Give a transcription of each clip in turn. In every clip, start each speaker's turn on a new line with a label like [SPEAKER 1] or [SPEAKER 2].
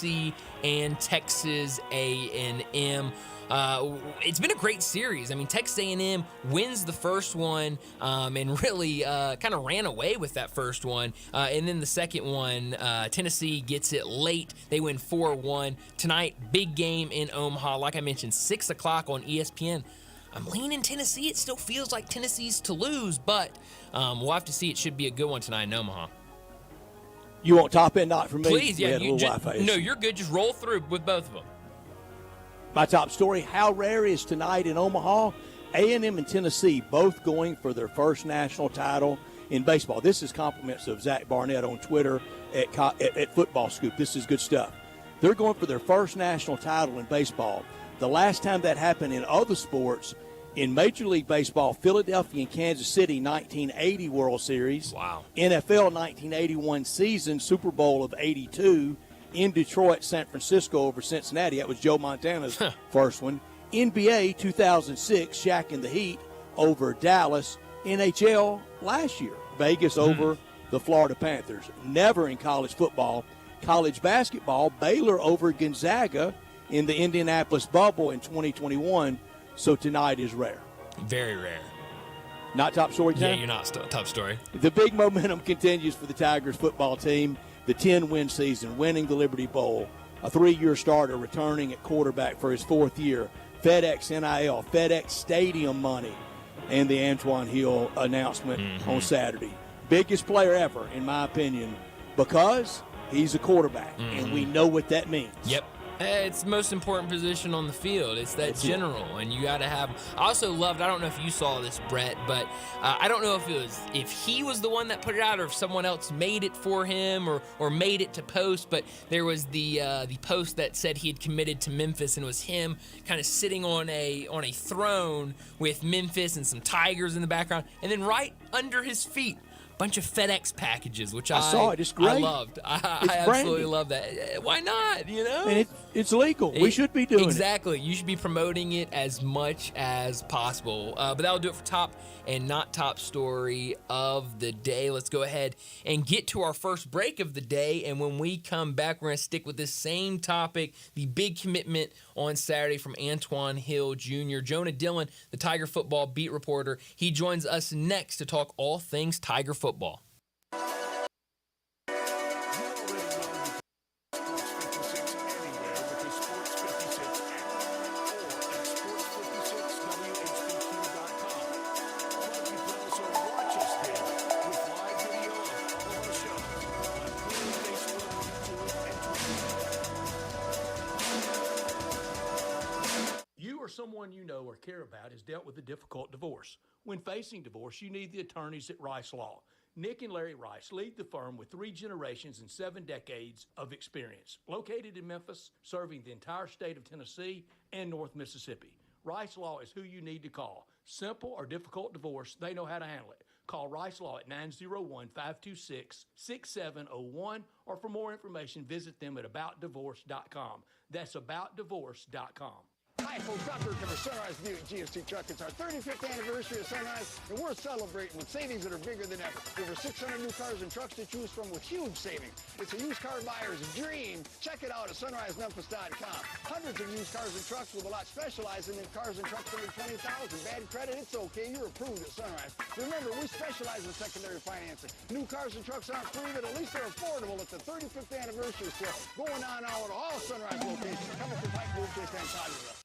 [SPEAKER 1] Tennessee and Texas A&M. It's been a great series. I mean, Texas A&M wins the first one and really kind of ran away with that first one. And then the second one, Tennessee gets it late. They win 4-1. Tonight, big game in Omaha. Like I mentioned, 6 o'clock on ESPN. I'm leaning Tennessee. It still feels like Tennessee's to lose, but we'll have to see. It should be a good one tonight in Omaha.
[SPEAKER 2] You want top end knock from me?
[SPEAKER 1] Please, yeah.
[SPEAKER 2] No,
[SPEAKER 1] you're good. Just roll through with both of them.
[SPEAKER 2] My top story, how rare is tonight in Omaha? A&M and Tennessee both going for their first national title in baseball. This is compliments of Zach Barnett on Twitter at Football Scoop. This is good stuff. They're going for their first national title in baseball. The last time that happened in other sports, in Major League Baseball, Philadelphia and Kansas City 1980 World Series.
[SPEAKER 1] Wow.
[SPEAKER 2] NFL 1981 season, Super Bowl of 82. In Detroit, San Francisco over Cincinnati. That was Joe Montana's first one. NBA 2006, Shaq and the Heat over Dallas. NHL last year, Vegas over the Florida Panthers. Never in college football. College basketball, Baylor over Gonzaga in the Indianapolis bubble in 2021. So tonight is rare.
[SPEAKER 1] Very rare.
[SPEAKER 2] Not top story time?
[SPEAKER 1] Yeah, you're not top story.
[SPEAKER 2] The big momentum continues for the Tigers football team. The 10-win season, winning the Liberty Bowl, a 3-year starter returning at quarterback for his 4th year, FedEx NIL, FedEx Stadium money, and the Antoine Hill announcement on Saturday. Biggest player ever, in my opinion, because he's a quarterback, and we know what that means.
[SPEAKER 1] Yep. It's the most important position on the field. It's that general, and you got to have. I also loved. I don't know if you saw this, Brett, but I don't know if he was the one that put it out, or if someone else made it for him, or made it to post. But there was the post that said he had committed to Memphis, and it was him kind of sitting on a throne with Memphis and some tigers in the background, and then right under his feet, bunch of FedEx packages, which I
[SPEAKER 2] saw it. It's great.
[SPEAKER 1] I loved. I absolutely love that. Why not? You know,
[SPEAKER 2] and it's legal. We should be doing
[SPEAKER 1] exactly. You should be promoting it as much as possible. But that'll do it for top and not top story of the day. Let's go ahead and get to our first break of the day. And when we come back, we're going to stick with this same topic, the big commitment on Saturday from Antoine Hill Jr. Jonah Dillon, the Tiger football beat reporter, he joins us next to talk all things Tiger football.
[SPEAKER 2] Someone you know or care about has dealt with a difficult divorce. When facing divorce, you need the attorneys at Rice Law. Nick and Larry Rice lead the firm with 3 generations and 7 decades of experience. Located in Memphis, serving the entire state of Tennessee and North Mississippi. Rice Law is who you need to call. Simple or difficult divorce, they know how to handle it. Call Rice Law at 901-526-6701, or for more information, visit them at aboutdivorce.com. That's aboutdivorce.com.
[SPEAKER 3] Hi, folks. Dr. Cover Sunrise Buick GMC Truck. It's our 35th anniversary of Sunrise, and we're celebrating with savings that are bigger than ever. Over 600 new cars and trucks to choose from with huge savings. It's a used car buyer's dream. Check it out at sunrisememphis.com. Hundreds of used cars and trucks with a lot specializing in cars and trucks under $20,000. Bad credit? It's okay. You're approved at Sunrise. Remember, we specialize in secondary financing. New cars and trucks aren't free, but at least they're affordable at the 35th anniversary sale going on now at all Sunrise locations. Coming from Pike, Blue Chase, and Toddler.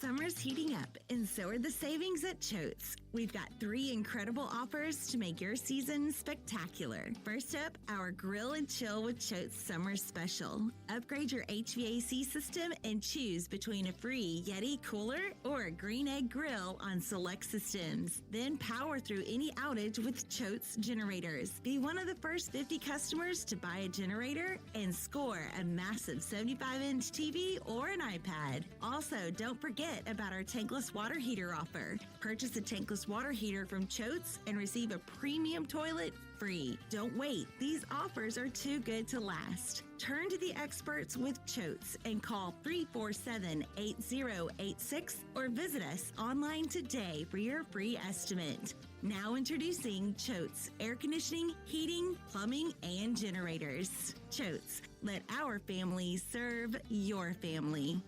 [SPEAKER 4] Summer's heating up, and so are the savings at Choate's. We've got 3 incredible offers to make your season spectacular. First up, our Grill and Chill with Choate's Summer Special. Upgrade your HVAC system and choose between a free Yeti cooler or a Green Egg grill on select systems. Then power through any outage with Choate's generators. Be one of the first 50 customers to buy a generator and score a massive 75-inch TV or an iPad. Also, don't forget about our tankless water heater offer. Purchase a tankless water heater from Choate's and receive a premium toilet free. Don't wait. These offers are too good to last. Turn to the experts with Choate's and call 347-8086 or visit us online today for your free estimate. Now introducing Choate's air conditioning, heating, plumbing, and generators. Choate's, Let our family serve your family.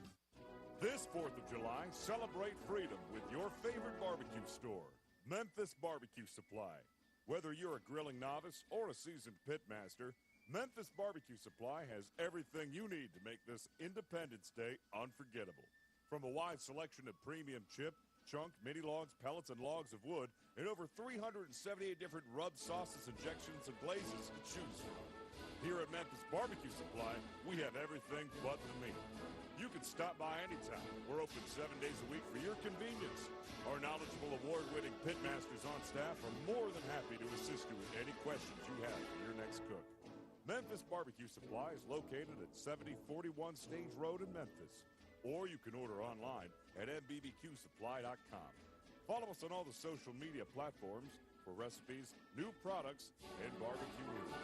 [SPEAKER 5] This 4th of July, celebrate freedom with your favorite barbecue store, Memphis Barbecue Supply. Whether you're a grilling novice or a seasoned pitmaster, Memphis Barbecue Supply has everything you need to make this Independence Day unforgettable. From a wide selection of premium chip, chunk, mini logs, pellets, and logs of wood, and over 378 different rub sauces, injections, and glazes to choose from. Here at Memphis Barbecue Supply, we have everything but the meat. You can stop by anytime. We're open 7 days a week for your convenience. Our knowledgeable, award-winning pitmasters on staff are more than happy to assist you with any questions you have for your next cook. Memphis Barbecue Supply is located at 7041 Stage Road in Memphis. Or you can order online at mbbqsupply.com. Follow us on all the social media platforms for recipes, new products, and barbecue news.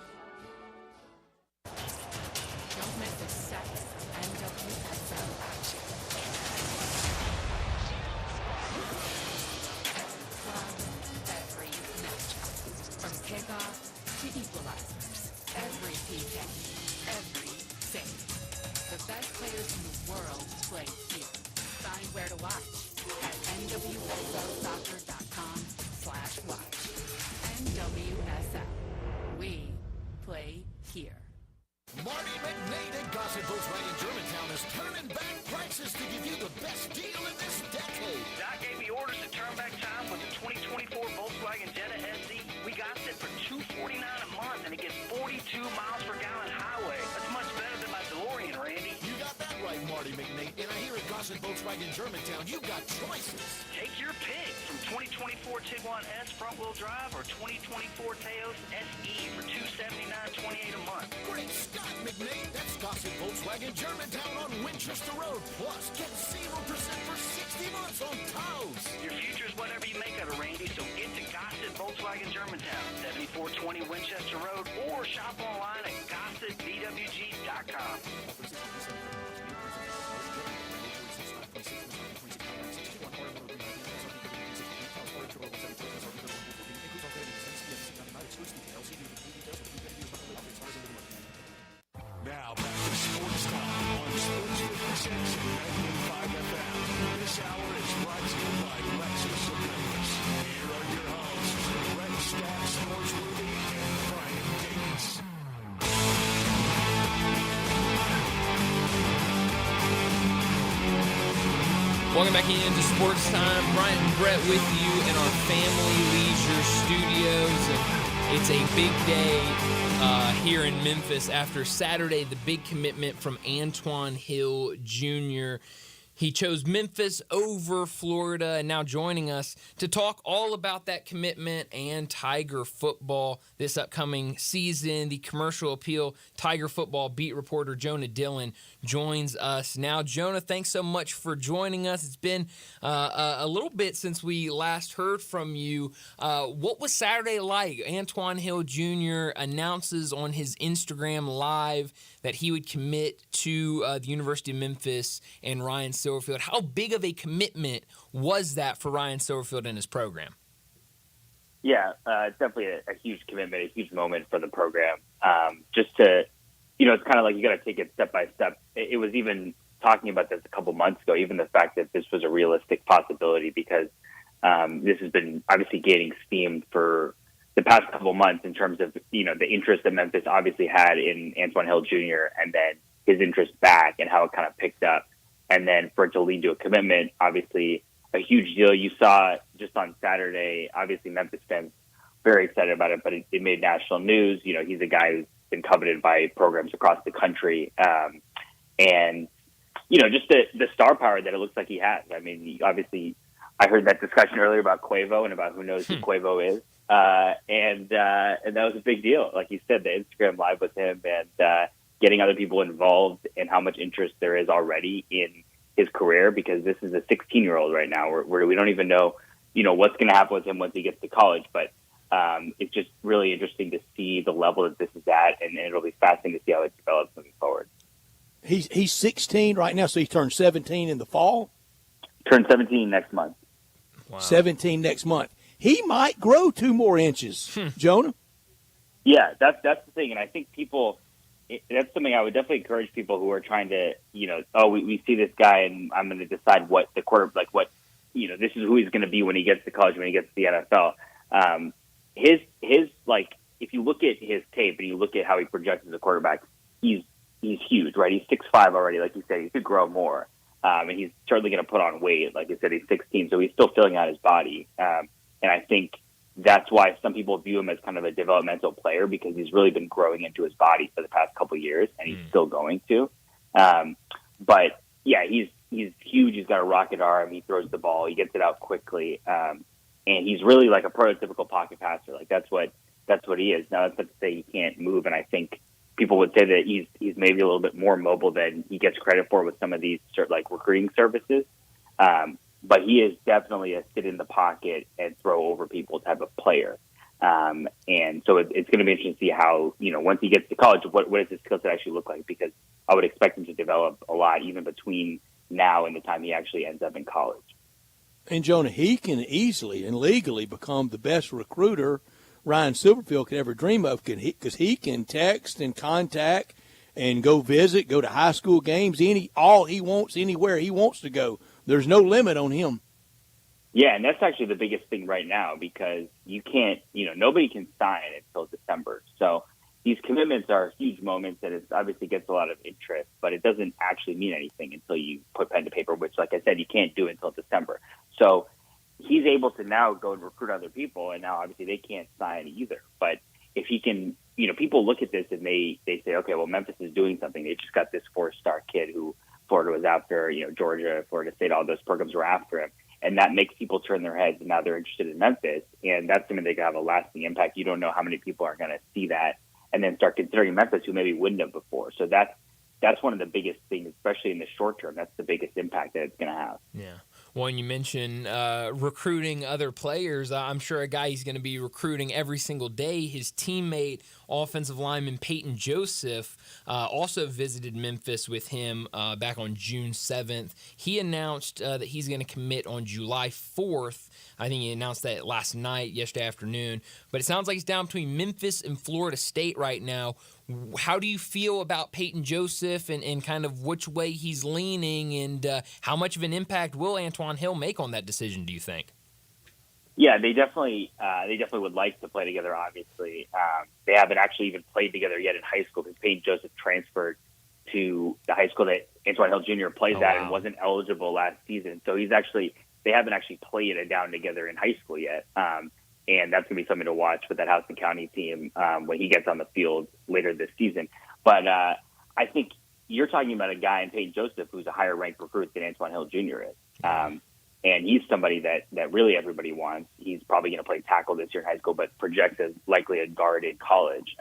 [SPEAKER 6] Don't miss a second of NWSL action. Every matchup, from kickoff to equalizers, every PK, every save. The best players in the world play here. Find where to watch at nwslsoccer.com/watch. NWSL. We play here.
[SPEAKER 7] Marty McNate at Gossett Volkswagen Germantown is turning back prices to give you the best deal in this decade.
[SPEAKER 8] Doc gave me orders to turn back time with the 2024 Volkswagen Jetta SE. We got it for $249 a month, and it gets 42 miles per gallon highway. That's much better than my DeLorean, Randy.
[SPEAKER 7] You got that right, Marty McNate. And I hear at Gossett Volkswagen Germantown, you got choices.
[SPEAKER 8] Take your pick from 2024 Tiguan S front-wheel drive or 2024 Teos SE for $279.28 a month.
[SPEAKER 7] Great Scott, McNate. That's Gossett Volkswagen Germantown on Winchester Road. Plus, get 0% for 60 months on Taos.
[SPEAKER 8] Your future's whatever you make of it, Randy, so get to Gossett Volkswagen Germantown, 7420 Winchester Road, or shop online at GossettVWG.com.
[SPEAKER 5] Now back to Sportstime on Sports with Sense 95 FM. This hour is brought to you by Lexus of Memphis. Here are your hosts, Brett Stack, Sportsworthy, and Brian Davis.
[SPEAKER 1] Welcome back into Sports Time. Bryant and Brett with you in our Family Leisure Studios. And it's a big day here in Memphis after Saturday, the big commitment from Antoine Hill Jr. He chose Memphis over Florida, and now joining us to talk all about that commitment and Tiger football this upcoming season. The Commercial Appeal Tiger football beat reporter Jonah Dillon joins us now. Jonah, thanks so much for joining us. It's been a little bit since we last heard from you. What was Saturday like? Antoine Hill Jr. announces on his Instagram Live that he would commit to the University of Memphis and Ryan Silverfield. How big of a commitment was that for Ryan Silverfield and his program?
[SPEAKER 9] Yeah, it's definitely a huge commitment, a huge moment for the program. Just to, it's kind of like you got to take it step by step. It was even talking about this a couple months ago, even the fact that this was a realistic possibility, because this has been obviously gaining steam for the past couple months in terms of, the interest that Memphis obviously had in Antoine Hill Jr. and then his interest back and how it kind of picked up. And then for it to lead to a commitment, obviously a huge deal. You saw just on Saturday, obviously Memphis fans very excited about it, but it made national news. He's a guy who's been coveted by programs across the country. And, just the star power that it looks like he has. I mean, obviously I heard that discussion earlier about Quavo and about who knows who Quavo is. And that was a big deal. Like you said, the Instagram Live with him and getting other people involved and how much interest there is already in his career, because this is a 16-year-old right now where we don't even know, what's going to happen with him once he gets to college. But it's just really interesting to see the level that this is at, and it'll be fascinating to see how it develops moving forward.
[SPEAKER 2] He's 16 right now, so he turned 17 in the fall?
[SPEAKER 9] Turns 17 next month.
[SPEAKER 1] Wow.
[SPEAKER 2] 17 next month. He might grow 2 more inches, Jonah.
[SPEAKER 9] Yeah, that's the thing. And I think people, that's something I would definitely encourage people who are trying to, we see this guy and I'm going to decide what the this is who he's going to be when he gets to college, when he gets to the NFL. His if you look at his tape and you look at how he projects as a quarterback, he's huge, right? He's 6'5" already, like you said. He could grow more, and he's certainly going to put on weight. Like I said, he's 16, so he's still filling out his body. And I think that's why some people view him as kind of a developmental player, because he's really been growing into his body for the past couple of years, and he's still going to. But yeah, he's huge. He's got a rocket arm. He throws the ball. He gets it out quickly, and he's really like a prototypical pocket passer. Like that's what he is. Now that's not to say he can't move, and I think people would say that he's maybe a little bit more mobile than he gets credit for with some of these recruiting services. But he is definitely a sit in the pocket and throw over people type of player. And so it's going to be interesting to see how, once he gets to college, what does his skill set actually look like? Because I would expect him to develop a lot even between now and the time he actually ends up in college.
[SPEAKER 2] And Jonah, he can easily and legally become the best recruiter Ryan Silverfield could ever dream of, because he can text and contact and go visit, go to high school games, all he wants, anywhere he wants to go. There's no limit on him.
[SPEAKER 9] Yeah, and that's actually the biggest thing right now, because you can't, nobody can sign until December. So these commitments are huge moments, and it obviously gets a lot of interest, but it doesn't actually mean anything until you put pen to paper, which, like I said, you can't do until December. So he's able to now go and recruit other people, and now obviously they can't sign either. But if he can, people look at this and they say, okay, well, Memphis is doing something. They just got this 4-star kid who Florida was after, Georgia, Florida State, all those programs were after him. And that makes people turn their heads, and now they're interested in Memphis. And that's something that can have a lasting impact. You don't know how many people are going to see that and then start considering Memphis who maybe wouldn't have before. So that's one of the biggest things, especially in the short term. That's the biggest impact that it's going to have.
[SPEAKER 1] Yeah. Well, and you mentioned recruiting other players. I'm sure a guy he's going to be recruiting every single day. His teammate, offensive lineman Peyton Joseph, also visited Memphis with him back on June 7th. He announced that he's going to commit on July 4th. I think he announced that last night, yesterday afternoon. But it sounds like he's down between Memphis and Florida State right now. How do you feel about Peyton Joseph and kind of which way he's leaning, and how much of an impact will Antoine Hill make on that decision, do you think?
[SPEAKER 9] Yeah, they definitely would like to play together, obviously. They haven't actually even played together yet in high school, because Peyton Joseph transferred to the high school that Antoine Hill Jr. plays at and wasn't eligible last season. So they haven't actually played it down together in high school yet. And that's going to be something to watch with that Houston County team when he gets on the field later this season. But I think you're talking about a guy in Peyton Joseph who's a higher-ranked recruit than Antoine Hill Jr. is. And he's somebody that really everybody wants. He's probably going to play tackle this year in high school, but projects as likely a guard in college.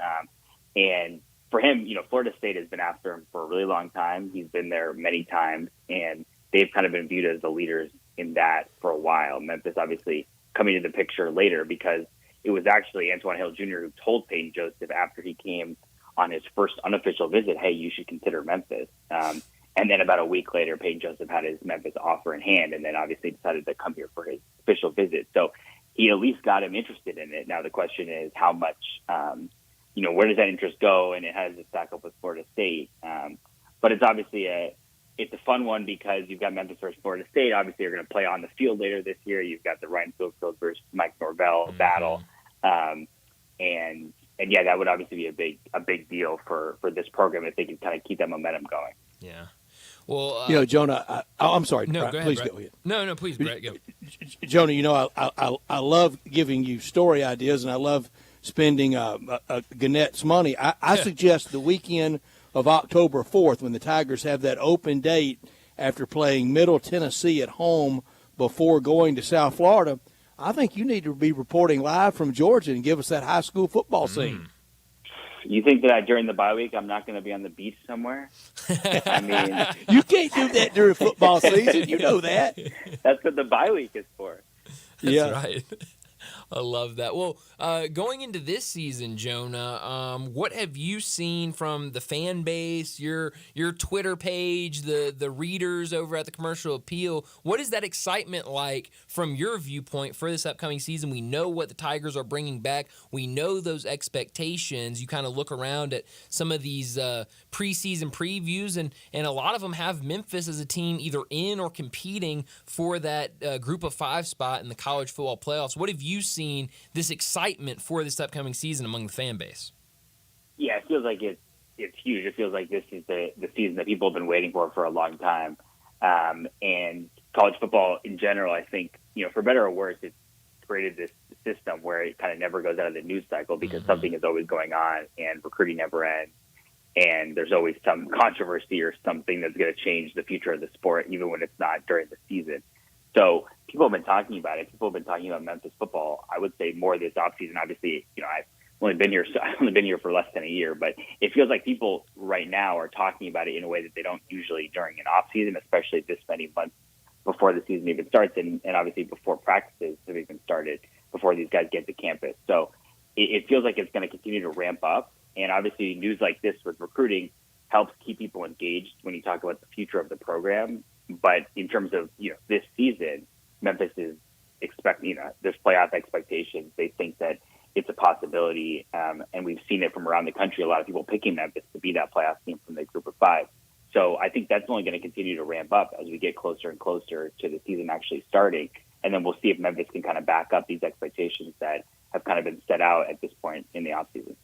[SPEAKER 9] And for him, Florida State has been after him for a really long time. He's been there many times, and they've kind of been viewed as the leaders in that for a while. Memphis obviously coming into the picture later, because it was actually Antoine Hill Jr. who told Peyton Joseph after he came on his first unofficial visit, hey, you should consider Memphis. And then about a week later, Peyton Joseph had his Memphis offer in hand, and then obviously decided to come here for his official visit. So he at least got him interested in it. Now the question is how much, where does that interest go, and how does it stack up with Florida State? But it's obviously it's a fun one, because you've got Memphis versus Florida State. Obviously, you're going to play on the field later this year. You've got the Ryan Silverfield versus Mike Norvell battle. And yeah, that would obviously be a big deal for this program if they can kind of keep that momentum going.
[SPEAKER 1] Yeah. Well,
[SPEAKER 2] Jonah, I'm sorry.
[SPEAKER 1] No, go ahead,
[SPEAKER 2] please
[SPEAKER 1] Brett.
[SPEAKER 2] go ahead.
[SPEAKER 1] No, please, Brett, go.
[SPEAKER 2] Jonah, I love giving you story ideas, and I love spending Gannett's money. I suggest the weekend of October 4th, when the Tigers have that open date after playing Middle Tennessee at home before going to South Florida, I think you need to be reporting live from Georgia and give us that high school football scene.
[SPEAKER 9] You think that during the bye week I'm not going to be on the beach somewhere? I mean,
[SPEAKER 2] you can't do that during football season. You know that.
[SPEAKER 9] That's what the bye week is for.
[SPEAKER 1] That's right. I love that. Well, going into this season, Jonah, what have you seen from the fan base, your Twitter page, the readers over at the Commercial Appeal? What is that excitement like from your viewpoint for this upcoming season? We know what the Tigers are bringing back. We know those expectations. You kind of look around at some of these preseason previews, and a lot of them have Memphis as a team either in or competing for that group of 5 spot in the college football playoffs. What have you seen this excitement for this upcoming season among the fan base?
[SPEAKER 9] Yeah, it feels like it's huge. It feels like this is the season that people have been waiting for a long time. And college football in general, I think, for better or worse, it's created this system where it kind of never goes out of the news cycle because something is always going on and recruiting never ends. And there's always some controversy or something that's going to change the future of the sport, even when it's not during the season. So people have been talking about it. People have been talking about Memphis football, I would say, more this offseason. Obviously, I've only been here for less than a year, but it feels like people right now are talking about it in a way that they don't usually during an offseason, especially this many months before the season even starts and obviously before practices have even started, before these guys get to campus. So it feels like it's going to continue to ramp up. And obviously news like this with recruiting helps keep people engaged when you talk about the future of the program. But in terms of, this season, Memphis is expecting, there's playoff expectations. They think that it's a possibility. And we've seen it from around the country, a lot of people picking Memphis to be that playoff team from the group of 5. So I think that's only going to continue to ramp up as we get closer and closer to the season actually starting. And then we'll see if Memphis can kind of back up these expectations that have kind of been set out at this point in the offseason.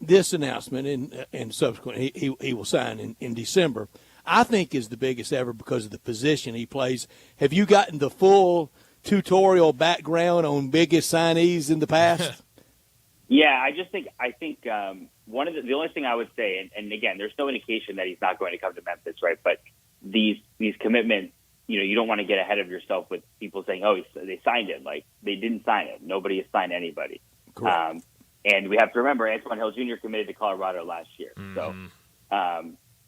[SPEAKER 2] This announcement and subsequently he will sign in December, I think is the biggest ever because of the position he plays. Have you gotten the full tutorial background on biggest signees in the past?
[SPEAKER 9] Yeah, I think one of the only thing I would say, and again, there's no indication that he's not going to come to Memphis, right? But these commitments, you don't want to get ahead of yourself with people saying, "Oh, they signed it." Like they didn't sign it. Nobody has signed anybody.
[SPEAKER 2] Correct.
[SPEAKER 9] And we have to remember, Antoine Hill Jr. committed to Colorado last year. So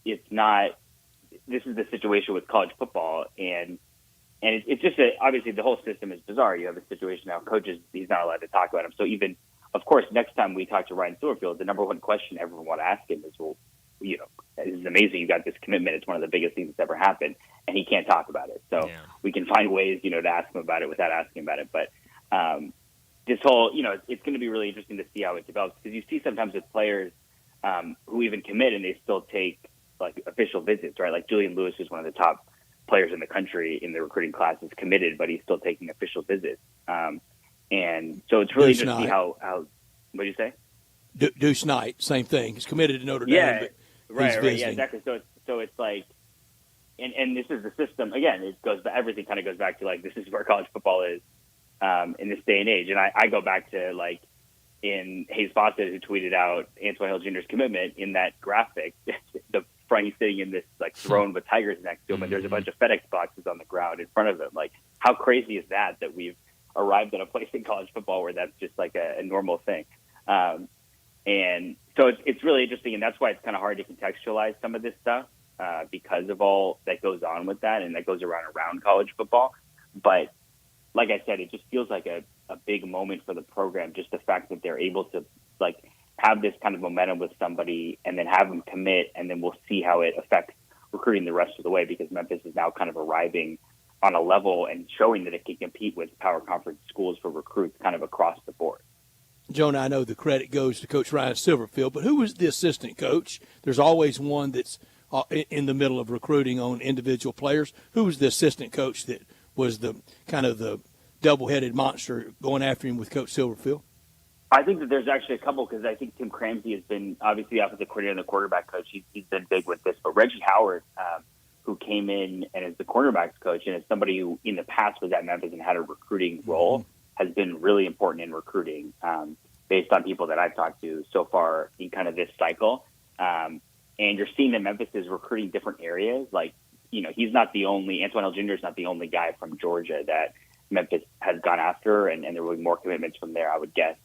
[SPEAKER 9] it's not – this is the situation with college football. And it's just obviously the whole system is bizarre. You have a situation now, coaches, he's not allowed to talk about him. So even, of course, next time we talk to Ryan Silverfield, the number one question everyone will ask him is, well, this is amazing. You got this commitment. It's one of the biggest things that's ever happened. And he can't talk about it. So we can find ways, to ask him about it without asking about it. But this whole, it's going to be really interesting to see how it develops because you see sometimes with players who even commit and they still take like official visits, right? Like Julian Lewis is one of the top players in the country in the recruiting class is committed, but he's still taking official visits. And so it's really interesting to see how what do you say?
[SPEAKER 2] Deuce Knight, same thing. He's committed to Notre Dame.
[SPEAKER 9] Yeah,
[SPEAKER 2] but
[SPEAKER 9] right. Yeah, exactly. So it's like, and this is the system. Again, it goes, everything kind of goes back to like, this is where college football is. In this day and age. And I go back to like in Hayes Fawcett who tweeted out Antoine Hill Jr.'s commitment in that graphic, the front he's sitting in this like throne with tigers next to him and there's a bunch of FedEx boxes on the ground in front of him. Like how crazy is that we've arrived at a place in college football where that's just like a normal thing. And so it's really interesting and that's why it's kind of hard to contextualize some of this stuff because of all that goes on with that and that goes around college football. But like I said, it just feels like a big moment for the program, just the fact that they're able to like have this kind of momentum with somebody and then have them commit, and then we'll see how it affects recruiting the rest of the way because Memphis is now kind of arriving on a level and showing that it can compete with power conference schools for recruits kind of across the board.
[SPEAKER 2] Jonah, I know the credit goes to Coach Ryan Silverfield, but who was the assistant coach? There's always one that's in the middle of recruiting on individual players. Who was the assistant coach that was the kind of the double-headed monster going after him with Coach Silverfield?
[SPEAKER 9] I think that there's actually a couple because I think Tim Cramsey has been obviously offensive coordinator and the quarterback coach. He's been big with this. But Reggie Howard, who came in and is the cornerbacks coach and is somebody who in the past was at Memphis and had a recruiting role, has been really important in recruiting based on people that I've talked to so far in kind of this cycle. And you're seeing that Memphis is recruiting different areas. Like, he's not the only – Antoine Hill Jr. is not the only guy from Georgia that Memphis has gone after, and there will be more commitments from there, I would guess,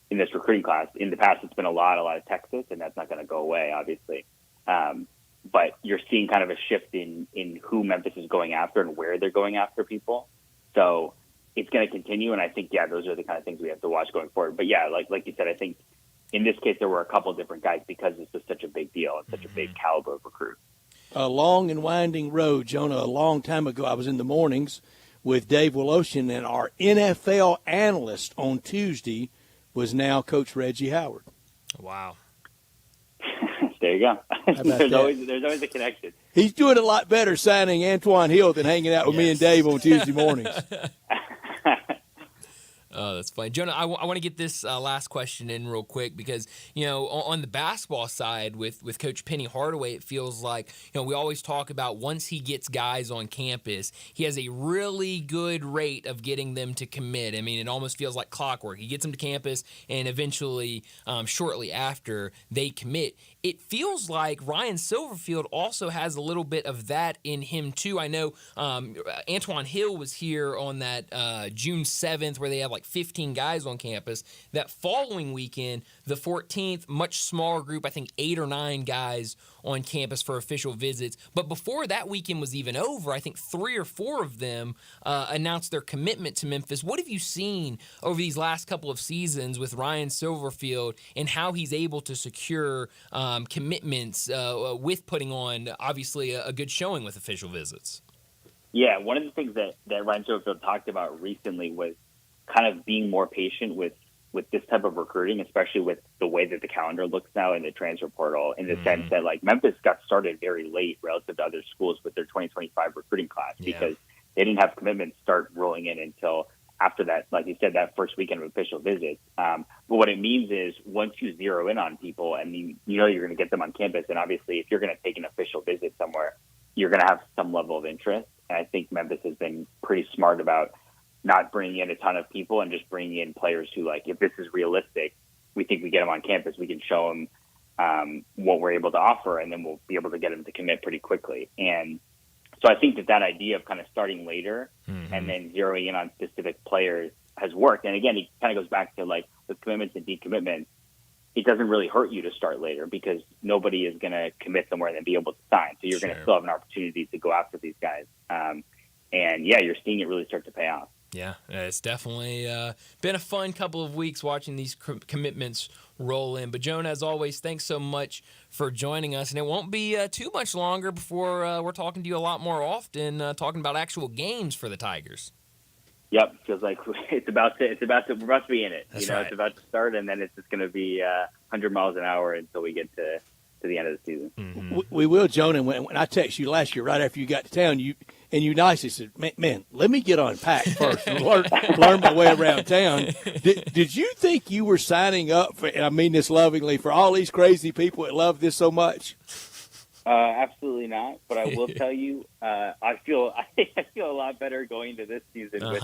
[SPEAKER 9] in this recruiting class. In the past, it's been a lot of Texas, and that's not going to go away, obviously. But you're seeing kind of a shift in who Memphis is going after and where they're going after people. So it's going to continue. And I think, those are the kind of things we have to watch going forward. But like you said, I think in this case, there were a couple of different guys because this was such a big deal and such a big caliber of recruit.
[SPEAKER 2] A long and winding road, Jonah. A long time ago, I was in the mornings with Dave Woloshin, and our NFL analyst on Tuesday was now Coach Reggie Howard.
[SPEAKER 1] Wow.
[SPEAKER 9] There you go. There's always a connection.
[SPEAKER 2] He's doing a lot better signing Antoine Hill than hanging out with me and Dave on Tuesday mornings.
[SPEAKER 1] Oh, that's funny. Jonah, I want to get this last question in real quick because, on the basketball side with Coach Penny Hardaway, it feels like, we always talk about once he gets guys on campus, he has a really good rate of getting them to commit. I mean, it almost feels like clockwork. He gets them to campus, and eventually, shortly after, they commit. It feels like Ryan Silverfield also has a little bit of that in him, too. I know Antoine Hill was here on that June 7th where they had like 15 guys on campus. That following weekend, the 14th, much smaller group, I think 8 or 9 guys on campus for official visits. But before that weekend was even over, I think 3 or 4 of them announced their commitment to Memphis. What have you seen over these last couple of seasons with Ryan Silverfield and how he's able to secure commitments with putting on, obviously, a good showing with official visits?
[SPEAKER 9] Yeah, one of the things that Ryan Silverfield talked about recently was kind of being more patient with this type of recruiting, especially with the way that the calendar looks now in the transfer portal, in the sense that like Memphis got started very late relative to other schools with their 2025 recruiting class because they didn't have commitments start rolling in until after that, like you said, that first weekend of official visits. But what it means is once you zero in on people and you're going to get them on campus, and obviously if you're going to take an official visit somewhere, you're going to have some level of interest. And I think Memphis has been pretty smart about not bringing in a ton of people and just bringing in players who, like, if this is realistic, we think we get them on campus, we can show them what we're able to offer, and then we'll be able to get them to commit pretty quickly. And so I think that idea of kind of starting later and then zeroing in on specific players has worked. And again, it kind of goes back to like with commitments and decommitments, it doesn't really hurt you to start later because nobody is going to commit somewhere and then be able to sign. So you're going to still have an opportunity to go after these guys. And you're seeing it really start to pay off.
[SPEAKER 1] Yeah, it's definitely been a fun couple of weeks watching these commitments roll in. But, Jonah, as always, thanks so much for joining us. And it won't be too much longer before we're talking to you a lot more often, talking about actual games for the Tigers.
[SPEAKER 9] Yep, feels like we're about to be in it.
[SPEAKER 1] That's
[SPEAKER 9] right.
[SPEAKER 1] It's
[SPEAKER 9] about to start, and then it's just going to be 100 miles an hour until we get to the end of the season.
[SPEAKER 2] We will, Jonah. When I texted you last year, right after you got to town, you nicely said, man, let me get unpacked first and learn my way around town. Did you think you were signing up for, and I mean this lovingly, for all these crazy people that love this so much?
[SPEAKER 9] Absolutely not. But I will tell you, I feel a lot better going into this season with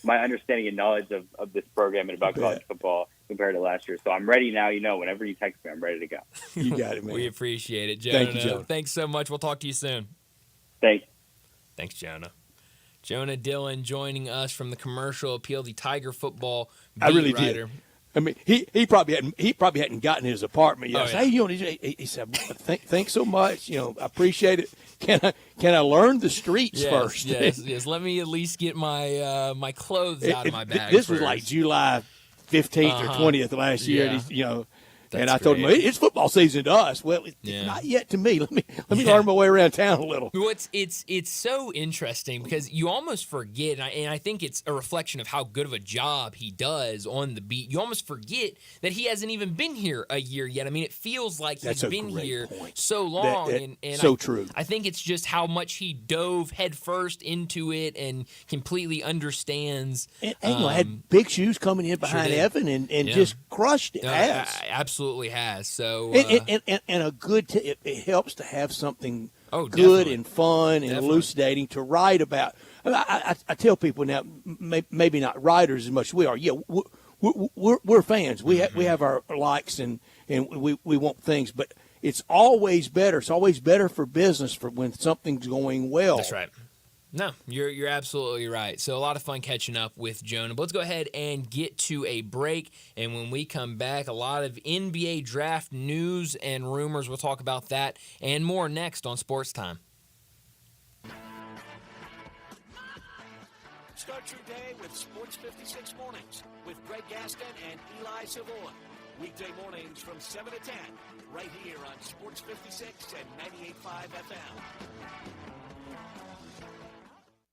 [SPEAKER 9] my understanding and knowledge of this program and about college football compared to last year. So I'm ready now. Whenever you text me, I'm ready to go.
[SPEAKER 2] You got it, man.
[SPEAKER 1] We appreciate it, Jonah.
[SPEAKER 2] Thank you, Jonah.
[SPEAKER 1] Thanks so much. We'll talk to you soon.
[SPEAKER 9] Thanks,
[SPEAKER 1] Jonah. Jonah Dillon joining us from the Commercial Appeal, the Tiger football beat
[SPEAKER 2] I really
[SPEAKER 1] writer.
[SPEAKER 2] did. I mean, he probably hadn't gotten his apartment yet.
[SPEAKER 1] Oh,
[SPEAKER 2] I said, hey, he said, thanks so much. I appreciate it. Can I learn the streets first?
[SPEAKER 1] Yes. Let me at least get my my clothes out of my bag.
[SPEAKER 2] This
[SPEAKER 1] first.
[SPEAKER 2] was like July 15th or 20th last year.
[SPEAKER 1] Yeah.
[SPEAKER 2] And I told him, it's football season to us. Well, it's not yet to me. Let me learn my way around town a little.
[SPEAKER 1] Well, it's so interesting because you almost forget, and I think it's a reflection of how good of a job he does on the beat. You almost forget that he hasn't even been here a year yet. I mean, it feels like he's been here so long. And
[SPEAKER 2] so true.
[SPEAKER 1] I think it's just how much he dove headfirst into it and completely understands.
[SPEAKER 2] And had big shoes coming in behind Evan and just crushed it.
[SPEAKER 1] Absolutely has. So
[SPEAKER 2] and a good it helps to have something good and fun and elucidating to write about. I tell people now, maybe not writers as much as we are. Yeah, we're fans. We have our likes and we want things, but it's always better. It's always better for business for when something's going well.
[SPEAKER 1] That's right. No, you're absolutely right. So a lot of fun catching up with Jonah. But let's go ahead and get to a break. And when we come back, a lot of NBA draft news and rumors. We'll talk about that and more next on Sportstime.
[SPEAKER 7] Start your day with Sports 56 Mornings with Greg Gaston and Eli Savoy. Weekday mornings from 7 to 10, right here on Sports 56 and 98.5 FM.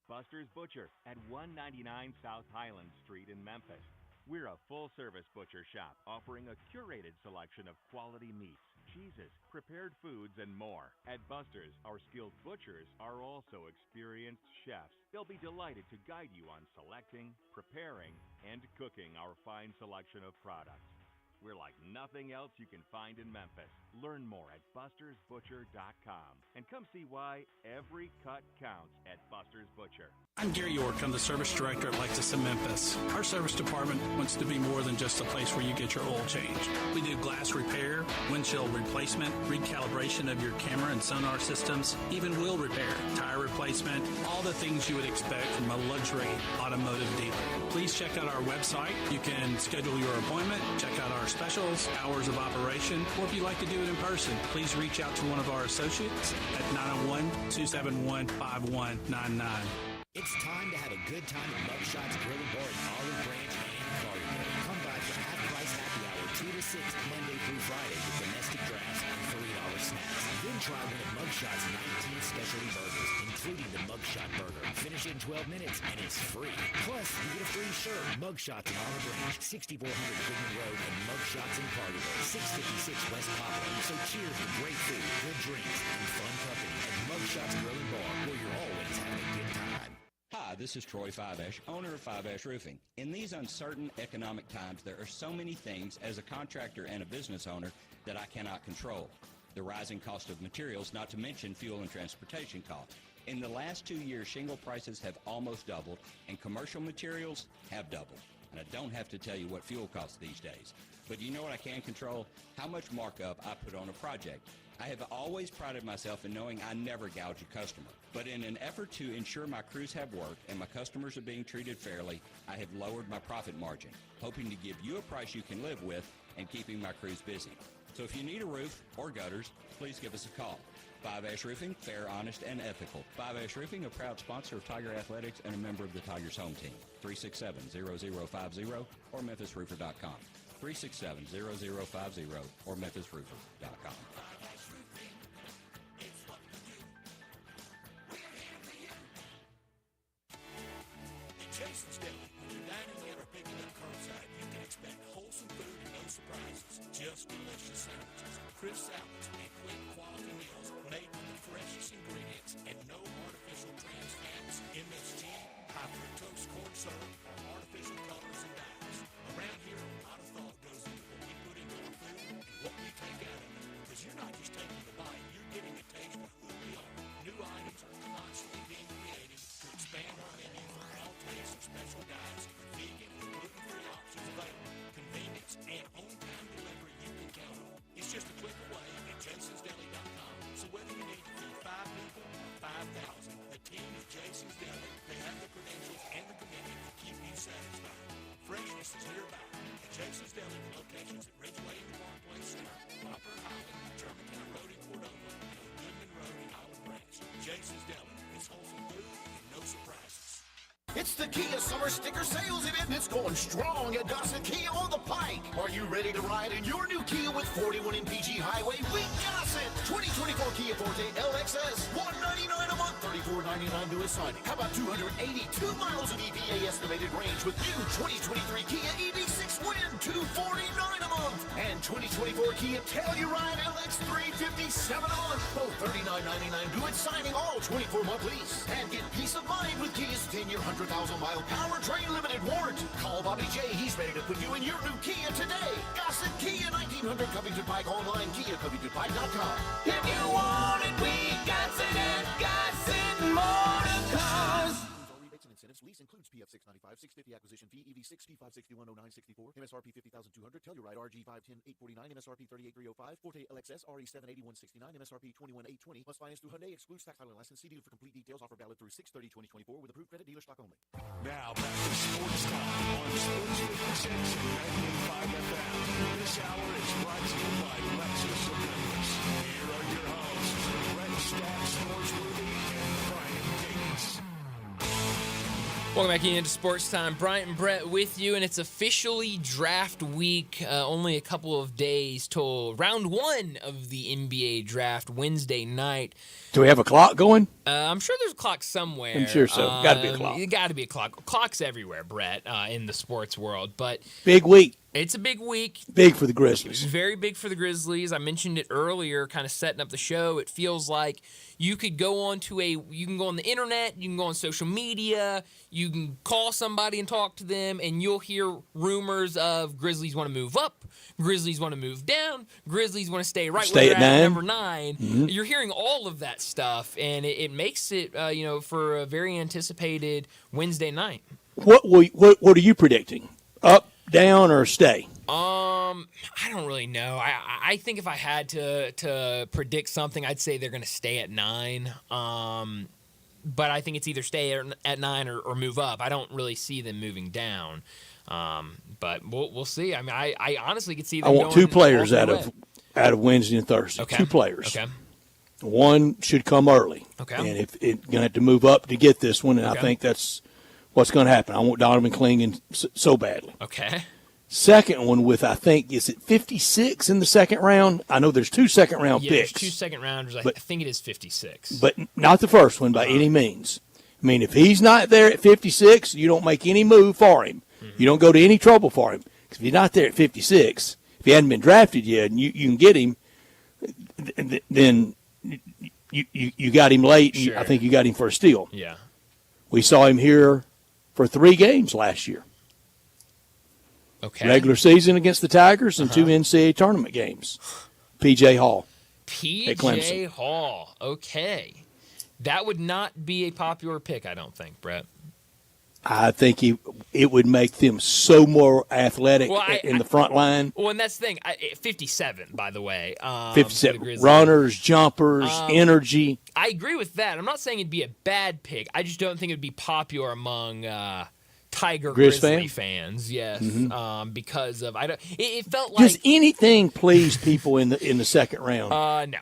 [SPEAKER 10] Buster's Butcher at 199 South Highland Street in Memphis. We're a full-service butcher shop offering a curated selection of quality meats, cheeses, prepared foods, and more. At Buster's, our skilled butchers are also experienced chefs. They'll be delighted to guide you on selecting, preparing, and cooking our fine selection of products. We're like nothing else you can find in Memphis. Learn more at bustersbutcher.com and come see why every cut counts at Buster's Butcher.
[SPEAKER 11] I'm Gary York. I'm the service director at Lexus in Memphis. Our service department wants to be more than just a place where you get your oil changed. We do glass repair, windshield replacement, recalibration of your camera and sonar systems, even wheel repair, tire replacement, all the things you would expect from a luxury automotive dealer. Please check out our website. You can schedule your appointment, check out our specials, hours of operation, or if you'd like to do it in person, please reach out to one of our associates at 901-271-5199.
[SPEAKER 12] It's time to have a good time at Mugshots Grill and Bar in Olive Branch and Collierville. Come by for half-price happy hour 2 to 6 Monday through Friday with domestic drafts and $3 snacks. Then try one of Mugshots 19 specialty burgers, including the Mugshot Burger. Finish in 12 minutes and it's free. Plus, you get a free shirt. Mugshots in Olive Branch, 6400 Goodman Road, and Mugshots in Collierville, 656 West Poplar. So cheers to great food, good drinks, and fun company at Mugshots Grill and Bar, where you're always having a good time.
[SPEAKER 13] Hi, this is Troy Fiveash, owner of Fiveash Roofing. In these uncertain economic times, there are so many things as a contractor and a business owner that I cannot control. The rising cost of materials, not to mention fuel and transportation costs. In the last 2 years, shingle prices have almost doubled, and commercial materials have doubled. And I don't have to tell you what fuel costs these days. But you know what I can control? How much markup I put on a project. I have always prided myself in knowing I never gouge a customer. But in an effort to ensure my crews have work and my customers are being treated fairly, I have lowered my profit margin, hoping to give you a price you can live with and keeping my crews busy. So if you need a roof or gutters, please give us a call. Fiveash Roofing, fair, honest, and ethical. Fiveash Roofing, a proud sponsor of Tiger Athletics and a member of the Tigers home team. 367-0050 or memphisroofer.com. 367-0050 or memphisroofer.com.
[SPEAKER 7] Jason's Deli. When you're dining in or picking up curbside, you can expect wholesome food and no surprises. Just delicious sandwiches, crisp salads, and quick quality meals made with the freshest ingredients and no artificial trans fats, MSG, high fructose corn syrup, or artificial colors and dyes. Around here, a lot of thought goes into what we put into our food and what we take out of it. Because you're not just taking the bite, you're getting a taste of who we are. New items are constantly being created to expand our menu for all tastes and special diets, vegan and gluten-free options available. Convenience and on-time delivery you can count on. It's just a click away at jasonsdeli.com. So whether you need to feed 5 people or 5,000, the team at Jason's Deli, they have the credentials and the commitment to keep you satisfied. Freshness is nearby at Jason's Deli with locations at Ridgeway and Park Place Center, Poplar Highland, Germantown Road in Cordova, and on Goodman Road in Olive Branch. Jason's Deli. It's wholesome food and no surprises. It's the Kia Summer Sticker Sales Event, and it's going strong at Gossett Kia on the Pike. Are you ready to ride in your new Kia with 41 MPG Highway? We Gossett! 2024 Kia Forte LXS, $199 a month, $34.99 to a signing. How about 282 miles of EPA estimated range with new 2023 Kia EV6 Win, $249 a month. And 2024 Kia Telluride LX3, $57 a month, both $39.99 due at signing, all 24-month lease. And get peace of mind with Kia's 10-year 100,000-mile powertrain limited warranty. Call Bobby J. He's ready to put you in your new Kia today. Gossett Kia, 1900 Covington Pike, online, KiaCovingtonPike.com.
[SPEAKER 14] If you want it, we got it at Gossett Motor Cars.
[SPEAKER 7] Rebates and incentives. Lease includes PF 695, 650 acquisition fee, EV6 P561 0964, MSRP 50,200, Telluride RG 510 849, MSRP 38305, Forte LXS RE 78169, MSRP 21820. Must finance through Hyundai. Excludes tax title license. See dealer for complete details. Offer valid through 6/30/2024 with approved credit, dealer stock only.
[SPEAKER 5] Now back to Sports Time on Sports 56 and 98.5 FM. This hour is brought to you by Lexus of Memphis. Here are your hosts, Brett Stack, Sportsworthy, and Brian Davis.
[SPEAKER 1] Welcome back into Sports Time. Bryant and Brett with you, and it's officially draft week. Only a couple of days till round one of the NBA draft, Wednesday night.
[SPEAKER 2] Do we have a clock going?
[SPEAKER 1] I'm sure there's a clock somewhere.
[SPEAKER 2] I'm sure so. Got to be a clock.
[SPEAKER 1] Got to be a clock. Clocks everywhere, Brett, in the sports world. But
[SPEAKER 2] big week.
[SPEAKER 1] It's a big week.
[SPEAKER 2] Big for the Grizzlies.
[SPEAKER 1] Very big for the Grizzlies. I mentioned it earlier, kind of setting up the show. It feels like you can go on the internet, you can go on social media, you can call somebody and talk to them, and you'll hear rumors of Grizzlies want to move up, Grizzlies want to move down, Grizzlies want to stay where they're at number 9. Mm-hmm. You're hearing all of that stuff, and it makes it, for a very anticipated Wednesday night.
[SPEAKER 2] What are you predicting? Up, down, or stay?
[SPEAKER 1] I don't really know. I think if I had to predict something, I'd say they're going to stay at 9. But I think it's either stay at 9 or move up. I don't really see them moving down. But we'll see. I mean, I honestly could see them.
[SPEAKER 2] I want
[SPEAKER 1] going
[SPEAKER 2] 2 players out
[SPEAKER 1] of
[SPEAKER 2] of Wednesday and Thursday.
[SPEAKER 1] Okay.
[SPEAKER 2] 2 players.
[SPEAKER 1] Okay.
[SPEAKER 2] One should come early.
[SPEAKER 1] Okay.
[SPEAKER 2] And if it's going to have to move up to get this one, and I think that's what's going to happen. I want Donovan Clingan so badly.
[SPEAKER 1] Okay.
[SPEAKER 2] Second one with, I think, is it 56 in the second round? I know there's 2 second-round picks.
[SPEAKER 1] There's 2 second-rounders. I think it is 56.
[SPEAKER 2] But not the first one by any means. I mean, if he's not there at 56, you don't make any move for him. Mm-hmm. You don't go to any trouble for him. Because if he's not there at 56, if he hadn't been drafted yet and you can get him, then you got him late.
[SPEAKER 1] Sure.
[SPEAKER 2] I think you got him for a steal.
[SPEAKER 1] Yeah.
[SPEAKER 2] We saw him here for 3 games last year.
[SPEAKER 1] Okay.
[SPEAKER 2] Regular season against the Tigers and 2 NCAA tournament games. P.J. Hall.
[SPEAKER 1] P.J. Hall. Okay. That would not be a popular pick, I don't think, Brett.
[SPEAKER 2] I think it would make them so more athletic in the front line.
[SPEAKER 1] Well, and that's the thing. 57, by the way.
[SPEAKER 2] 57. Runners, jumpers, energy.
[SPEAKER 1] I agree with that. I'm not saying it'd be a bad pick. I just don't think it'd be popular among Grizzly fans. Yes, because of it felt like
[SPEAKER 2] does anything please people in the second round?
[SPEAKER 1] No.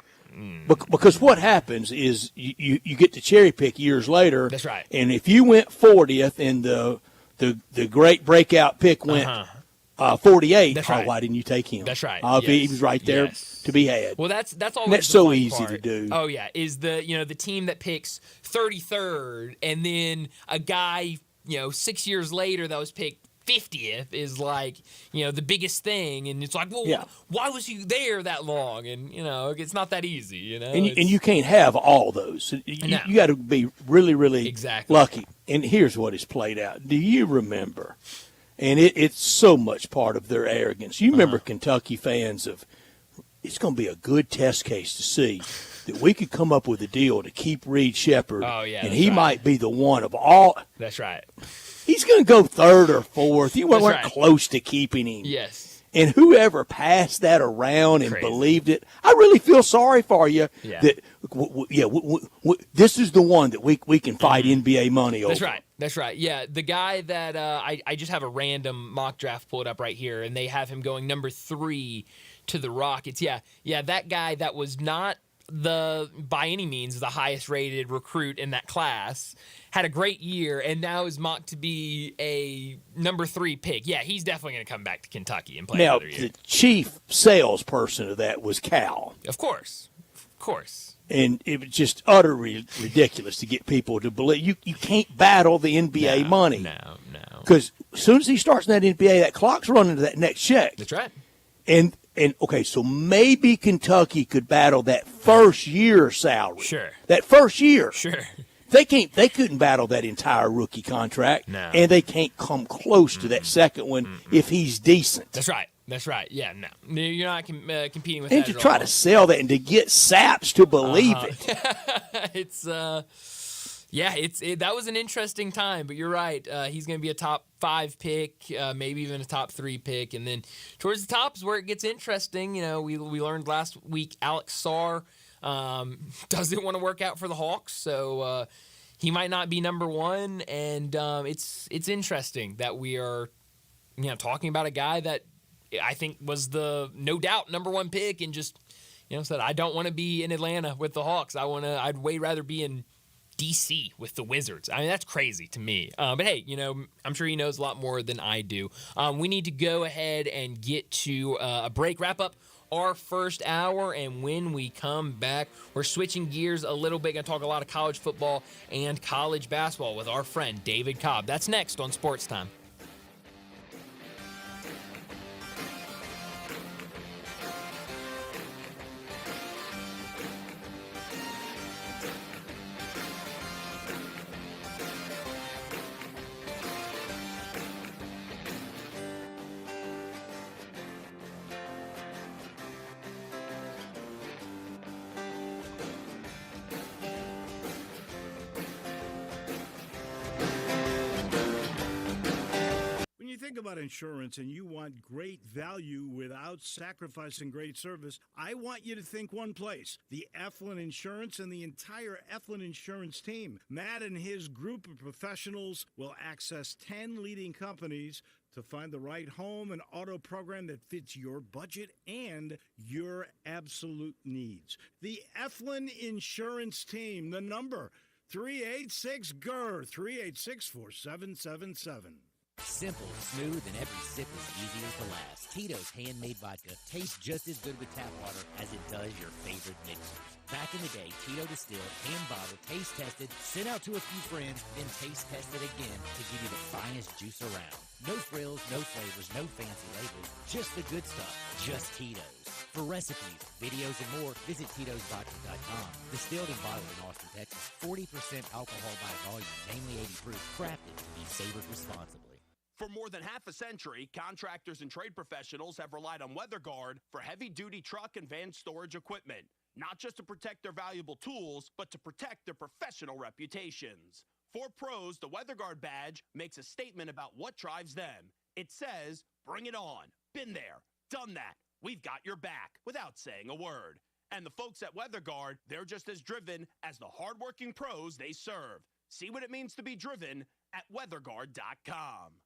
[SPEAKER 2] Because what happens is you get to cherry pick years later.
[SPEAKER 1] That's right.
[SPEAKER 2] And if you went 40th and the great breakout pick went 48,
[SPEAKER 1] that's right.
[SPEAKER 2] Why didn't you take him?
[SPEAKER 1] That's right.
[SPEAKER 2] He was right there to be had.
[SPEAKER 1] Well, that's always
[SPEAKER 2] and that's
[SPEAKER 1] the
[SPEAKER 2] so
[SPEAKER 1] fun
[SPEAKER 2] easy
[SPEAKER 1] part.
[SPEAKER 2] to do.
[SPEAKER 1] Oh yeah, is the team that picks 33rd and then a guy 6 years later that was picked 50th is like, the biggest thing. And it's like, well, why was he there that long? And, it's not that easy,
[SPEAKER 2] And you can't have all those. You got to be really, really lucky. And here's what is played out. Do you remember? And it's so much part of their arrogance. You remember Kentucky fans it's going to be a good test case to see that we could come up with a deal to keep Reed Shepherd.
[SPEAKER 1] Oh, yeah.
[SPEAKER 2] And he might be the one of all.
[SPEAKER 1] That's right.
[SPEAKER 2] He's going to go 3rd or 4th. You weren't close to keeping him.
[SPEAKER 1] Yes.
[SPEAKER 2] And whoever passed that around and believed it, I really feel sorry for you.
[SPEAKER 1] Yeah.
[SPEAKER 2] That this is the one that we can fight NBA money over.
[SPEAKER 1] That's right. Yeah, the guy that I just have a random mock draft pulled up right here, and they have him going number 3 to the Rockets. Yeah, that guy that was not by any means the highest rated recruit in that class, had a great year, and now is mocked to be a number 3 pick. Yeah, he's definitely going to come back to Kentucky and play another year.
[SPEAKER 2] Now, the chief salesperson of that was Cal.
[SPEAKER 1] Of course.
[SPEAKER 2] And it was just utterly ridiculous to get people to believe. You can't battle the NBA money.
[SPEAKER 1] No.
[SPEAKER 2] Because as soon as he starts in that NBA, that clock's running to that next check.
[SPEAKER 1] That's right.
[SPEAKER 2] And okay, so maybe Kentucky could battle that first year salary.
[SPEAKER 1] Sure.
[SPEAKER 2] That first year.
[SPEAKER 1] Sure.
[SPEAKER 2] They couldn't battle that entire rookie contract.
[SPEAKER 1] No.
[SPEAKER 2] And they can't come close to that second one if he's decent.
[SPEAKER 1] That's right. Yeah, no. You're not competing with
[SPEAKER 2] and
[SPEAKER 1] that
[SPEAKER 2] to
[SPEAKER 1] at
[SPEAKER 2] try
[SPEAKER 1] all.
[SPEAKER 2] to sell that and to get Saps to believe it.
[SPEAKER 1] It's that was an interesting time, but you're right. He's going to be a top 5 pick, maybe even a top 3 pick, and then towards the top is where it gets interesting. We learned last week Alex Sarr doesn't want to work out for the Hawks, so he might not be number 1, and it's interesting that we are talking about a guy that I think was the no doubt number 1 pick, and just said I don't want to be in Atlanta with the Hawks. I'd way rather be in DC with the Wizards. I mean, that's crazy to me. But hey, I'm sure he knows a lot more than I do. We need to go ahead and get to a break, wrap up our first hour, and when we come back, we're switching gears a little bit, going to talk a lot of college football and college basketball with our friend David Cobb. That's next on Sports Time.
[SPEAKER 15] Think about insurance and you want great value without sacrificing great service, I want you to think one place: the Eflin Insurance and the entire Eflin Insurance team. Matt and his group of professionals will access 10 leading companies to find the right home and auto program that fits your budget and your absolute needs. The Eflin Insurance team, the number 386-GER, 386-4777.
[SPEAKER 12] Simple, smooth, and every sip is easy as the last. Tito's handmade vodka tastes just as good with tap water as it does your favorite mixers. Back in the day, Tito distilled, hand-bottled, taste-tested, sent out to a few friends, then taste-tested again to give you the finest juice around. No frills, no flavors, no fancy labels, just the good stuff, just Tito's. For recipes, videos, and more, visit Tito'sVodka.com. Distilled and bottled in Austin, Texas. 40% alcohol by volume, mainly 80 proof, crafted to be savored responsibly.
[SPEAKER 16] For more than half a century, contractors and trade professionals have relied on WeatherGuard for heavy-duty truck and van storage equipment, not just to protect their valuable tools, but to protect their professional reputations. For pros, the WeatherGuard badge makes a statement about what drives them. It says, "Bring it on. Been there. Done that. We've got your back," without saying a word. And the folks at WeatherGuard, they're just as driven as the hardworking pros they serve. See what it means to be driven at weatherguard.com.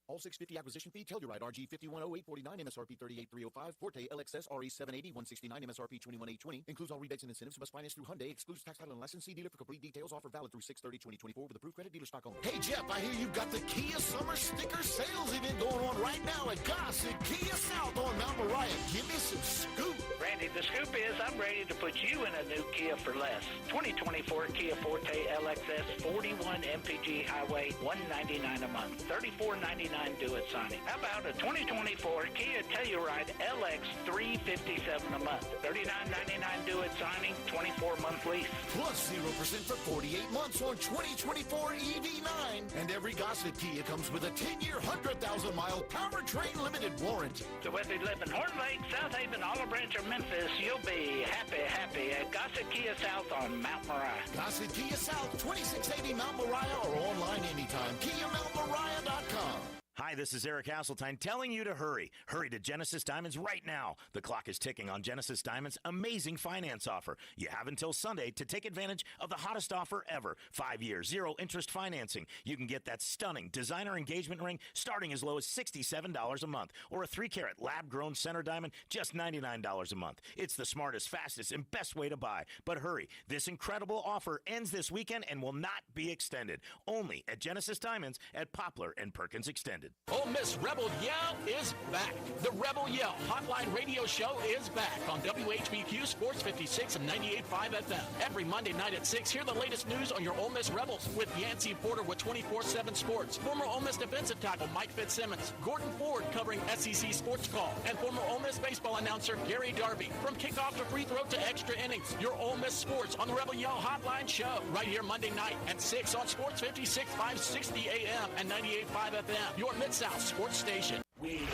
[SPEAKER 17] All 650 acquisition fee, Telluride RG 510849, MSRP 38305, Forte LXS RE 780 169, MSRP 21820. Includes all rebates and incentives. Must finance through Hyundai. Excludes tax title and license. See dealer for complete details. Offer valid through 6/30/2024 with approved credit. Dealer stock only.
[SPEAKER 7] Hey Jeff, I hear you've got the Kia Summer Sticker Sales event going on right now at Gossett Kia South on Mount Moriah. Give me some scoop.
[SPEAKER 8] Randy, the scoop is I'm ready to put you in a new Kia for less. 2024 Kia Forte LXS 41 MPG Highway, $199 a month, $34.99 do-it signing. How about a 2024 Kia Telluride LX 357 a month, $39.99 do-it signing, 24-month lease.
[SPEAKER 7] Plus 0% for 48 months on 2024 EV9. And every Gossett Kia comes with a 10-year, 100,000-mile powertrain limited warranty.
[SPEAKER 8] So whether you live in Horn Lake, South Haven, Olive Branch, or Memphis, you'll be happy at Gossett Kia South on Mount Moriah.
[SPEAKER 7] Gossett Kia South, 2680 Mount Moriah, or online anytime. KiaMountMoriah.com.
[SPEAKER 18] Hi, this is Eric Hasseltine telling you to hurry. Hurry to Genesis Diamonds right now. The clock is ticking on Genesis Diamonds' amazing finance offer. You have until Sunday to take advantage of the hottest offer ever. 5 years, 0 interest financing. You can get that stunning designer engagement ring starting as low as $67 a month, or a 3-carat lab-grown center diamond just $99 a month. It's the smartest, fastest, and best way to buy. But hurry, this incredible offer ends this weekend and will not be extended. Only at Genesis Diamonds at Poplar and Perkins Extended.
[SPEAKER 19] Ole Miss Rebel Yell is back. The Rebel Yell Hotline Radio Show is back on WHBQ Sports 56 and 98.5 FM. Every Monday night at 6, hear the latest news on your Ole Miss Rebels with Yancey Porter with 24/7 Sports, former Ole Miss defensive tackle Mike Fitzsimmons, Gordon Ford covering SEC Sports Call, and former Ole Miss baseball announcer Gary Darby. From kickoff to free throw to extra innings, your Ole Miss Sports on the Rebel Yell Hotline Show right here Monday night at 6 on Sports 56, 560 AM and 98.5 FM. Your Mid-South Sports Station.
[SPEAKER 7] We are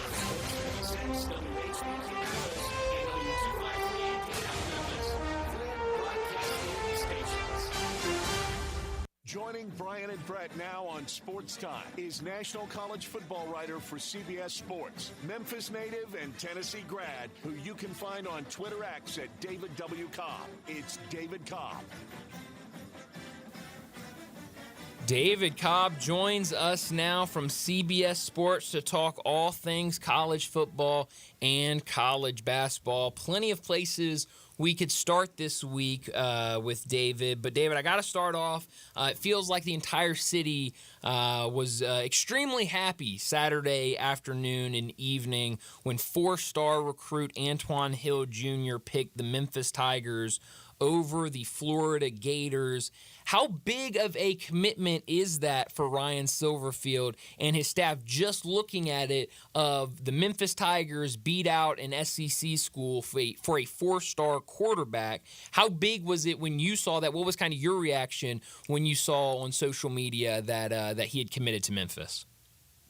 [SPEAKER 7] Joining Brian and Brett now on Sports Time is National College Football writer for CBS Sports, Memphis native and Tennessee grad, who you can find on Twitter X at David W. Cobb. It's David Cobb.
[SPEAKER 1] David Cobb joins us now from CBS Sports to talk all things college football and college basketball. Plenty of places we could start this week with David. But, David, I got to start off. It feels like the entire city was extremely happy Saturday afternoon and evening when 4-star recruit Antoine Hill Jr. picked the Memphis Tigers over the Florida Gators. How big of a commitment is that for Ryan Silverfield and his staff, just looking at it, of the Memphis Tigers beat out an SEC school for a 4-star quarterback? How big was it when you saw that? What was kind of your reaction when you saw on social media that he had committed to Memphis?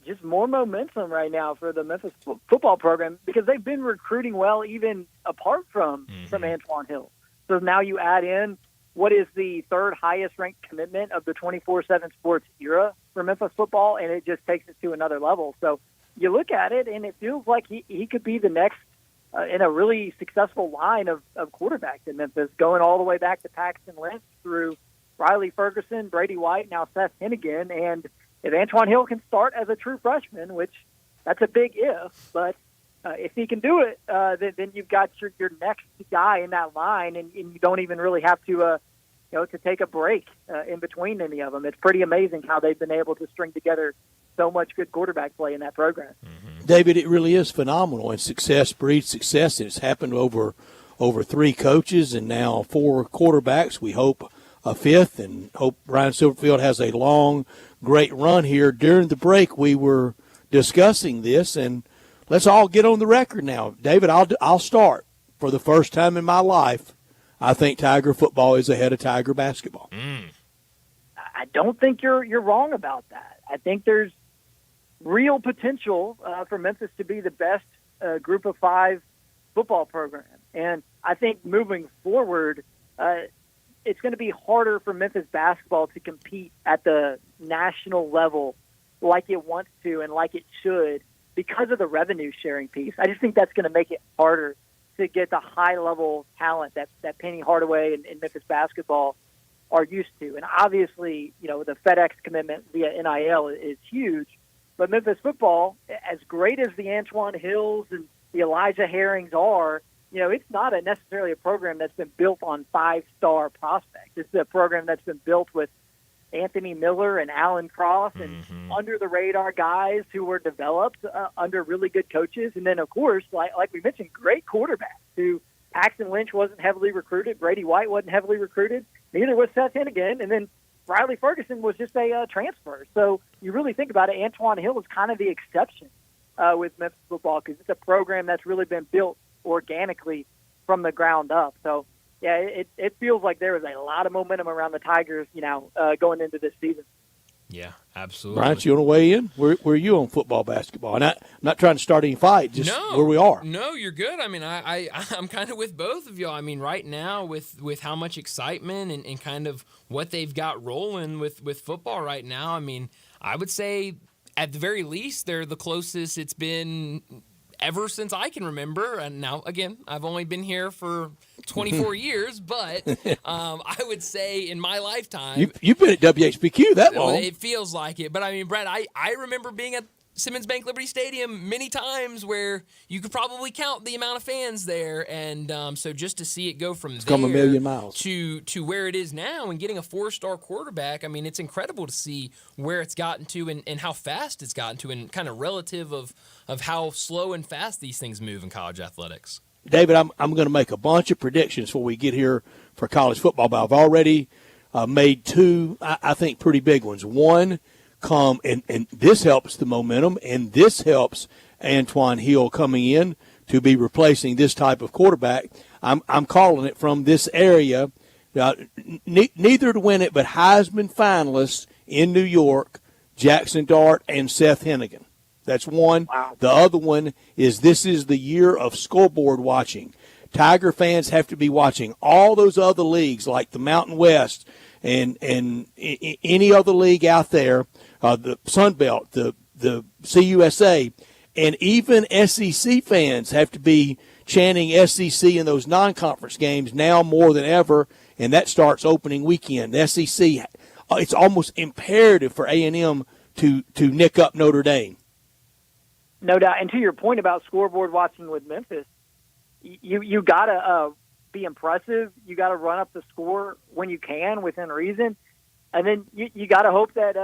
[SPEAKER 20] Just more momentum right now for the Memphis football program because they've been recruiting well even apart from Antoine Hill. So now you add in what is the third highest ranked commitment of the 24/7 Sports era for Memphis football, and it just takes it to another level. So you look at it, and it feels like he could be the next in a really successful line of quarterbacks in Memphis, going all the way back to Paxton Lynch through Riley Ferguson, Brady White, now Seth Hennigan. And if Antoine Hill can start as a true freshman, which that's a big if, but if he can do it, then you've got your next guy in that line, and you don't even really have to, to take a break in between any of them. It's pretty amazing how they've been able to string together so much good quarterback play in that program.
[SPEAKER 2] David, it really is phenomenal, and success breeds success. It's happened over 3 coaches and now 4 quarterbacks. We hope a 5th, and hope Ryan Silverfield has a long, great run here. During the break, we were discussing this, and let's all get on the record now. David, I'll start. For the first time in my life, I think Tiger football is ahead of Tiger basketball.
[SPEAKER 20] I don't think you're wrong about that. I think there's real potential for Memphis to be the best group of 5 football program. And I think moving forward, it's going to be harder for Memphis basketball to compete at the national level like it wants to and like it should, because of the revenue sharing piece. I just think that's going to make it harder to get the high level talent that Penny Hardaway and Memphis basketball are used to. And obviously, the FedEx commitment via NIL is huge, but Memphis football, as great as the Antoine Hills and the Elijah Herrings are, it's not necessarily a program that's been built on 5-star prospects. It's a program that's been built with Anthony Miller and Alan Cross and under-the-radar guys who were developed under really good coaches. And then, of course, like we mentioned, great quarterbacks who Paxton Lynch wasn't heavily recruited. Brady White wasn't heavily recruited. Neither was Seth Hennigan. And then Riley Ferguson was just a transfer. So you really think about it, Antoine Hill is kind of the exception with Memphis football because it's a program that's really been built organically from the ground up. So, yeah, it feels like there is a lot of momentum around the Tigers, going into this season.
[SPEAKER 1] Yeah, absolutely.
[SPEAKER 2] Bryant, you want to weigh in? Where are you on football, basketball? And I'm not trying to start any fight, just where we are.
[SPEAKER 1] No, you're good. I mean, I'm kind of with both of y'all. I mean, right now with how much excitement and kind of what they've got rolling with football right now, I mean, I would say at the very least they're the closest it's been ever since I can remember. And now, again, I've only been here for 24 years, but I would say in my lifetime.
[SPEAKER 2] You've been at WHBQ that long.
[SPEAKER 1] It feels like it. But, I mean, Brad, I remember being at Simmons Bank Liberty Stadium many times where you could probably count the amount of fans there. And so just to see it go from there
[SPEAKER 2] come a million miles
[SPEAKER 1] to where it is now and getting a 4-star quarterback, I mean, it's incredible to see where it's gotten to and how fast it's gotten to and kind of relative of how slow and fast these things move in college athletics.
[SPEAKER 2] David, I'm going to make a bunch of predictions before we get here for college football, but I've already made 2, I think, pretty big ones. One, and this helps the momentum, and this helps Antoine Hill coming in to be replacing this type of quarterback. I'm calling it from this area. Neither to win it, but Heisman finalists in New York, Jackson Dart and Seth Hennigan. That's one.
[SPEAKER 20] Wow.
[SPEAKER 2] The other one is this is the year of scoreboard watching. Tiger fans have to be watching all those other leagues like the Mountain West and any other league out there, the Sun Belt, the CUSA, and even SEC fans have to be chanting SEC in those non-conference games now more than ever, and that starts opening weekend. The SEC, it's almost imperative for A&M to nick up Notre Dame.
[SPEAKER 20] No doubt. And to your point about scoreboard watching with Memphis, you got to be impressive. You got to run up the score when you can within reason. And then you got to hope that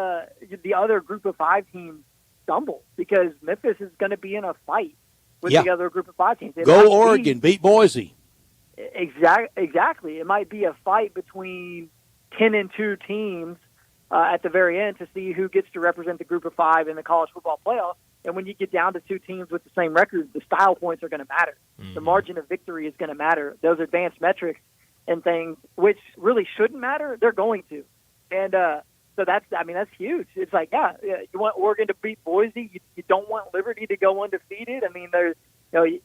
[SPEAKER 20] the other group of 5 teams stumble, because Memphis is going to be in a fight with the other group of 5 teams.
[SPEAKER 2] Go Oregon, beat Boise.
[SPEAKER 20] Exactly. It might be a fight between 10-2 teams at the very end to see who gets to represent the group of 5 in the college football playoff. And when you get down to 2 teams with the same record, the style points are going to matter. The margin of victory is going to matter. Those advanced metrics and things, which really shouldn't matter, they're going to. And so that's huge. It's like, you want Oregon to beat Boise. You don't want Liberty to go undefeated. I mean,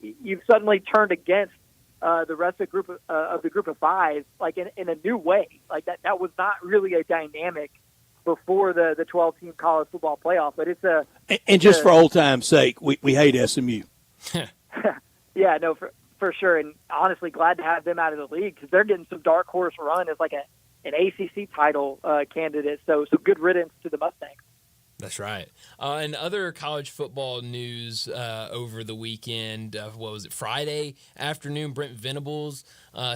[SPEAKER 20] you've suddenly turned against the rest of the group of 5, like in a new way. Like that was not really a dynamic before the 12-team college football playoff. But it's
[SPEAKER 2] and just for old time's sake, we hate SMU.
[SPEAKER 20] Yeah, no, for sure. And honestly, glad to have them out of the league, because they're getting some dark horse run as like an ACC title candidate. So good riddance to the Mustangs.
[SPEAKER 1] That's right. And other college football news over the weekend, what was it, Friday afternoon, Brent Venables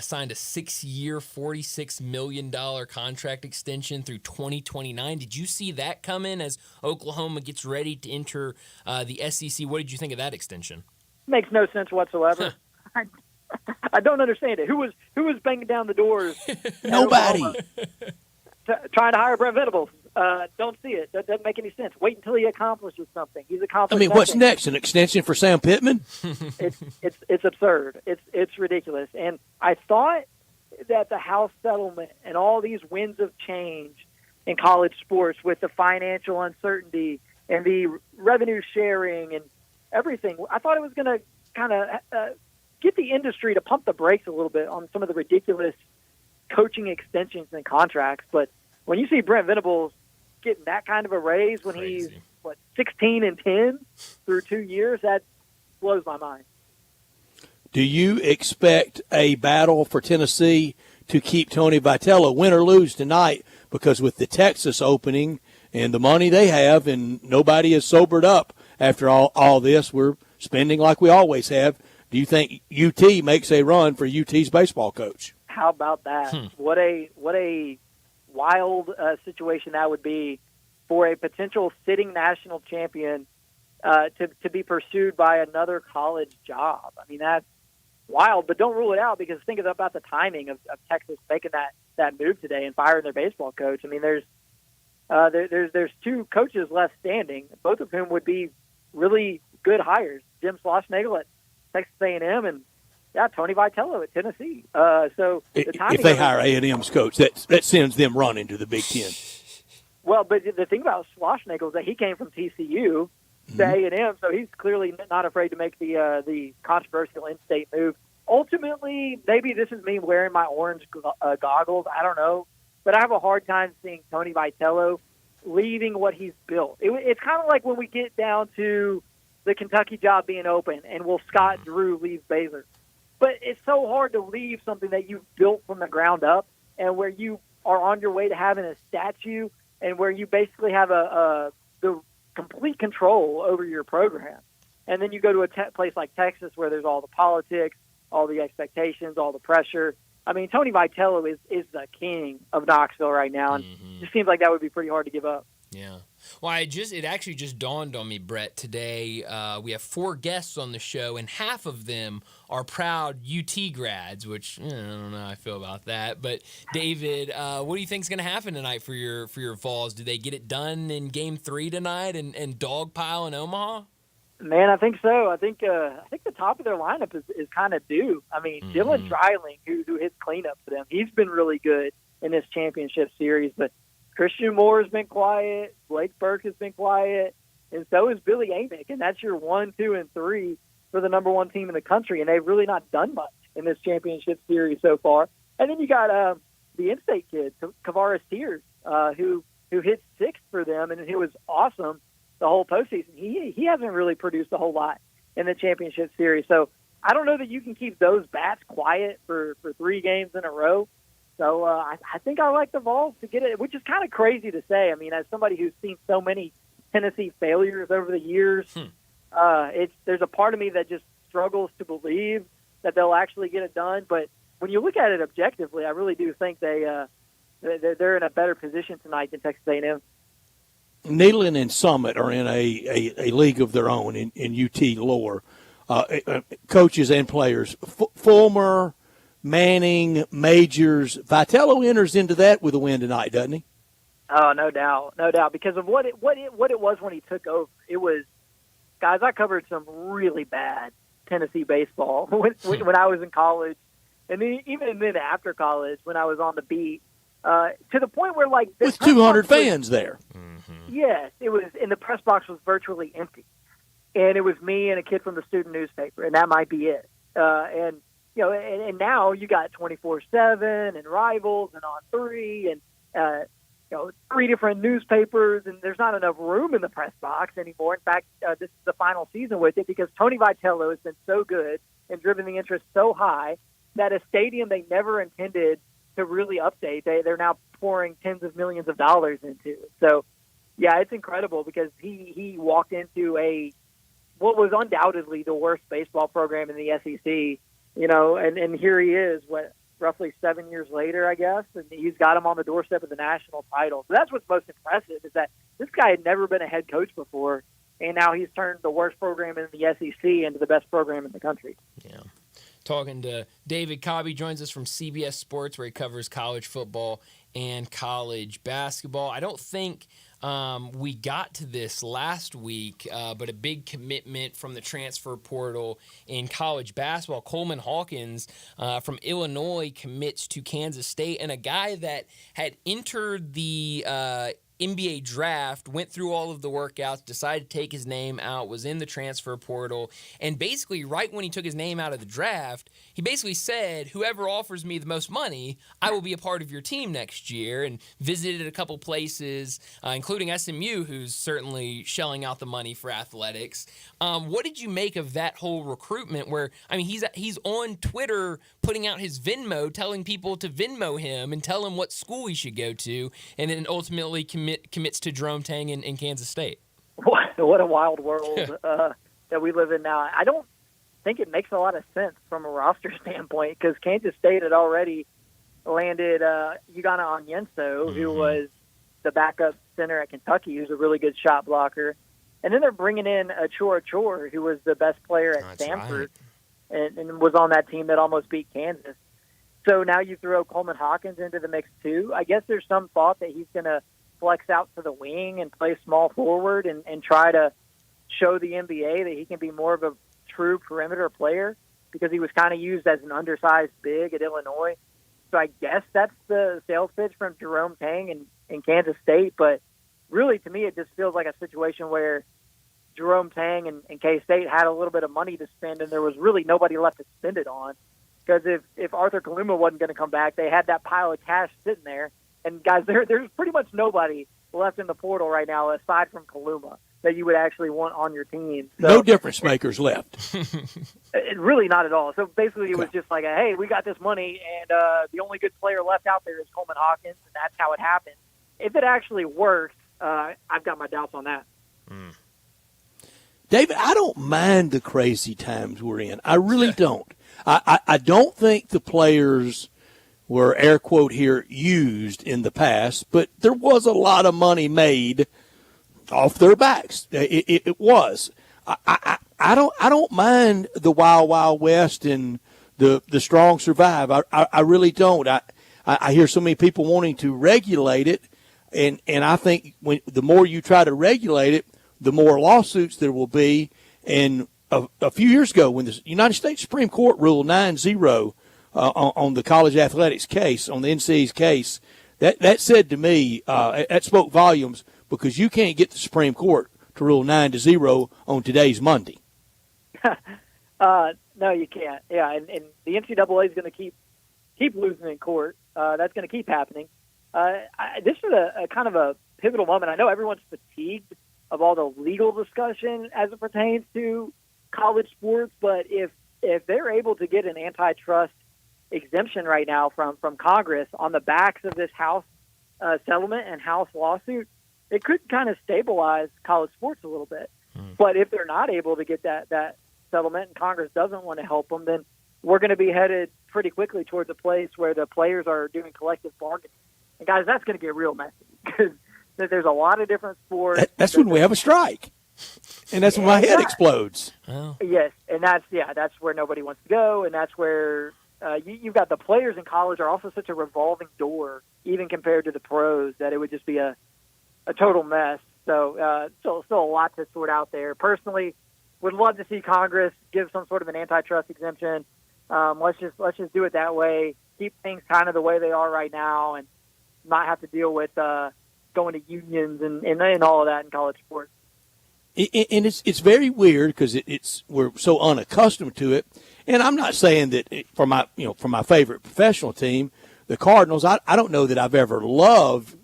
[SPEAKER 1] signed a 6-year, $46 million contract extension through 2029. Did you see that come in as Oklahoma gets ready to enter the SEC? What did you think of that extension?
[SPEAKER 20] Makes no sense whatsoever. I don't understand it. Who was banging down the doors?
[SPEAKER 2] Nobody.
[SPEAKER 20] Trying to hire Brent Venables. Don't see it. That doesn't make any sense. Wait until he accomplishes something. He's accomplished.
[SPEAKER 2] I mean, what's next? An extension for Sam Pittman?
[SPEAKER 20] It's absurd. It's ridiculous. And I thought that the House settlement and all these winds of change in college sports, with the financial uncertainty and the revenue sharing and everything, I thought it was going to kind of get the industry to pump the brakes a little bit on some of the ridiculous coaching extensions and contracts. But when you see Brent Venables getting that kind of a raise when he's 16-10 through 2 years, that blows my mind.
[SPEAKER 2] Do you expect a battle for Tennessee to keep Tony Vitello, win or lose tonight? Because with the Texas opening and the money they have, and nobody is sobered up after all this, we're spending like we always have. Do you think UT makes a run for UT's baseball coach?
[SPEAKER 20] How about that? What a wild situation that would be for a potential sitting national champion to be pursued by another college job. I mean, that's wild, but don't rule it out, because think about the timing of Texas making that move today and firing their baseball coach. I mean, there's 2 coaches left standing, both of whom would be really good hires. Jim Schlossnagle at Texas A&M and Tony Vitello at Tennessee. So the timing,
[SPEAKER 2] if they hire A&M's coach, that sends them running to the Big Ten.
[SPEAKER 20] Well, but the thing about Schlossnagle is that he came from TCU to A&M, so he's clearly not afraid to make the controversial in-state move. Ultimately, maybe this is me wearing my orange goggles. I don't know, but I have a hard time seeing Tony Vitello leaving what he's built. It's kind of like when we get down to the Kentucky job being open, and will Scott Drew leave Baylor? But it's so hard to leave something that you've built from the ground up, and where you are on your way to having a statue, and where you basically have the complete control over your program. And then you go to a place like Texas, where there's all the politics, all the expectations, all the pressure. I mean, Tony Vitello is the king of Knoxville right now, and it just seems like that would be pretty hard to give up.
[SPEAKER 1] Yeah. Well, it actually just dawned on me, Brett, today. We have 4 guests on the show, and half of them are proud UT grads, which I don't know how I feel about that. But David, what do you think is going to happen tonight for your Vols? Do they get it done in Game 3 tonight and dogpile in Omaha?
[SPEAKER 20] Man, I think so. I think the top of their lineup is kind of due. I mean, Dylan Dreiling, who hits cleanup for them, he's been really good in this championship series, but Christian Moore has been quiet. Blake Burke has been quiet. And so is Billy Amick. And that's your 1, 2, and 3 for the number 1 team in the country. And they've really not done much in this championship series so far. And then you got the in-state kid, Kavaris Tears, who hit 6th for them, and he was awesome the whole postseason. He hasn't really produced a whole lot in the championship series. So I don't know that you can keep those bats quiet for 3 games in a row. So I think I like the Vols to get it, which is kind of crazy to say. I mean, as somebody who's seen so many Tennessee failures over the years, there's a part of me that just struggles to believe that they'll actually get it done. But when you look at it objectively, I really do think they're in a better position tonight than Texas A&M.
[SPEAKER 2] Neyland and Summit are in a league of their own in UT lore. Coaches and players. Fulmer, Manning, Majors. Vitello enters into that with a win tonight, doesn't he?
[SPEAKER 20] Oh, no doubt. Because of what it was when he took over. It was, guys, I covered some really bad Tennessee baseball when I was in college. And then, even then after college when I was on the beat, to the point where, like...
[SPEAKER 2] With 200 fans there.
[SPEAKER 20] Yes, it was, and the press box was virtually empty. And it was me and a kid from the student newspaper, and that might be it. And now you got 24/7 and Rivals and On3 and, 3 different newspapers, and there's not enough room in the press box anymore. In fact, this is the final season with it because Tony Vitello has been so good and driven the interest so high that a stadium they never intended to really update, they're now pouring tens of millions of dollars into. So, yeah, it's incredible because he walked into what was undoubtedly the worst baseball program in the SEC, and here he is, roughly 7 years later, I guess, and he's got him on the doorstep of the national title. So that's what's most impressive is that this guy had never been a head coach before, and now he's turned the worst program in the SEC into the best program in the country.
[SPEAKER 1] Yeah. Talking to David Cobby, joins us from CBS Sports, where he covers college football and college basketball. I don't think we got to this last week, but a big commitment from the transfer portal in college basketball. Coleman Hawkins from Illinois commits to Kansas State, and a guy that had entered the NBA draft, went through all of the workouts, decided to take his name out, was in the transfer portal, and basically right when he took his name out of the draft, he basically said, whoever offers me the most money, I will be a part of your team next year, and visited a couple places, including SMU, who's certainly shelling out the money for athletics. What did you make of that whole recruitment where, he's on Twitter putting out his Venmo, telling people to Venmo him and tell him what school he should go to, and then ultimately commits to Jerome Tang in Kansas State?
[SPEAKER 20] What a wild world that we live in now. I don't think it makes a lot of sense from a roster standpoint because Kansas State had already landed Ugonna Onyenso, who was the backup center at Kentucky, who's a really good shot blocker. And then they're bringing in Chor, who was the best player at Stanford and was on that team that almost beat Kansas. So now you throw Coleman Hawkins into the mix too. I guess there's some thought that he's going to flex out to the wing and play small forward and try to show the NBA that he can be more of a true perimeter player because he was kind of used as an undersized big at Illinois. So I guess that's the sales pitch from Jerome Tang in Kansas State. But really, to me, it just feels like a situation where Jerome Tang and K-State had a little bit of money to spend, and there was really nobody left to spend it on. Because if Arthur Kaluma wasn't going to come back, they had that pile of cash sitting there. And, guys, there's pretty much nobody left in the portal right now aside from Kaluma that you would actually want on your team. So,
[SPEAKER 2] no difference makers left.
[SPEAKER 20] Really not at all. So basically it was just like, hey, we got this money, and the only good player left out there is Coleman Hawkins, and that's how it happened. If it actually works, I've got my doubts on that.
[SPEAKER 2] David, I don't mind the crazy times we're in. I really don't. I don't think the players were, air quote here, used in the past, but there was a lot of money made off their backs. It was. I don't mind the Wild West and the strong survive. I really don't. I hear so many people wanting to regulate it, and I think the more you try to regulate it, the more lawsuits there will be. And a few years ago, when the United States Supreme Court ruled 9-0 on the college athletics case, on the NCAA's case, that said to me, that spoke volumes, because you can't get the Supreme Court to rule 9-0 on today's Monday.
[SPEAKER 20] No, you can't. Yeah, and the NCAA is going to keep losing in court. That's going to keep happening. This is a kind of a pivotal moment. I know everyone's fatigued of all the legal discussion as it pertains to college sports, but if they're able to get an antitrust exemption right now from Congress on the backs of this House settlement and House lawsuit, it could kind of stabilize college sports a little bit. But if they're not able to get that settlement and Congress doesn't want to help them, then we're going to be headed pretty quickly towards a place where the players are doing collective bargaining. And, guys, that's going to get real messy because there's a lot of different sports.
[SPEAKER 2] That's when we have a strike. And that's when my head explodes.
[SPEAKER 1] Oh.
[SPEAKER 20] Yes, and that's where nobody wants to go, and that's where you've got the players in college are also such a revolving door, even compared to the pros, that it would just be a total mess. So still a lot to sort out there. Personally, would love to see Congress give some sort of an antitrust exemption. Let's just do it that way. Keep things kind of the way they are right now, and not have to deal with going to unions and all of that in college sports.
[SPEAKER 2] And it's very weird because we're so unaccustomed to it. And I'm not saying that for my favorite professional team, the Cardinals, I don't know that I've ever loved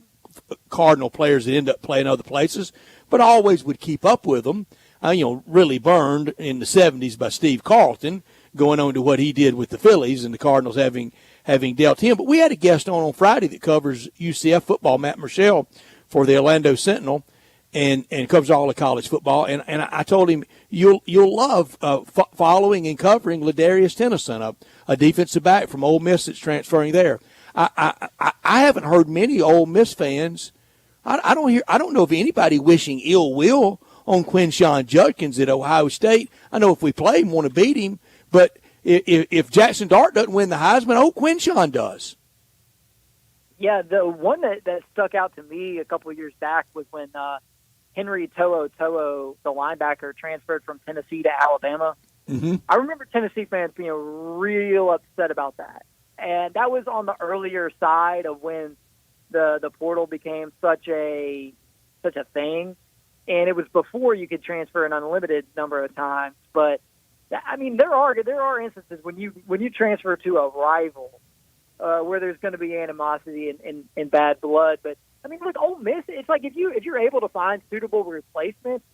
[SPEAKER 2] Cardinal players that end up playing other places, but I always would keep up with them. Really burned in the 70s by Steve Carlton, going on to what he did with the Phillies and the Cardinals having dealt him. But we had a guest on Friday that covers UCF football, Matt Murchell, for the Orlando Sentinel. And covers all of college football. And I told him, you'll love following and covering Ladarius Tennyson, a defensive back from Ole Miss that's transferring there. I haven't heard many Ole Miss fans. I don't know of anybody wishing ill will on Quinshon Judkins at Ohio State. I know if we play him, want to beat him. But if Jackson Dart doesn't win the Heisman, Quinshon does.
[SPEAKER 20] Yeah, the one that stuck out to me a couple of years back was when Henry To'o, the linebacker, transferred from Tennessee to Alabama.
[SPEAKER 2] Mm-hmm.
[SPEAKER 20] I remember Tennessee fans being real upset about that. And that was on the earlier side of when the portal became such a thing. And it was before you could transfer an unlimited number of times. But, I mean, there are instances when you transfer to a rival where there's going to be animosity and bad blood. But, I mean, look, Ole Miss, it's like if you're able to find suitable replacements,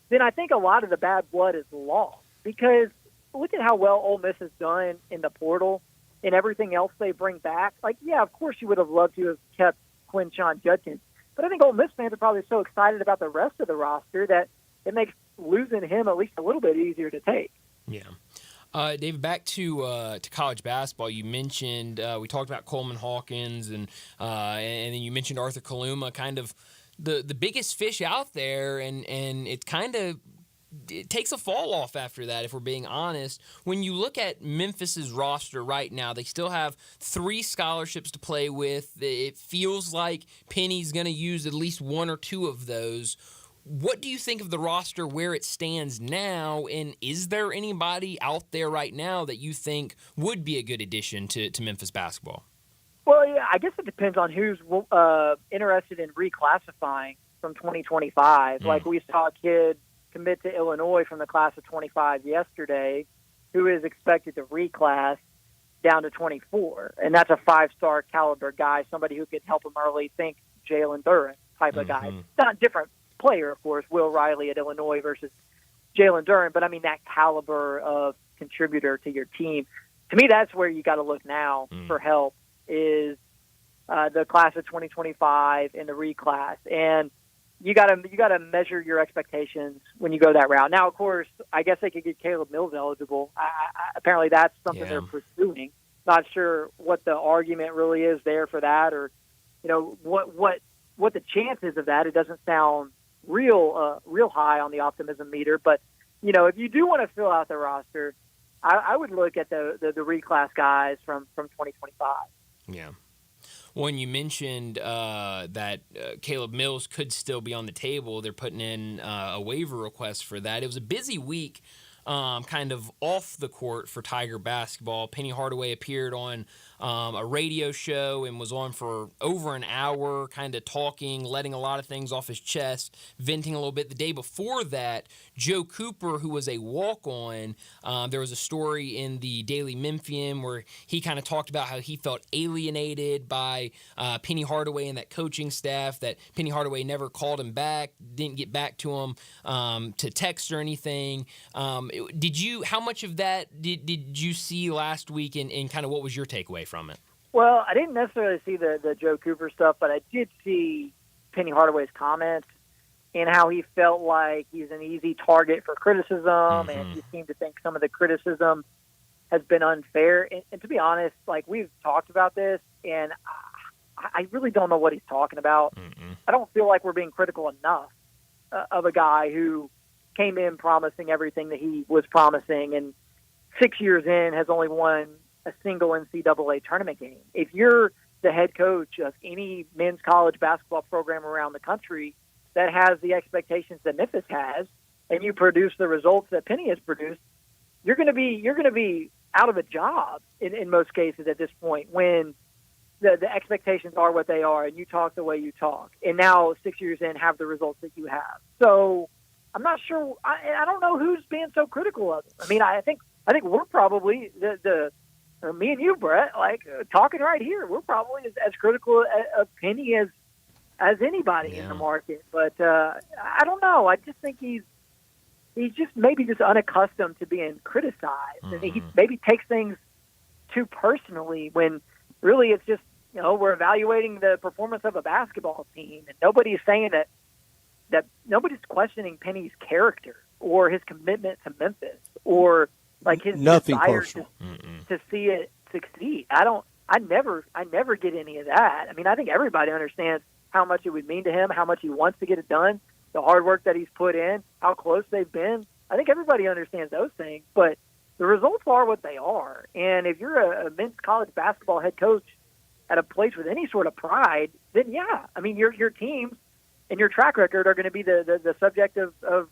[SPEAKER 20] then I think a lot of the bad blood is lost. Because look at how well Ole Miss has done in the portal and everything else they bring back. Like, yeah, of course you would have loved to have kept Quinshon Judkins. But I think Ole Miss fans are probably so excited about the rest of the roster that it makes losing him at least a little bit easier to take.
[SPEAKER 1] Yeah. David, back to college basketball. You mentioned we talked about Coleman Hawkins, and then you mentioned Arthur Kaluma, kind of the biggest fish out there, and it takes a fall off after that, if we're being honest. When you look at Memphis's roster right now, they still have 3 scholarships to play with. It feels like Penny's going to use at least 1 or 2 of those. What do you think of the roster where it stands now, and is there anybody out there right now that you think would be a good addition to Memphis basketball?
[SPEAKER 20] Well, yeah, I guess it depends on who's interested in reclassifying from 2025. Like we saw a kid commit to Illinois from the class of 25 yesterday who is expected to reclass down to 24, and that's a 5-star caliber guy, somebody who could help him early. Think Jalen Duren type of guy. Not different player, of course, Will Riley at Illinois versus Jalen Duren, but I mean that caliber of contributor to your team. To me, that's where you got to look now for help is the class of 2025 and the reclass, and you got to measure your expectations when you go that route. Now, of course, I guess they could get Caleb Mills eligible. Apparently, that's something they're pursuing. Not sure what the argument really is there for that, or what the chances of that. It doesn't sound real high on the optimism meter, but if you do want to fill out the roster, I would look at the reclass guys from 2025.
[SPEAKER 1] Yeah. When you mentioned that Caleb Mills could still be on the table, they're putting in a waiver request for that. It was a busy week, kind of off the court for Tiger basketball. Penny Hardaway appeared on a radio show and was on for over an hour, kind of talking, letting a lot of things off his chest, venting a little bit. The day before that, Joe Cooper, who was a walk-on, there was a story in the Daily Memphian where he kind of talked about how he felt alienated by Penny Hardaway and that coaching staff, that Penny Hardaway never called him back, didn't get back to him to text or anything. How much of that did you see last week, and kind of what was your takeaway from it?
[SPEAKER 20] Well, I didn't necessarily see the Joe Cooper stuff, but I did see Penny Hardaway's comments and how he felt like he's an easy target for criticism, and he seemed to think some of the criticism has been unfair. And to be honest, like, we've talked about this, and I really don't know what he's talking about. I don't feel like we're being critical enough of a guy who came in promising everything that he was promising, and 6 years in has only won a single NCAA tournament game. If you're the head coach of any men's college basketball program around the country that has the expectations that Memphis has, and you produce the results that Penny has produced, you're going to be out of a job in most cases at this point, when the expectations are what they are and you talk the way you talk, and now 6 years in have the results that you have. So I'm not sure. I don't know who's being so critical of him. I mean, I think we're probably me and you, Brett, like, talking right here. We're probably as critical of Penny as anybody in the market. But I don't know. I just think he's just maybe just unaccustomed to being criticized, and he maybe takes things too personally when really it's just, we're evaluating the performance of a basketball team, and nobody's saying that nobody's questioning Penny's character or his commitment to Memphis or like his
[SPEAKER 2] nothing
[SPEAKER 20] desire
[SPEAKER 2] personal
[SPEAKER 20] to see it succeed. I never get any of that. I mean, I think everybody understands how much it would mean to him, how much he wants to get it done, the hard work that he's put in, how close they've been. I think everybody understands those things, but the results are what they are. And if you're a men's college basketball head coach at a place with any sort of pride, then yeah, I mean, your teams and your track record are going to be the subject of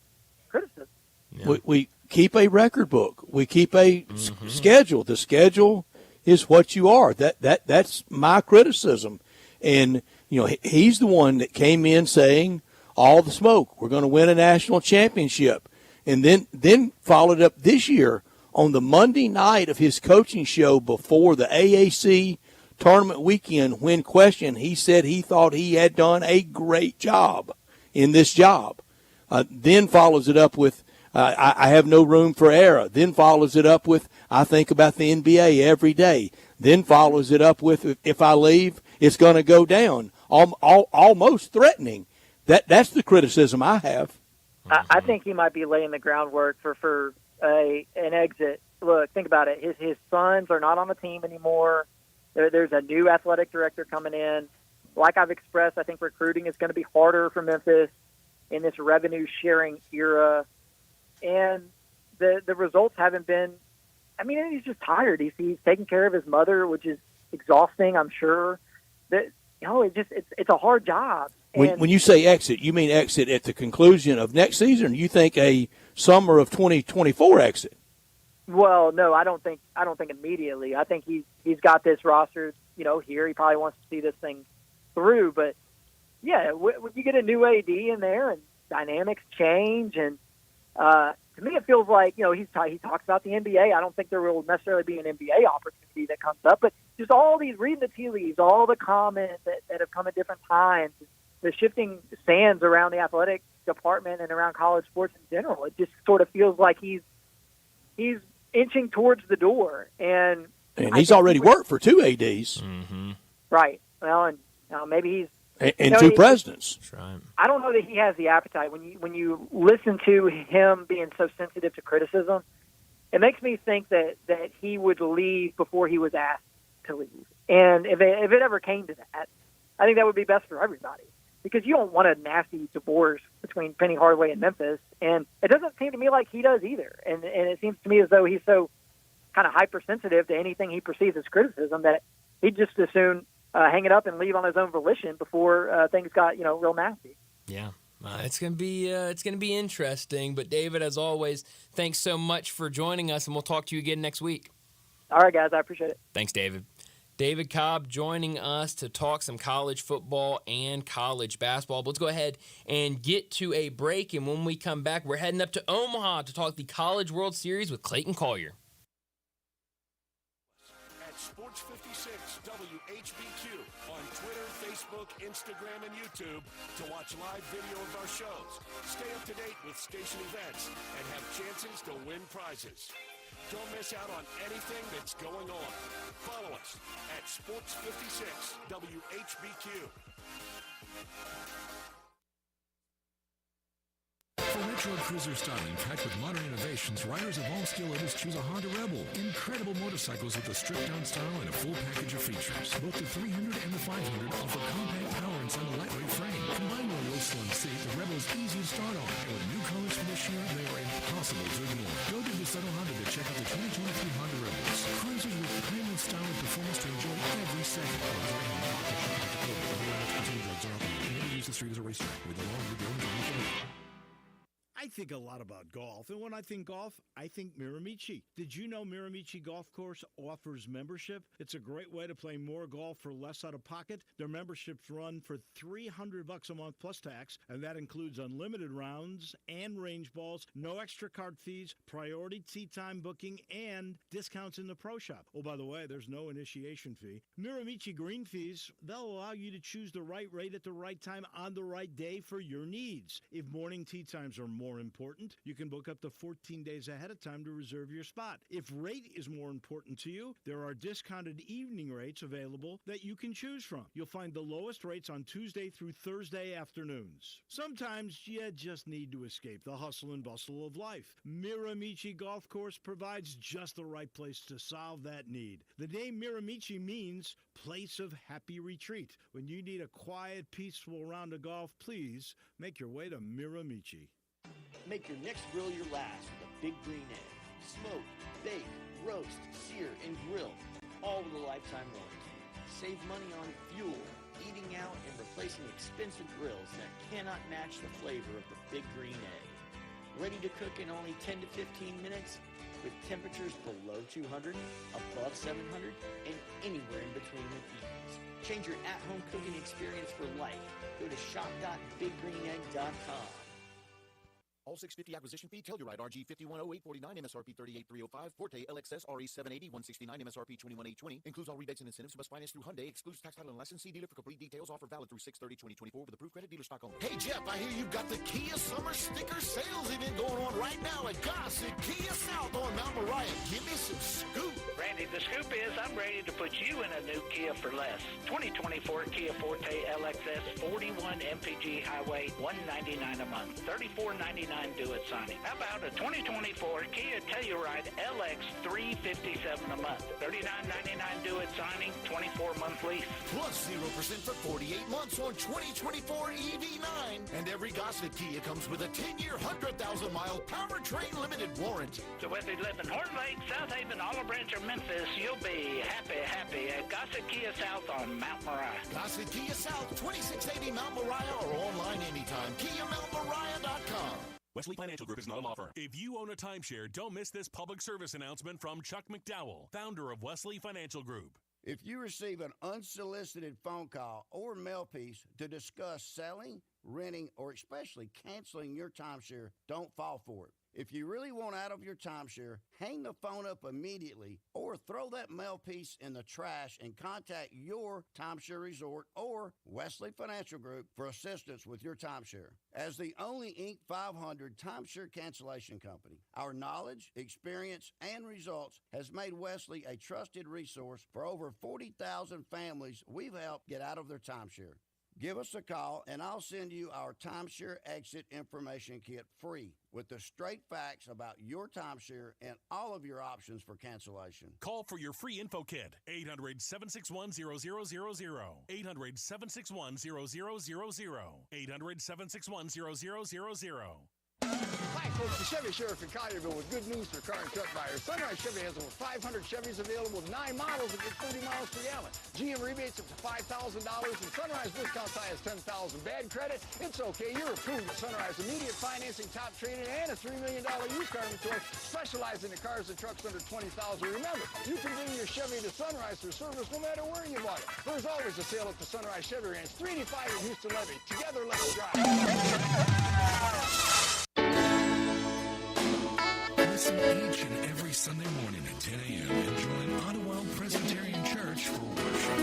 [SPEAKER 20] criticism.
[SPEAKER 2] Yeah. We keep a record book. We keep a schedule. The schedule is what you are. That's my criticism. And, he's the one that came in saying all the smoke. We're going to win a national championship. And then followed up this year on the Monday night of his coaching show before the AAC tournament weekend, when questioned, he said he thought he had done a great job in this job. Then follows it up with, I have no room for error. Then follows it up with, I think about the NBA every day. Then follows it up with, if I leave, it's going to go down. Almost threatening. That's the criticism I have.
[SPEAKER 20] I think he might be laying the groundwork for an exit. Look, think about it. His sons are not on the team anymore. There's a new athletic director coming in. Like I've expressed, I think recruiting is going to be harder for Memphis in this revenue-sharing era. And the results haven't been – I mean, he's just tired. He's taking care of his mother, which is exhausting, I'm sure. It's a hard job.
[SPEAKER 2] When you say exit, you mean exit at the conclusion of next season? You think a summer of 2024 exit?
[SPEAKER 20] Well, no, I don't think immediately. I think he's got this roster, here. He probably wants to see this thing through. But yeah, when you get a new AD in there and dynamics change, and to me it feels like he talks about the NBA. I don't think there will necessarily be an NBA opportunity that comes up, but just all these reading the tea leaves, all the comments that have come at different times, the shifting sands around the athletic department and around college sports in general. It just sort of feels like he's inching towards the door, and
[SPEAKER 2] he's already worked for two ADs,
[SPEAKER 20] right? Well, and maybe he's
[SPEAKER 2] and two presidents.
[SPEAKER 1] That's right.
[SPEAKER 20] I don't know that he has the appetite. When you listen to him being so sensitive to criticism, it makes me think that he would leave before he was asked to leave. And if it ever came to that, I think that would be best for everybody, because you don't want a nasty divorce between Penny Hardaway and Memphis, and it doesn't seem to me like he does either. And it seems to me as though he's so kind of hypersensitive to anything he perceives as criticism that he'd just as soon hang it up and leave on his own volition before things got real nasty.
[SPEAKER 1] Yeah. It's gonna be interesting. But David, as always, thanks so much for joining us, and we'll talk to you again next week.
[SPEAKER 20] All right, guys, I appreciate it.
[SPEAKER 1] Thanks, David. David Cobb joining us to talk some college football and college basketball. But let's go ahead and get to a break, and when we come back, we're heading up to Omaha to talk the College World Series with Clayton Collier.
[SPEAKER 7] At Sports 56 WHBQ on Twitter, Facebook, Instagram, and YouTube to watch live video of our shows. Stay up to date with station events and have chances to win prizes. Don't miss out on anything that's going on. Follow us at Sports 56 WHBQ.
[SPEAKER 6] For
[SPEAKER 21] Retro cruiser styling packed with modern innovations, riders of all skill levels choose a Honda Rebel. Incredible motorcycles with a stripped-down style and a full package of features. Both the 300 and the 500 offer compact power inside a lightweight frame. Combined with a low-slung seat, the Rebel is easy to start on. And with new colors from this year, they are impossible to ignore. Go to DeSoto Honda to check out the 2023 Honda Rebels. Cruisers with premium style and performance to enjoy every second. Use the street as a racetrack with the law with the owners.
[SPEAKER 15] I think a lot about golf, and when I think golf, I think Miramichi. Did you know Miramichi Golf Course offers membership? It's a great way to play more golf for less out of pocket. Their memberships run for $300 a month plus tax, and that includes unlimited rounds and range balls, no extra card fees, priority tee time booking, and discounts in the pro shop. Oh, by the way, there's no initiation fee. Miramichi green fees, they'll allow you to choose the right rate at the right time on the right day for your needs. If morning tee times are more important, you can book up to 14 days ahead of time to reserve your spot. If rate is more important to you, there are discounted evening rates available that you can choose from. You'll find the lowest rates on Tuesday through Thursday afternoons. Sometimes you just need to escape the hustle and bustle of life. Miramichi Golf Course provides just the right place to solve that need. The name Miramichi means place of happy retreat. When you need a quiet, peaceful round of golf, please make your way to Miramichi.
[SPEAKER 22] Make your next grill your last with a Big Green Egg. Smoke, bake, roast, sear, and grill, all with a lifetime warranty. Save money on fuel, eating out, and replacing expensive grills that cannot match the flavor of the Big Green Egg. Ready to cook in only 10 to 15 minutes with temperatures below 200, above 700, and anywhere in between with ease. Change your at-home cooking experience for life. Go to shop.biggreenegg.com.
[SPEAKER 17] All 650 acquisition fee, Telluride RG 510849, MSRP 38305, Forte LXS RE 780 169, MSRP 21820. Includes all rebates and incentives. Must finance through Hyundai. Excludes tax title and license. See dealer for complete details. Offer valid through 6/30/2024 with approved credit. Dealer stock only.
[SPEAKER 12] Hey Jeff, I hear you've got the Kia Summer Sticker Sales event going on right now at Gossett Kia South on Mount Moriah. Give me some scoop.
[SPEAKER 8] Randy, the scoop is I'm ready to put you in a new Kia for less. 2024 Kia Forte LXS 41 MPG Highway, $199 a month, $34.99 due at signing. How about a 2024 Kia Telluride LX 357 a month, $39.99 due at signing, 24-month lease.
[SPEAKER 12] Plus 0% for 48 months on 2024 EV9. And every Gossett Kia comes with a 10-year, 100,000-mile powertrain limited warranty.
[SPEAKER 8] So whether you live in Horn Lake, South Haven, Olive Branch, or Memphis, you'll be happy at Gossett Kia South on Mount Moriah.
[SPEAKER 12] Gossett Kia South, 2680 Mount Moriah, or online anytime. KiaMountMoriah.com.
[SPEAKER 23] Wesley Financial Group is not a law firm. If you own a timeshare, don't miss this public service announcement from Chuck McDowell, founder of Wesley Financial Group.
[SPEAKER 24] If you receive an unsolicited phone call or mail piece to discuss selling, renting, or especially canceling your timeshare, don't fall for it. If you really want out of your timeshare, hang the phone up immediately or throw that mail piece in the trash and contact your timeshare resort or Wesley Financial Group for assistance with your timeshare. As the only Inc. 500 timeshare cancellation company, our knowledge, experience, and results has made Wesley a trusted resource for over 40,000 families we've helped get out of their timeshare. Give us a call, and I'll send you our timeshare exit information kit free with the straight facts about your timeshare and all of your options for cancellation.
[SPEAKER 23] Call for your free info kit, 800-761-0000, 800-761-0000, 800-761-0000.
[SPEAKER 3] Hi, folks. The Chevy Sheriff in Collierville with good news for car and truck buyers. Sunrise Chevy has over 500 Chevys available with 9 models that get 30 miles per gallon. GM rebates up to $5,000, and Sunrise discounts high as $10,000. Bad credit? It's okay. You're approved at Sunrise. Immediate financing, top training, and a $3 million used car inventory specializing in cars and trucks under $20,000. Remember, you can bring your Chevy to Sunrise for service no matter where you bought it. There's always a sale at the Sunrise Chevy Ranch, 385 in Houston Levy. Together, let's drive.
[SPEAKER 21] Listen each and every Sunday morning at 10 a.m. and join Ottawa Presbyterian Church for worship.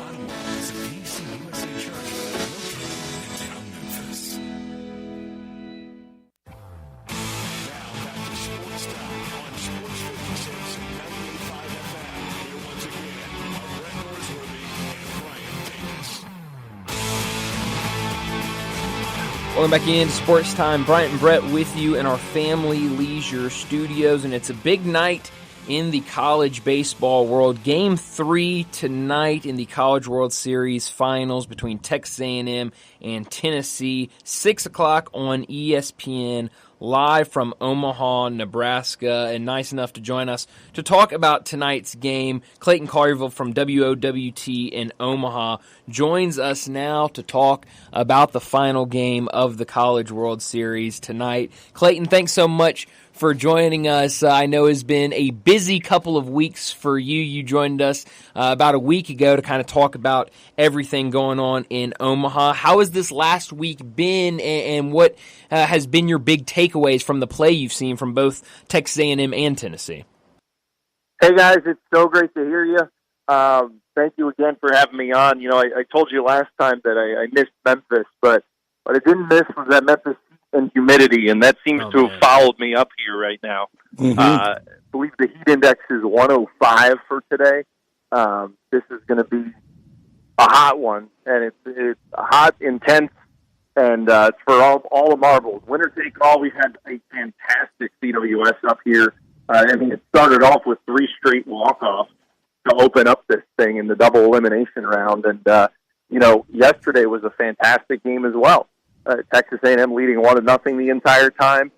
[SPEAKER 21] Ottawa is a PCUSA church located in town Memphis. Now back to Sportstime on Sports 56 and 98.5 FM. Here once again are Brett Norsworthy and Brian Davis.
[SPEAKER 1] Welcome back into Sports Time. Bryant and Brett with you in our Family Leisure studios, and it's a big night in the college baseball world. Game 3 tonight in the College World Series finals between Texas A&M and Tennessee. 6 o'clock on ESPN, live from Omaha, Nebraska. And nice enough to join us to talk about tonight's game, Clayton Collierville from WOWT in Omaha joins us now to talk about the final game of the College World Series tonight. Clayton, thanks so much for joining us. I know it's been a busy couple of weeks for you. You joined us about a week ago to kind of talk about everything going on in Omaha. How has this last week been, and what has been your big takeaways from the play you've seen from both Texas A&M and Tennessee?
[SPEAKER 4] Hey, guys, it's so great to hear you. Thank you again for having me on. You know, I told you last time that I missed Memphis, but what I didn't miss was that Memphis and humidity, and that seems to have followed me up here right now. I believe the heat index is 105 for today. This is going to be a hot one, and it's hot, intense, and it's for all the marbles. Winner take all. We've had a fantastic CWS up here. I mean, it started off with 3 straight walk-offs to open up this thing in the double elimination round, and you know, yesterday was a fantastic game as well. Texas A&M leading 1-0 the entire time.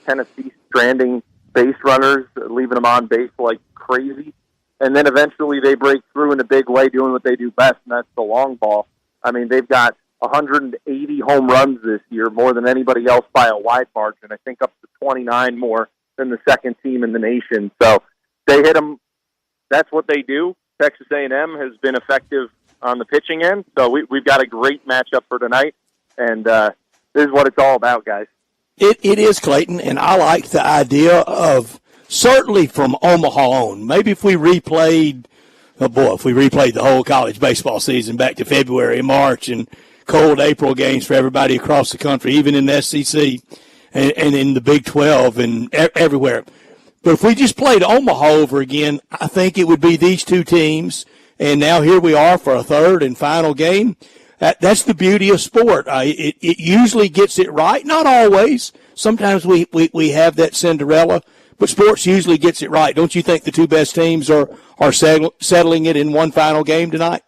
[SPEAKER 4] Tennessee stranding base runners, leaving them on base like crazy. And then eventually they break through in a big way, doing what they do best, and that's the long ball. I mean, they've got 180 home runs this year, more than anybody else by a wide margin. I think up to 29 more than the second team in the nation. So they hit them. That's what they do. Texas A&M has been effective on the pitching end. So we've got a great matchup for tonight. And this is what it's all about, guys.
[SPEAKER 2] It is, Clayton, and I like the idea of, certainly from Omaha on, maybe if we replayed the whole college baseball season back to February and March and cold April games for everybody across the country, even in the SEC and in the Big 12 and everywhere. But if we just played Omaha over again, I think it would be these two teams, and now here we are for a third and final game. That's the beauty of sport. It usually gets it right. Not always. Sometimes we have that Cinderella, but sports usually gets it right. Don't you think the two best teams are settling it in one final game tonight?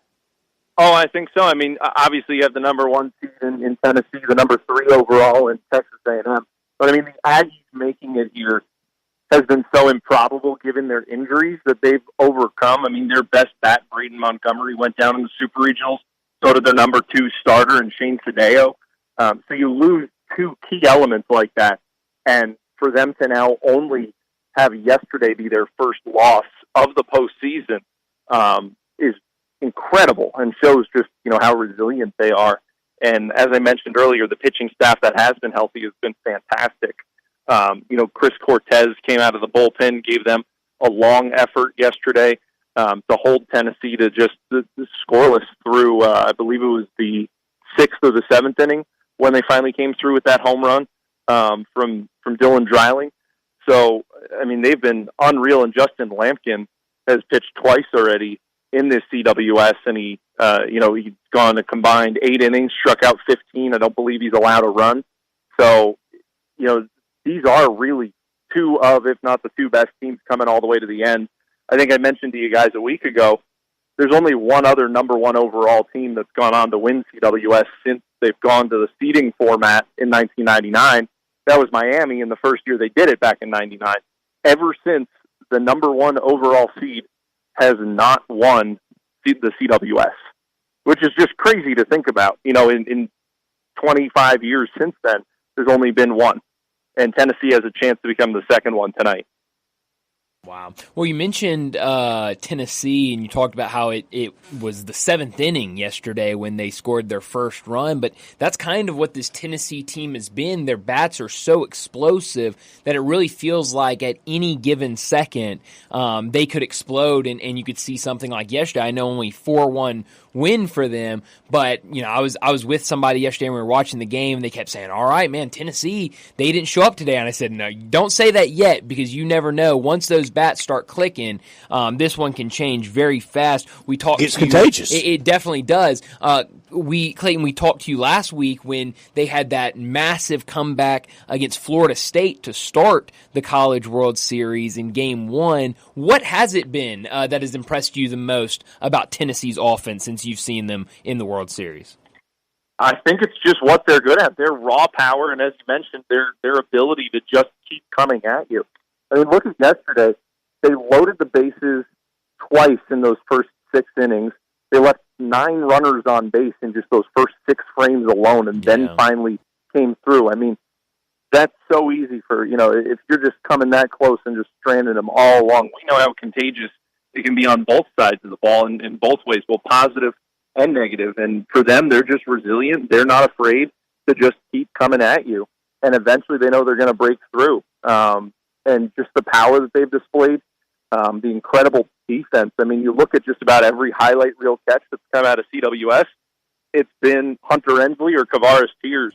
[SPEAKER 4] Oh, I think so. I mean, obviously you have the number 1 seed in Tennessee, the number 3 overall in Texas A&M. But, I mean, the Aggies making it here has been so improbable given their injuries that they've overcome. I mean, their best bat, Braden Montgomery, went down in the Super Regionals. So did their number 2 starter in Shane Sadeo. So you lose 2 key elements like that. And for them to now only have yesterday be their first loss of the postseason is incredible and shows just, you know, how resilient they are. And as I mentioned earlier, the pitching staff that has been healthy has been fantastic. You know, Chris Cortez came out of the bullpen, gave them a long effort yesterday. To hold Tennessee to just the scoreless through, I believe it was the 6th or the 7th inning when they finally came through with that home run from Dylan Dreiling. So, I mean, they've been unreal, and Justin Lampkin has pitched twice already in this CWS, and he's gone a combined 8 innings, struck out 15. I don't believe he's allowed a run. So, you know, these are really 2 of, if not the 2 best teams coming all the way to the end. I think I mentioned to you guys a week ago, there's only one other number 1 overall team that's gone on to win CWS since they've gone to the seeding format in 1999. That was Miami in the first year they did it back in 99. Ever since, the number 1 overall seed has not won the CWS, which is just crazy to think about. You know, in 25 years since then, there's only been 1. And Tennessee has a chance to become the second one tonight.
[SPEAKER 1] Wow. Well, you mentioned Tennessee, and you talked about how it was the 7th inning yesterday when they scored their first run, but that's kind of what this Tennessee team has been. Their bats are so explosive that it really feels like at any given second they could explode, and you could see something like yesterday. I know only 4-1 win for them, but you know, I was with somebody yesterday and we were watching the game, and they kept saying, all right, man, Tennessee, they didn't show up today. And I said, no, don't say that yet, because you never know. Once those bats start clicking, this one can change very fast. We talked.
[SPEAKER 2] It's contagious.
[SPEAKER 1] It definitely does. Clayton, we talked to you last week when they had that massive comeback against Florida State to start the College World Series in Game 1. What has it been that has impressed you the most about Tennessee's offense since you've seen them in the World Series?
[SPEAKER 4] I think it's just what they're good at. Their raw power, and as you mentioned, their ability to just keep coming at you. I mean, look at yesterday. They loaded the bases twice in those first 6 innings. They left 9 runners on base in just those first 6 frames alone, and then finally came through. I mean, that's so easy for, if you're just coming that close and just stranding them all along. We know how contagious it can be on both sides of the ball in both ways, both positive and negative. And for them, they're just resilient. They're not afraid to just keep coming at you. And eventually they know they're going to break through. And just the power that they've displayed, the incredible defense. I mean, you look at just about every highlight reel catch that's come out of CWS, it's been Hunter Ensley or Kavaris Tears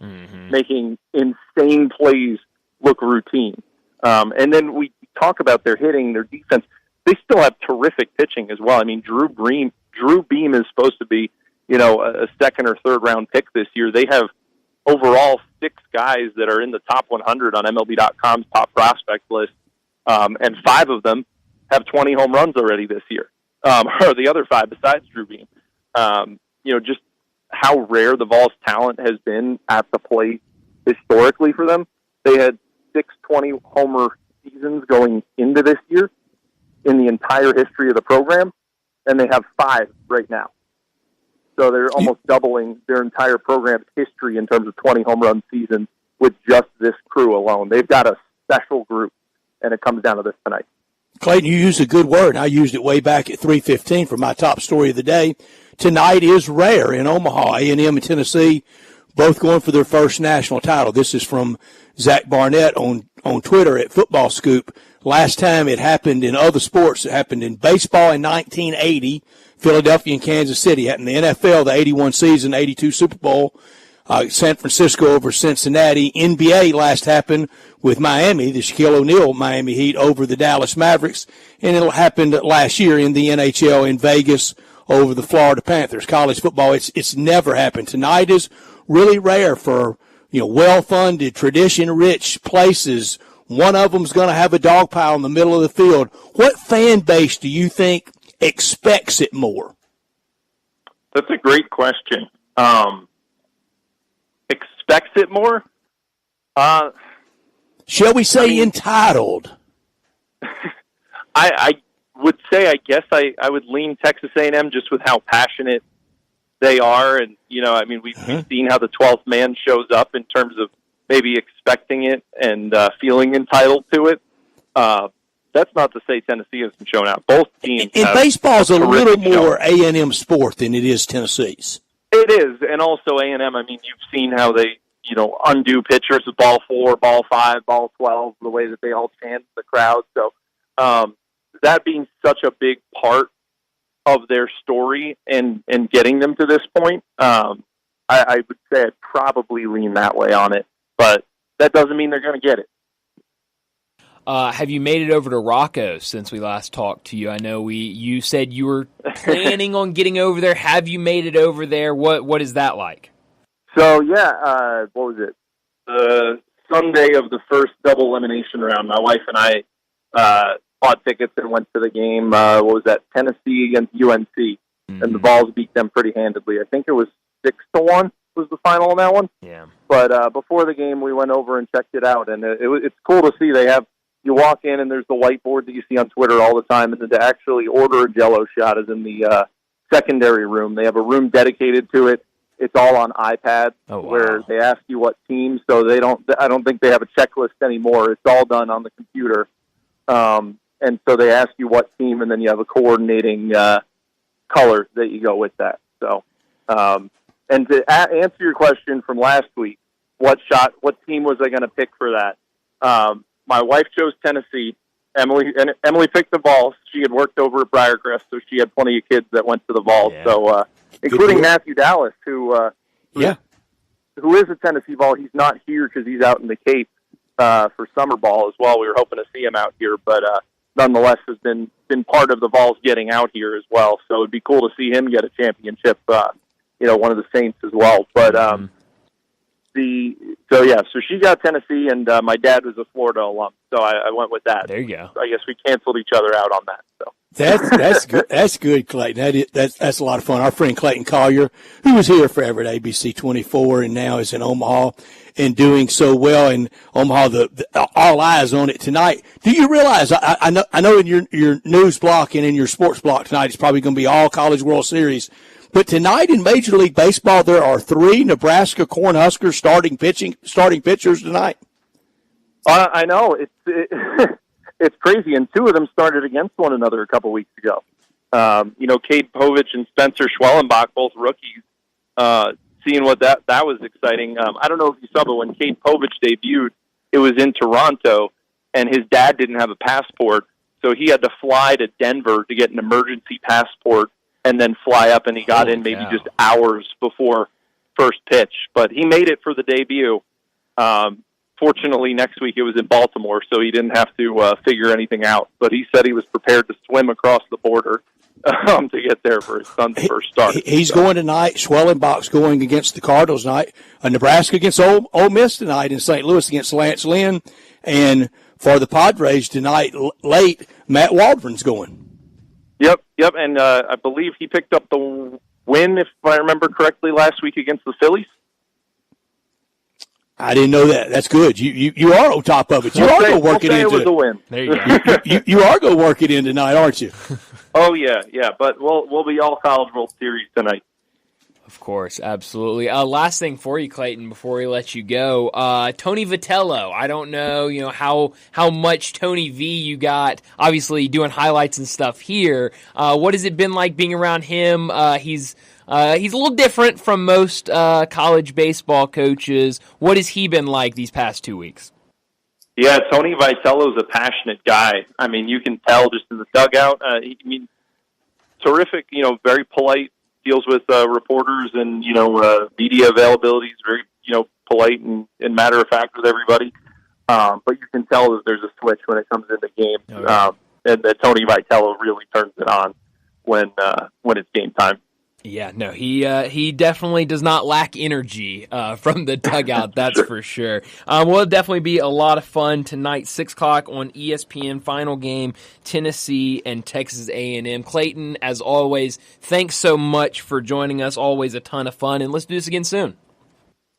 [SPEAKER 4] making insane plays look routine. And then we talk about their hitting, their defense. They still have terrific pitching as well. I mean, Drew Beam is supposed to be, a second or third round pick this year. They have overall 6 guys that are in the top 100 on MLB.com's top prospect list, and 5 of them have 20 home runs already this year, or the other 5 besides Drew Beam. Just how rare the Vols' talent has been at the plate historically for them. They had 6 20-homer seasons going into this year in the entire history of the program, and they have 5 right now. So they're almost doubling their entire program's history in terms of 20 home run seasons with just this crew alone. They've got a special group, and it comes down to this tonight.
[SPEAKER 2] Clayton, you used a good word. I used it way back at 3:15 for my top story of the day. Tonight is rare in Omaha. A&M and Tennessee both going for their first national title. This is from Zach Barnett on Twitter at Football Scoop. Last time it happened in other sports, it happened in baseball in 1980, Philadelphia and Kansas City. It happened in the NFL, the 81 season, 82 Super Bowl, San Francisco over Cincinnati. NBA last happened with Miami, the Shaquille O'Neal Miami Heat over the Dallas Mavericks. And it happened last year in the NHL in Vegas over the Florida Panthers. College football, it's never happened. Tonight is really rare for, well-funded, tradition-rich places. One of them's going to have a dog pile in the middle of the field. What fan base do you think expects it more?
[SPEAKER 4] That's a great question. Expects it more?
[SPEAKER 2] Shall we say entitled?
[SPEAKER 4] I would say, I guess I would lean Texas A&M just with how passionate they are. And, we've seen how the 12th man shows up in terms of maybe expecting it and feeling entitled to it. That's not to say Tennessee hasn't shown out. Both teams.
[SPEAKER 2] And baseball's a little more A&M sport than it is Tennessee's.
[SPEAKER 4] It is, and also A&M. I mean, you've seen how they, undo pitchers with ball 4, ball 5, ball 12, the way that they all chant the crowd. So that being such a big part of their story and getting them to this point, I would say I'd probably lean that way on it. But that doesn't mean they're going to get it.
[SPEAKER 1] Have you made it over to Rocco since we last talked to you? I know you said you were planning on getting over there. Have you made it over there? What is that like?
[SPEAKER 4] So, yeah, what was it? Sunday of the first double elimination round, my wife and I bought tickets and went to the game. What was that? Tennessee against UNC. And the Vols beat them pretty handedly. I think it was 6-1 was the final on that one.
[SPEAKER 1] Yeah.
[SPEAKER 4] But before the game, we went over and checked it out, and it's cool to see. You walk in, and there's the whiteboard that you see on Twitter all the time, and then to actually order a Jell-O shot is in the secondary room. They have a room dedicated to it. It's all on iPads where they ask you what team, so I don't think they have a checklist anymore. It's all done on the computer. And so they ask you what team, and then you have a coordinating color that you go with that. So, and to answer your question from last week, what team was I going to pick for that? My wife chose Tennessee. Emily picked the Vols. She had worked over at Briarcrest, so she had plenty of kids that went to the Vols. Yeah. So, including Matthew Dallas, who is a Tennessee Vol. He's not here because he's out in the Cape for summer ball as well. We were hoping to see him out here, but nonetheless has been part of the Vols getting out here as well. So it'd be cool to see him get a championship, one of the Saints as well. But so she got Tennessee, and my dad was a Florida alum, so I went with that.
[SPEAKER 1] There you go.
[SPEAKER 4] So I guess we canceled each other out on that. So
[SPEAKER 2] that's good. That's good, Clayton. That's a lot of fun. Our friend Clayton Collier, who was here forever at ABC 24 and now is in Omaha and doing so well in Omaha. All eyes on it tonight. Do you realize? I know in your news block and in your sports block tonight, it's probably going to be all College World Series. But tonight in Major League Baseball, there are 3 Nebraska Cornhuskers starting pitchers tonight.
[SPEAKER 4] I know it's crazy, and 2 of them started against one another a couple weeks ago. Cade Povich and Spencer Schwellenbach, both rookies. Seeing what that was exciting. I don't know if you saw, but when Cade Povich debuted, it was in Toronto, and his dad didn't have a passport, so he had to fly to Denver to get an emergency passport and then fly up, and he got in maybe just hours before first pitch. But he made it for the debut. Fortunately, next week it was in Baltimore, so he didn't have to figure anything out. But he said he was prepared to swim across the border to get there for his son's first start.
[SPEAKER 2] He's going tonight. Schwellenbach's going against the Cardinals tonight. Nebraska against Ole Miss tonight, in St. Louis against Lance Lynn. And for the Padres tonight, late, Matt Waldron's going.
[SPEAKER 4] Yep, and I believe he picked up the win, if I remember correctly, last week against the Phillies.
[SPEAKER 2] I didn't know that. That's good. You are on top of it. You are going to work it into.
[SPEAKER 4] It was a win.
[SPEAKER 1] There you go.
[SPEAKER 2] You are going to work it in tonight, aren't you?
[SPEAKER 4] Oh yeah. But we'll be all College World Series tonight.
[SPEAKER 1] Of course, absolutely. Last thing for you, Clayton, before we let you go, Tony Vitello. I don't know, how much Tony V you got. Obviously, doing highlights and stuff here. What has it been like being around him? He's a little different from most college baseball coaches. What has he been like these past 2 weeks?
[SPEAKER 4] Yeah, Tony Vitello's a passionate guy. I mean, you can tell just in the dugout. Terrific. Very polite. Deals with reporters and media availability. He's very polite and matter of fact with everybody. But you can tell that there's a switch when it comes into games, and that Tony Vitello really turns it on when it's game time.
[SPEAKER 1] Yeah, no, he definitely does not lack energy from the dugout, that's for sure. Will definitely be a lot of fun tonight, 6 o'clock on ESPN, final game, Tennessee and Texas A&M. Clayton, as always, thanks so much for joining us, always a ton of fun, and let's do this again soon.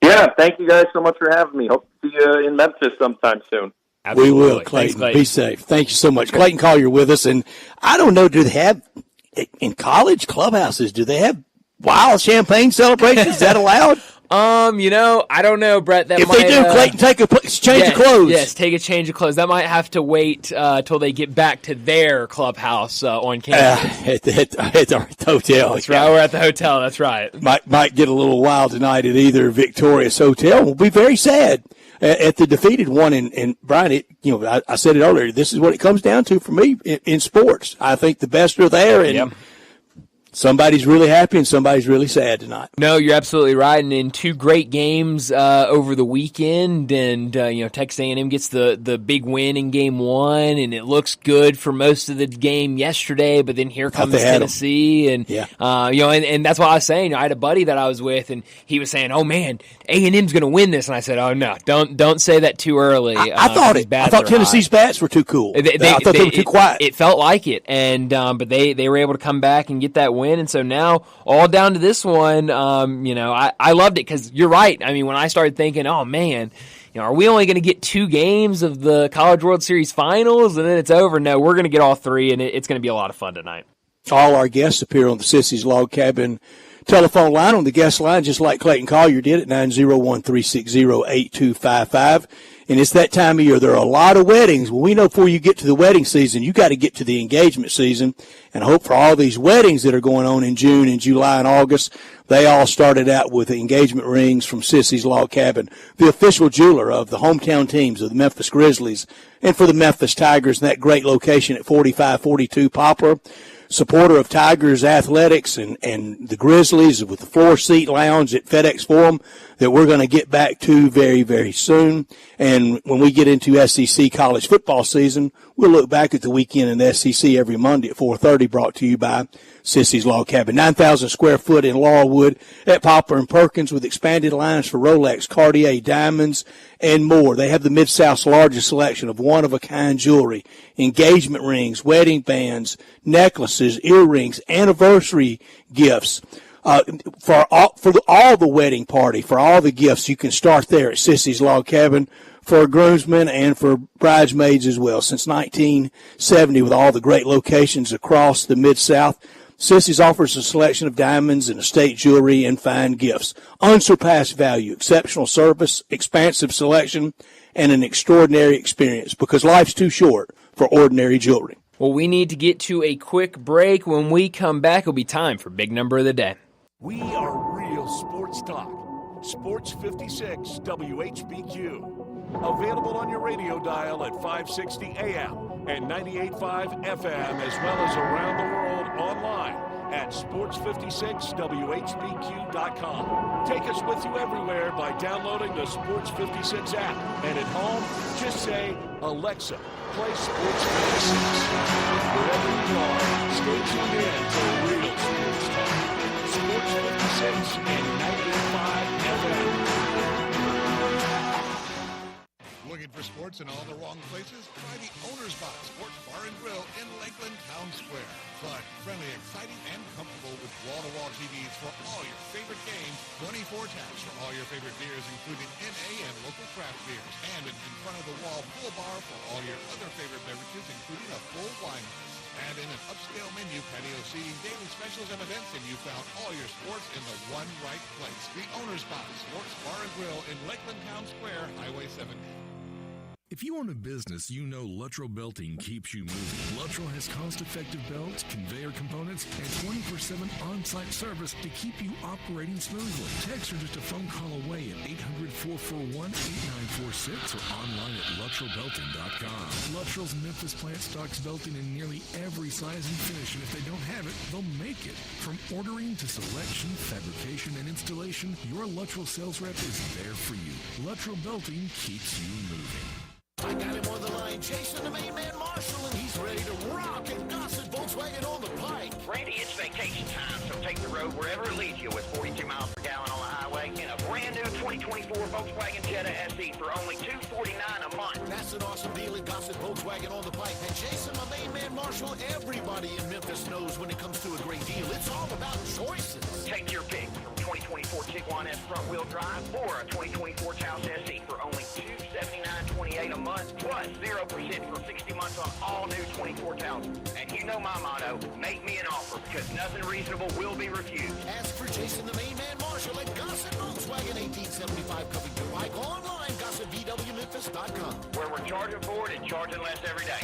[SPEAKER 4] Yeah, thank you guys so much for having me. Hope to see you in Memphis sometime soon.
[SPEAKER 1] Absolutely.
[SPEAKER 2] We will, Clayton.
[SPEAKER 1] Thanks, Clayton.
[SPEAKER 2] Be safe. Thank you so much. Clayton Collier with us, and I don't know, do they have – in college clubhouses, do they have wild champagne celebrations? Is that allowed?
[SPEAKER 1] I don't know, Brett. That
[SPEAKER 2] if
[SPEAKER 1] might,
[SPEAKER 2] they do, Clayton, take a change of clothes.
[SPEAKER 1] Yes, take a change of clothes. That might have to wait till they get back to their clubhouse on campus.
[SPEAKER 2] At the hotel.
[SPEAKER 1] That's right. We're at the hotel. That's right.
[SPEAKER 2] Might get a little wild tonight at either Victorious Hotel. We'll be very sad at the defeated one. And Brian, I said it earlier. This is what it comes down to for me in sports. I think the best are there, and somebody's really happy and somebody's really sad tonight.
[SPEAKER 1] No, you're absolutely right. And in 2 great games over the weekend, and Texas A&M gets the big win in game 1, and it looks good for most of the game yesterday. But then here comes Tennessee, and and that's what I was saying. I had a buddy that I was with, and he was saying, "Oh man, A&M's going to win this," and I said, "Oh no, don't say that too early."
[SPEAKER 2] I thought Tennessee's bats were too cool. I thought they were too quiet.
[SPEAKER 1] It felt like it, and but they were able to come back and get that win, and so now all down to this one. I loved it because you're right. I mean, when I started thinking, oh man, are we only going to get 2 games of the College World Series Finals and then it's over? No, we're going to get all 3, and it's going to be a lot of fun tonight.
[SPEAKER 2] All our guests appear on the Sissy's Log Cabin telephone line, on the guest line, just like Clayton Collier did at 901-360-8255. And it's that time of year. There are a lot of weddings. Well, we know before you get to the wedding season, you got to get to the engagement season. And I hope for all these weddings that are going on in June and July and August, they all started out with engagement rings from Sissy's Log Cabin, the official jeweler of the hometown teams of the Memphis Grizzlies and for the Memphis Tigers in that great location at 4542 Poplar. Supporter of Tigers athletics and the Grizzlies with the floor seat lounge at FedEx Forum. that we're going to get back to very, very soon. And when we get into SEC college football season, we'll look back at the weekend in the SEC every Monday at 4:30, brought to you by Sissy's Log Cabin. 9,000 square foot in Laurelwood at Poplar and Perkins with expanded lines for Rolex, Cartier, diamonds, and more. They have the Mid-South's largest selection of one-of-a-kind jewelry, engagement rings, wedding bands, necklaces, earrings, anniversary gifts. For all the wedding party, for all the gifts, you can start there at Sissy's Log Cabin for groomsmen and for bridesmaids as well. Since 1970, with all the great locations across the Mid-South, Sissy's offers a selection of diamonds and estate jewelry and fine gifts. Unsurpassed value, exceptional service, expansive selection, and an extraordinary experience, because life's too short for ordinary jewelry.
[SPEAKER 1] Well, we need to get to a quick break. When we come back, it'll be time for Big Number of the Day.
[SPEAKER 9] We are real sports talk. Sports 56 WHBQ. Available on your radio dial at 560 AM and 98.5 FM, as well as around the world online at sports56whbq.com. Take us with you everywhere by downloading the Sports 56 app. And at home, just say, Alexa, play Sports 56. Wherever you are, stay tuned in to real sports talk. Sports 56 and 98.5 FM.
[SPEAKER 10] Looking for sports in all the wrong places? Try the Owner's Box Sports Bar and Grill in Lakeland Town Square. Fun, friendly, exciting, and comfortable with wall-to-wall TVs for all your favorite games, 24 taps for all your favorite beers, including NA and local craft beers, and an in-front-of-the-wall full bar for all your other favorite beverages, including a full wine list. And in an upscale menu, patio seating, daily specials, and events, and you found all your sports in the one right place. The Owner's Box Sports Bar and Grill in Lakeland Town Square, Highway 70.
[SPEAKER 21] If you own a business, you know Luttrell Belting keeps you moving. Luttrell has cost-effective belts, conveyor components, and 24/7 on-site service to keep you operating smoothly. Text are just a phone call away at 800-441-8946 or online at LuttrellBelting.com. Luttrell's Memphis plant stocks belting in nearly every size and finish, and if they don't have it, they'll make it. From ordering to selection, fabrication, and installation, your Luttrell sales rep is there for you. Luttrell Belting keeps you moving.
[SPEAKER 12] I got him on the line, Jason, the main man Marshall, and he's ready to rock and gossip Volkswagen on the pike.
[SPEAKER 8] Randy, it's vacation time, so take the road wherever it leads you with 42 miles per gallon on the highway in a brand new 2024 Volkswagen Jetta SE for only $249 a month.
[SPEAKER 12] That's an awesome deal at Gossip Volkswagen on the pike. And Jason, my main man Marshall, everybody in Memphis knows when it comes to a great deal, it's all about choices.
[SPEAKER 8] Take your pick from 2024 Tiguan S front-wheel drive or a 2024 Taos SE for only $279.28 a month, plus 0% for 60 months on all new 24 Taos. And you know my motto, make me an offer, because nothing reasonable will be refused.
[SPEAKER 12] Ask for Jason, the main man Marshall, at Gossip Volkswagen, 1875 Covington Pike, online, gossipvwmemphis.com.
[SPEAKER 8] Where we're charging for it and charging less every day.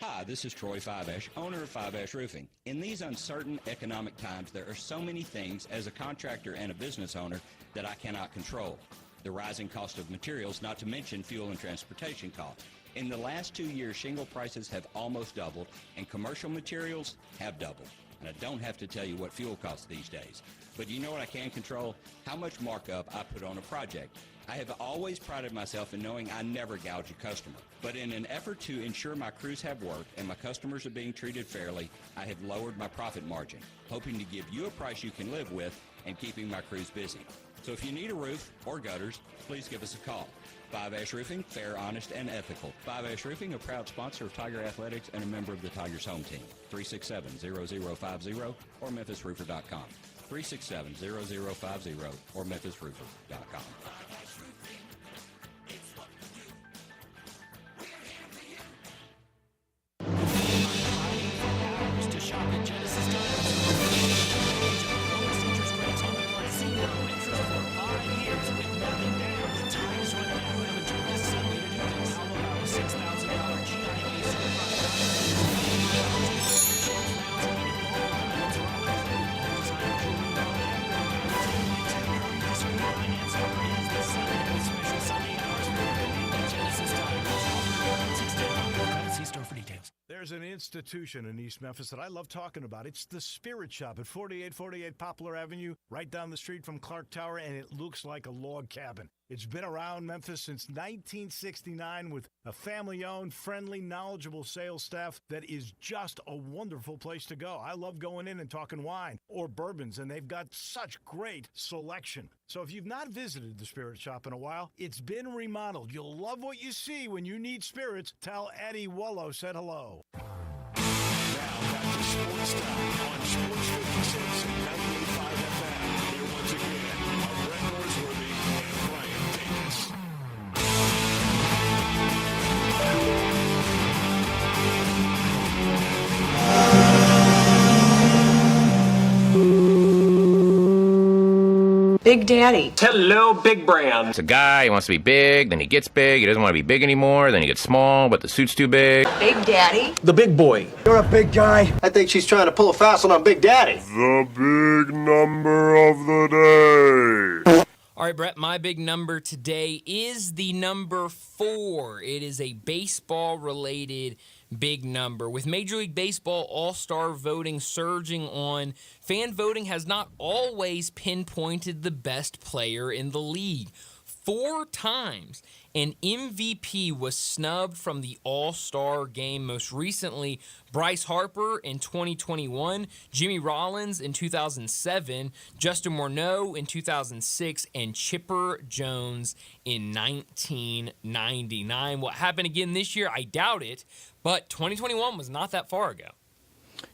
[SPEAKER 11] Hi, this is Troy Fiveash, owner of Fiveash Roofing. In these uncertain economic times, there are so many things as a contractor and a business owner that I cannot control. The rising cost of materials, not to mention fuel and transportation costs. In the last 2 years, shingle prices have almost doubled, and commercial materials have doubled. And I don't have to tell you what fuel costs these days. But you know what I can control? How much markup I put on a project. I have always prided myself in knowing I never gouge a customer. But in an effort to ensure my crews have work and my customers are being treated fairly, I have lowered my profit margin, hoping to give you a price you can live with and keeping my crews busy. So if you need a roof or gutters, please give us a call. Five Ash Roofing, fair, honest, and ethical. Five Ash Roofing, a proud sponsor of Tiger Athletics and a member of the Tigers home team. 367-0050 or MemphisRoofer.com. 367-0050 or MemphisRoofer.com.
[SPEAKER 19] To shop at Genesis Diamonds. Lowest interest rates on the card, 0 interest for 5 years with nothing down. The time is right now. Have a direct Sunday to do this. How about a $6,000 GIA certified
[SPEAKER 15] There's an institution in East Memphis that I love talking about. It's the Spirit Shop at 4848 Poplar Avenue, right down the street from Clark Tower, and it looks like a log cabin. It's been around Memphis since 1969 with a family-owned, friendly, knowledgeable sales staff that is just a wonderful place to go. I love going in and talking wine or bourbons, and they've got such great selection. So if you've not visited the Spirit Shop in a while, it's been remodeled. You'll love what you see when you need spirits. Tell Eddie Wallow said hello.
[SPEAKER 9] Now back to Sportstime on Sports 56 and 98.5 FM. Here once again are Brett Norsworthy and Brian Davis.
[SPEAKER 5] Big Daddy.
[SPEAKER 13] Hello, Big Brand. It's a guy, he wants to be big, then he gets big, he doesn't want to be big anymore, then he gets small, but the suit's too big.
[SPEAKER 5] Big Daddy.
[SPEAKER 13] The big boy.
[SPEAKER 14] You're a big guy. I think she's trying to pull a fast one on Big Daddy.
[SPEAKER 16] The big number of the day.
[SPEAKER 1] All right, Brett, my big number today is the number 4. It is a baseball-related big number. With Major League Baseball All-Star voting surging on, fan voting has not always pinpointed the best player in the league. 4 times an MVP was snubbed from the All-Star game. Most recently, Bryce Harper in 2021, Jimmy Rollins in 2007, Justin Morneau in 2006, and Chipper Jones in 1999. What happened again this year? I doubt it, but 2021 was not that far ago.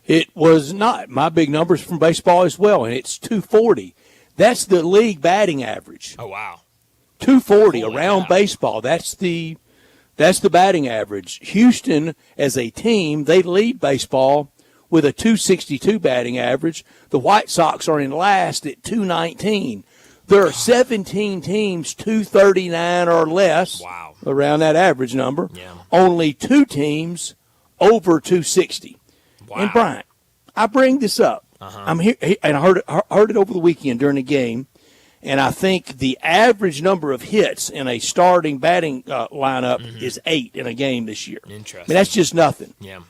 [SPEAKER 2] It was not. My big number's from baseball as well, and it's 240. That's the league batting average.
[SPEAKER 1] Oh, wow.
[SPEAKER 2] 240 around baseball. That's the batting average. Houston, as a team, they lead baseball with a 262 batting average. The White Sox are in last at 219. There are 17 teams 239 or less.
[SPEAKER 1] Wow.
[SPEAKER 2] Around that average number.
[SPEAKER 1] Yeah.
[SPEAKER 2] Only 2 teams over 260.
[SPEAKER 1] Wow.
[SPEAKER 2] And Brian, I bring this up. I'm here, and I heard it over the weekend during the game. And I think the average number of hits in a starting batting lineup is 8 in a game this year.
[SPEAKER 1] Interesting.
[SPEAKER 2] I mean, that's just nothing.
[SPEAKER 1] Yeah.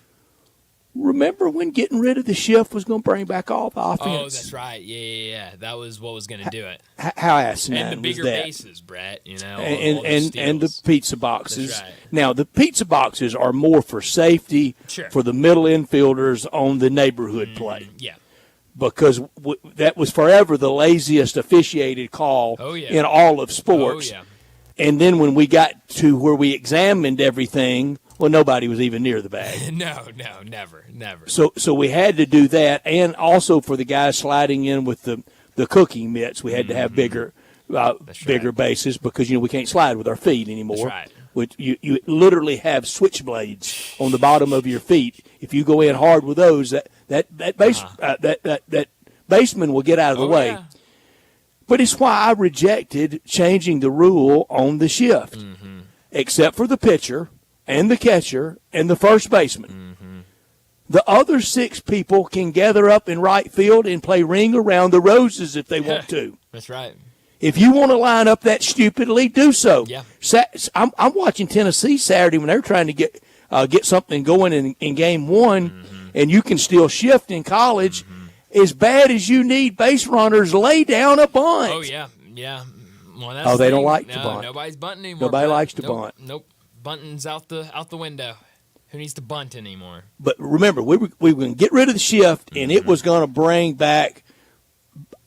[SPEAKER 2] Remember when getting rid of the shift was going to bring back all the offense?
[SPEAKER 1] Oh, that's right. Yeah. That was what was going to do it.
[SPEAKER 2] How asinine
[SPEAKER 1] and the bigger
[SPEAKER 2] was that?
[SPEAKER 1] bases, Brett. You know,
[SPEAKER 2] and the pizza boxes.
[SPEAKER 1] That's right.
[SPEAKER 2] Now the pizza boxes are more for safety for the middle infielders on the neighborhood play.
[SPEAKER 1] Yeah.
[SPEAKER 2] Because that was forever the laziest officiated call in all of sports.
[SPEAKER 1] Oh, yeah.
[SPEAKER 2] And then when we got to where we examined everything, well, nobody was even near the bag.
[SPEAKER 1] No, never.
[SPEAKER 2] So we had to do that, and also for the guys sliding in with the cooking mitts, we had to have bigger bases because we can't slide with our feet anymore.
[SPEAKER 1] That's right.
[SPEAKER 2] Which you literally have switchblades on the bottom of your feet. If you go in hard with those, that baseman will get out of the way.
[SPEAKER 1] Yeah.
[SPEAKER 2] But it's why I rejected changing the rule on the shift, except for the pitcher and the catcher and the first baseman. The other 6 people can gather up in right field and play ring around the roses if they want to.
[SPEAKER 1] That's right.
[SPEAKER 2] If you want to line up that stupidly, do so.
[SPEAKER 1] Yeah.
[SPEAKER 2] I'm watching Tennessee Saturday when they're trying to get something going in game 1, and you can still shift in college. As bad as you need base runners, lay down a bunt.
[SPEAKER 1] Oh, yeah. Well, that's
[SPEAKER 2] They don't like to bunt.
[SPEAKER 1] Nobody's bunting anymore.
[SPEAKER 2] Nobody likes to
[SPEAKER 1] Nope.
[SPEAKER 2] bunt.
[SPEAKER 1] Nope. Bunting's out the window. Who needs to bunt anymore?
[SPEAKER 2] But remember, we were going to get rid of the shift, and it was going to bring back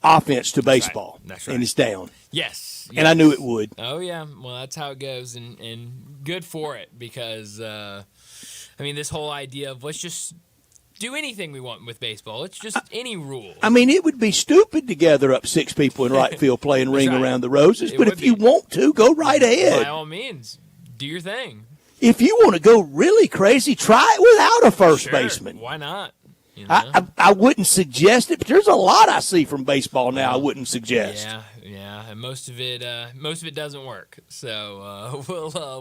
[SPEAKER 2] offense to baseball.
[SPEAKER 1] That's right.
[SPEAKER 2] And it's down.
[SPEAKER 1] Yes.
[SPEAKER 2] And I knew it would.
[SPEAKER 1] Oh, yeah. Well, that's how it goes, and good for it because, this whole idea of let's just do anything we want with baseball. It's just any rule.
[SPEAKER 2] I mean, it would be stupid to gather up 6 people in right field playing ring around the roses, but if you want to, go right ahead.
[SPEAKER 1] By all means, do your thing.
[SPEAKER 2] If you want to go really crazy, try it without a first baseman.
[SPEAKER 1] Why not?
[SPEAKER 2] I wouldn't suggest it, but there's a lot I see from baseball now I wouldn't suggest.
[SPEAKER 1] Yeah. Yeah, and most of it doesn't work. So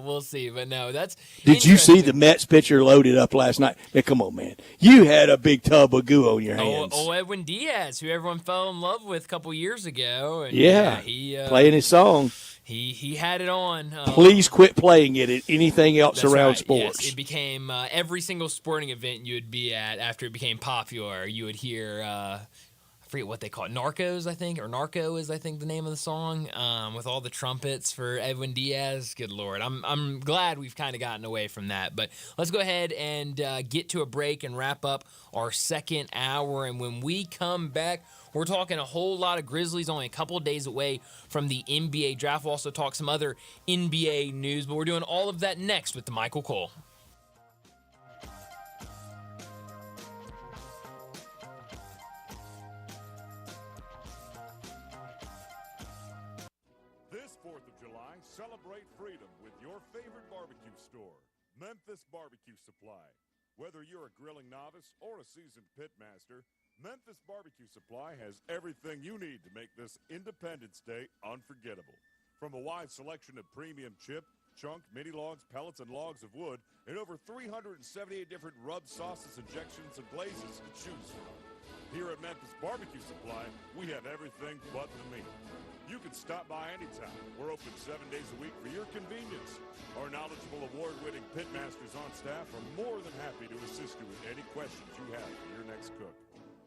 [SPEAKER 1] we'll see. But no, that's.
[SPEAKER 2] Did you see the Mets pitcher loaded up last night? Yeah, come on, man. You had a big tub of goo on your hands.
[SPEAKER 1] Oh, Edwin Diaz, who everyone fell in love with a couple years ago. And
[SPEAKER 2] he playing his song.
[SPEAKER 1] He had it on.
[SPEAKER 2] Please quit playing it at anything else around sports.
[SPEAKER 1] Yes, it became every single sporting event you would be at after it became popular. You would hear, I forget what they call it, Narcos, I think, or Narco is, I think, the name of the song, with all the trumpets for Edwin Diaz. Good Lord. I'm glad we've kind of gotten away from that. But let's go ahead and get to a break and wrap up our second hour. And when we come back, we're talking a whole lot of Grizzlies, only a couple of days away from the NBA draft. We'll also talk some other NBA news, but we're doing all of that next with the Michael Cole.
[SPEAKER 16] This 4th of July, celebrate freedom with your favorite barbecue store, Memphis Barbecue Supply. Whether you're a grilling novice or a seasoned pitmaster, Memphis Barbecue Supply has everything you need to make this Independence Day unforgettable. From a wide selection of premium chip, chunk, mini logs, pellets, and logs of wood, and over 378 different rub sauces, injections, and glazes to choose from. Here at Memphis Barbecue Supply, we have everything but the meat. You can stop by anytime. We're open 7 days a week for your convenience. Our knowledgeable, award-winning pitmasters on staff are more than happy to assist you with any questions you have for your next cook.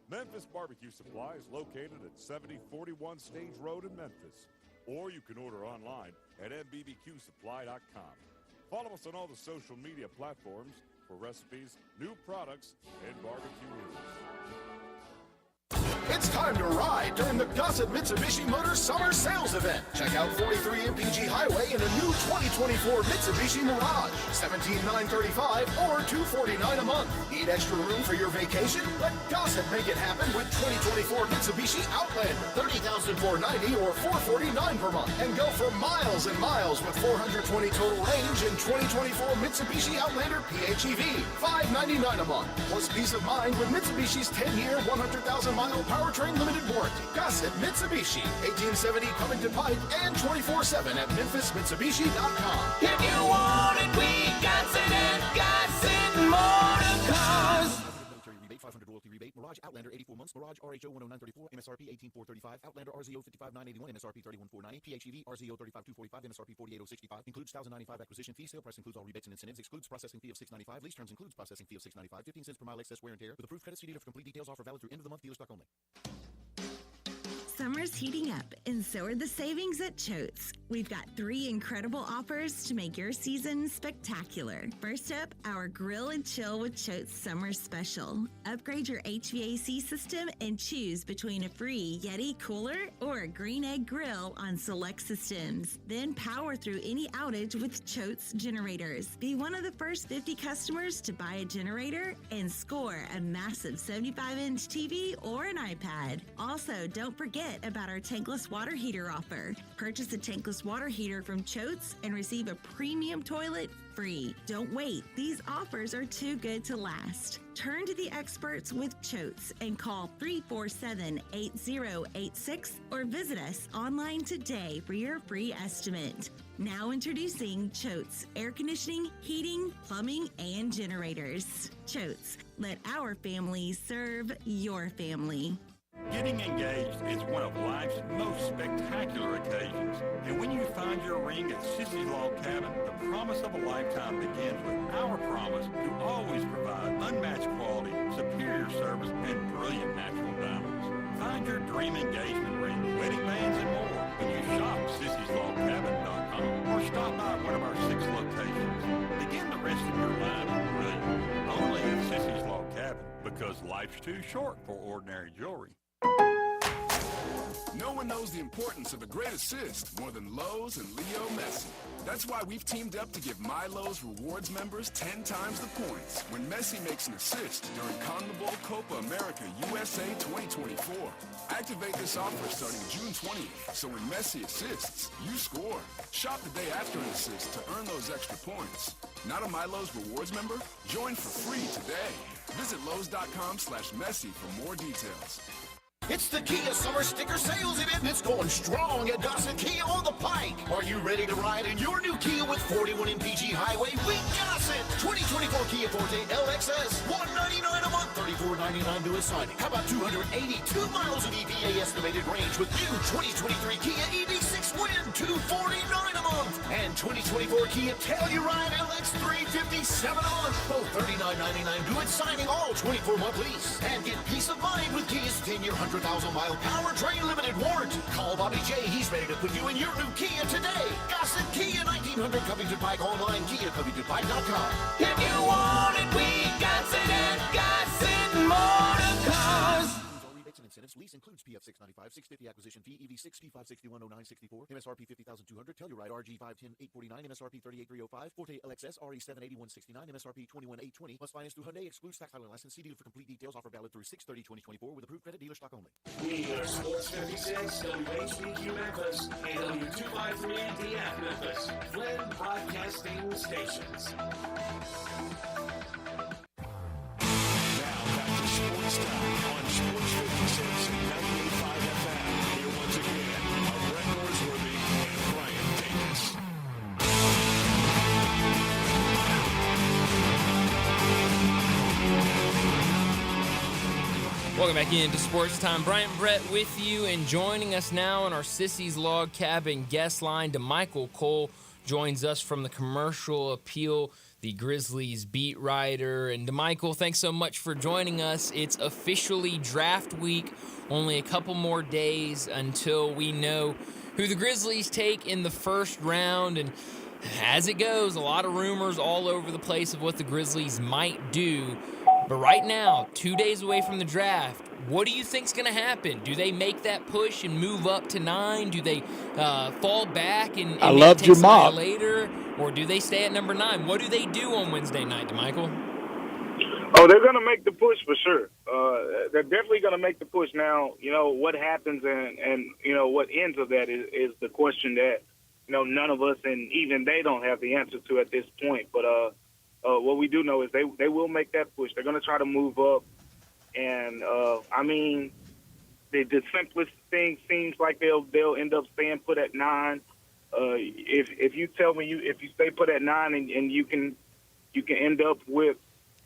[SPEAKER 16] Memphis Barbecue Supply is located at 7041 Stage Road in Memphis, or you can order online at mbbqsupply.com. Follow us on all the social media platforms for recipes, new products, and barbecue news.
[SPEAKER 3] It's time to ride during the Gossett Mitsubishi Motors Summer Sales Event. Check out 43 MPG Highway in a new 2024 Mitsubishi Mirage, $17,935 or $249 a month. Need extra room for your vacation? Let Gossett make it happen with 2024 Mitsubishi Outlander, $30,490 or $449 per month. And go for miles and miles with 420 total range in 2024 Mitsubishi Outlander PHEV, $599 a month. Plus peace of mind with Mitsubishi's 10-year, 100,000-mile powertrain limited warranty. Gossett Mitsubishi, 1870 Covington Pike, and 24/7 at MemphisMitsubishi.com.
[SPEAKER 5] If you want it, we got it at Gossett Motor Cars.
[SPEAKER 17] Military rebate, 500 loyalty rebate. Mirage Outlander 84 months. Mirage RHO 10934. MSRP 18435. Outlander RZO 55981. MSRP 31490. PHEV RZO 35245. MSRP 48065. Includes 1095 acquisition fee. Sale price includes all rebates and incentives. Excludes processing fee of $695. Lease terms includes processing fee of $695. 15 cents per mile excess wear and tear. With approved credit, see dealer for complete details. Offer valid through end of the month. Dealer stock only.
[SPEAKER 7] Summer's heating up, and so are the savings at Choate's. We've got 3 incredible offers to make your season spectacular. First up, our Grill and Chill with Choate's Summer Special. Upgrade your HVAC system and choose between a free Yeti cooler or a Green Egg grill on select systems. Then power through any outage with Choate's generators. Be one of the first 50 customers to buy a generator and score a massive 75-inch TV or an iPad. Also, don't forget about our tankless water heater offer. Purchase a tankless water heater from Choate's and receive a premium toilet free. Don't wait. These offers are too good to last. Turn to the experts with Choate's and call 347-8086 or visit us online today for your free estimate. Now introducing Choate's air conditioning, heating, plumbing, and generators. Choate's, let our family serve your family.
[SPEAKER 18] Getting engaged is one of life's most spectacular occasions. And when you find your ring at Sissy's Log Cabin, the promise of a lifetime begins with our promise to always provide unmatched quality, superior service, and brilliant natural diamonds. Find your dream engagement ring, wedding bands, and more when you shop Sissy'sLogCabin.com or stop by one of our 6 locations. Begin the rest of your life brilliant. Only at Sissy's Log Cabin, because life's too short for ordinary jewelry.
[SPEAKER 20] No one knows the importance of a great assist more than Lowe's and Leo Messi. That's why we've teamed up to give My Lowe's Rewards members 10 times the points when Messi makes an assist during CONMEBOL Copa America USA 2024. Activate this offer starting June 20th, so when Messi assists, you score. Shop the day after an assist to earn those extra points. Not a My Lowe's Rewards member? Join for free today. Visit Lowe's.com/Messi for more details.
[SPEAKER 17] It's the Kia Summer Sticker Sales Event that's going strong at Gossett Kia on the Pike. Are you ready to ride in your new Kia with 41 MPG Highway? We Gossett! 2024 Kia Forte LXS, $199 a month, $34.99 to a signing. How about 282 miles of EPA estimated range with new 2023 Kia EV6 Win, $249 a month. And 2024 Kia Telluride LX 357 a month, both $39.99 due at signing, all 24-month lease. And get peace of mind with Kia's 10-year 100,000-mile powertrain limited warranty. Call Bobby J. He's ready to put you in your new Kia today. Gossett Kia 1900 Covington Pike online, KiaCovingtonPike.com.
[SPEAKER 5] If you want it, we got it at Gossett Motor Cars.
[SPEAKER 17] Rebates and incentives. Lease includes PF 695, 650 acquisition fee, EV6 P561 0964, MSRP 50,200, Telluride RG 510 849, MSRP 38305, Forte LXS RE 780 169, MSRP 21820. Plus finance through Hyundai. Excludes tax title and license. See dealer for complete details. Offer valid through 6/30/2024 with approved credit dealer stock only.
[SPEAKER 9] We are Sports 56, WHBQ Memphis, and W253DF Memphis, Flynn Broadcasting Stations. Now back to Sports Time on Sports 56 and 98.5 FM. Here once again are Brett Norsworthy and Brian Davis.
[SPEAKER 1] Welcome back into Sports Time. Brian Brett with you, and joining us now on our Sissy's Log Cabin guest line, DeMichael Cole joins us from the Commercial Appeal, the Grizzlies beat writer. And DeMichael, thanks so much for joining us. It's officially draft week. Only a couple more days until we know who the Grizzlies take in the first round. And as it goes, a lot of rumors all over the place of what the Grizzlies might do. But right now, 2 days away from the draft, what do you think's going to happen? Do they make that push and move up to 9? Do they fall back and
[SPEAKER 2] I
[SPEAKER 1] maybe
[SPEAKER 2] loved
[SPEAKER 1] take
[SPEAKER 2] your
[SPEAKER 1] somebody
[SPEAKER 2] mock.
[SPEAKER 1] later? Or do they stay at number 9? What do they do on Wednesday night, DeMichael?
[SPEAKER 6] Oh, they're going to make the push for sure. They're definitely going to make the push. Now, what happens and what ends of that is the question that, none of us and even they don't have the answer to at this point. But what we do know is they will make that push. They're going to try to move up. And, the simplest thing seems like they'll end up staying put at 9. If you tell me if you stay put at 9 and you can end up with,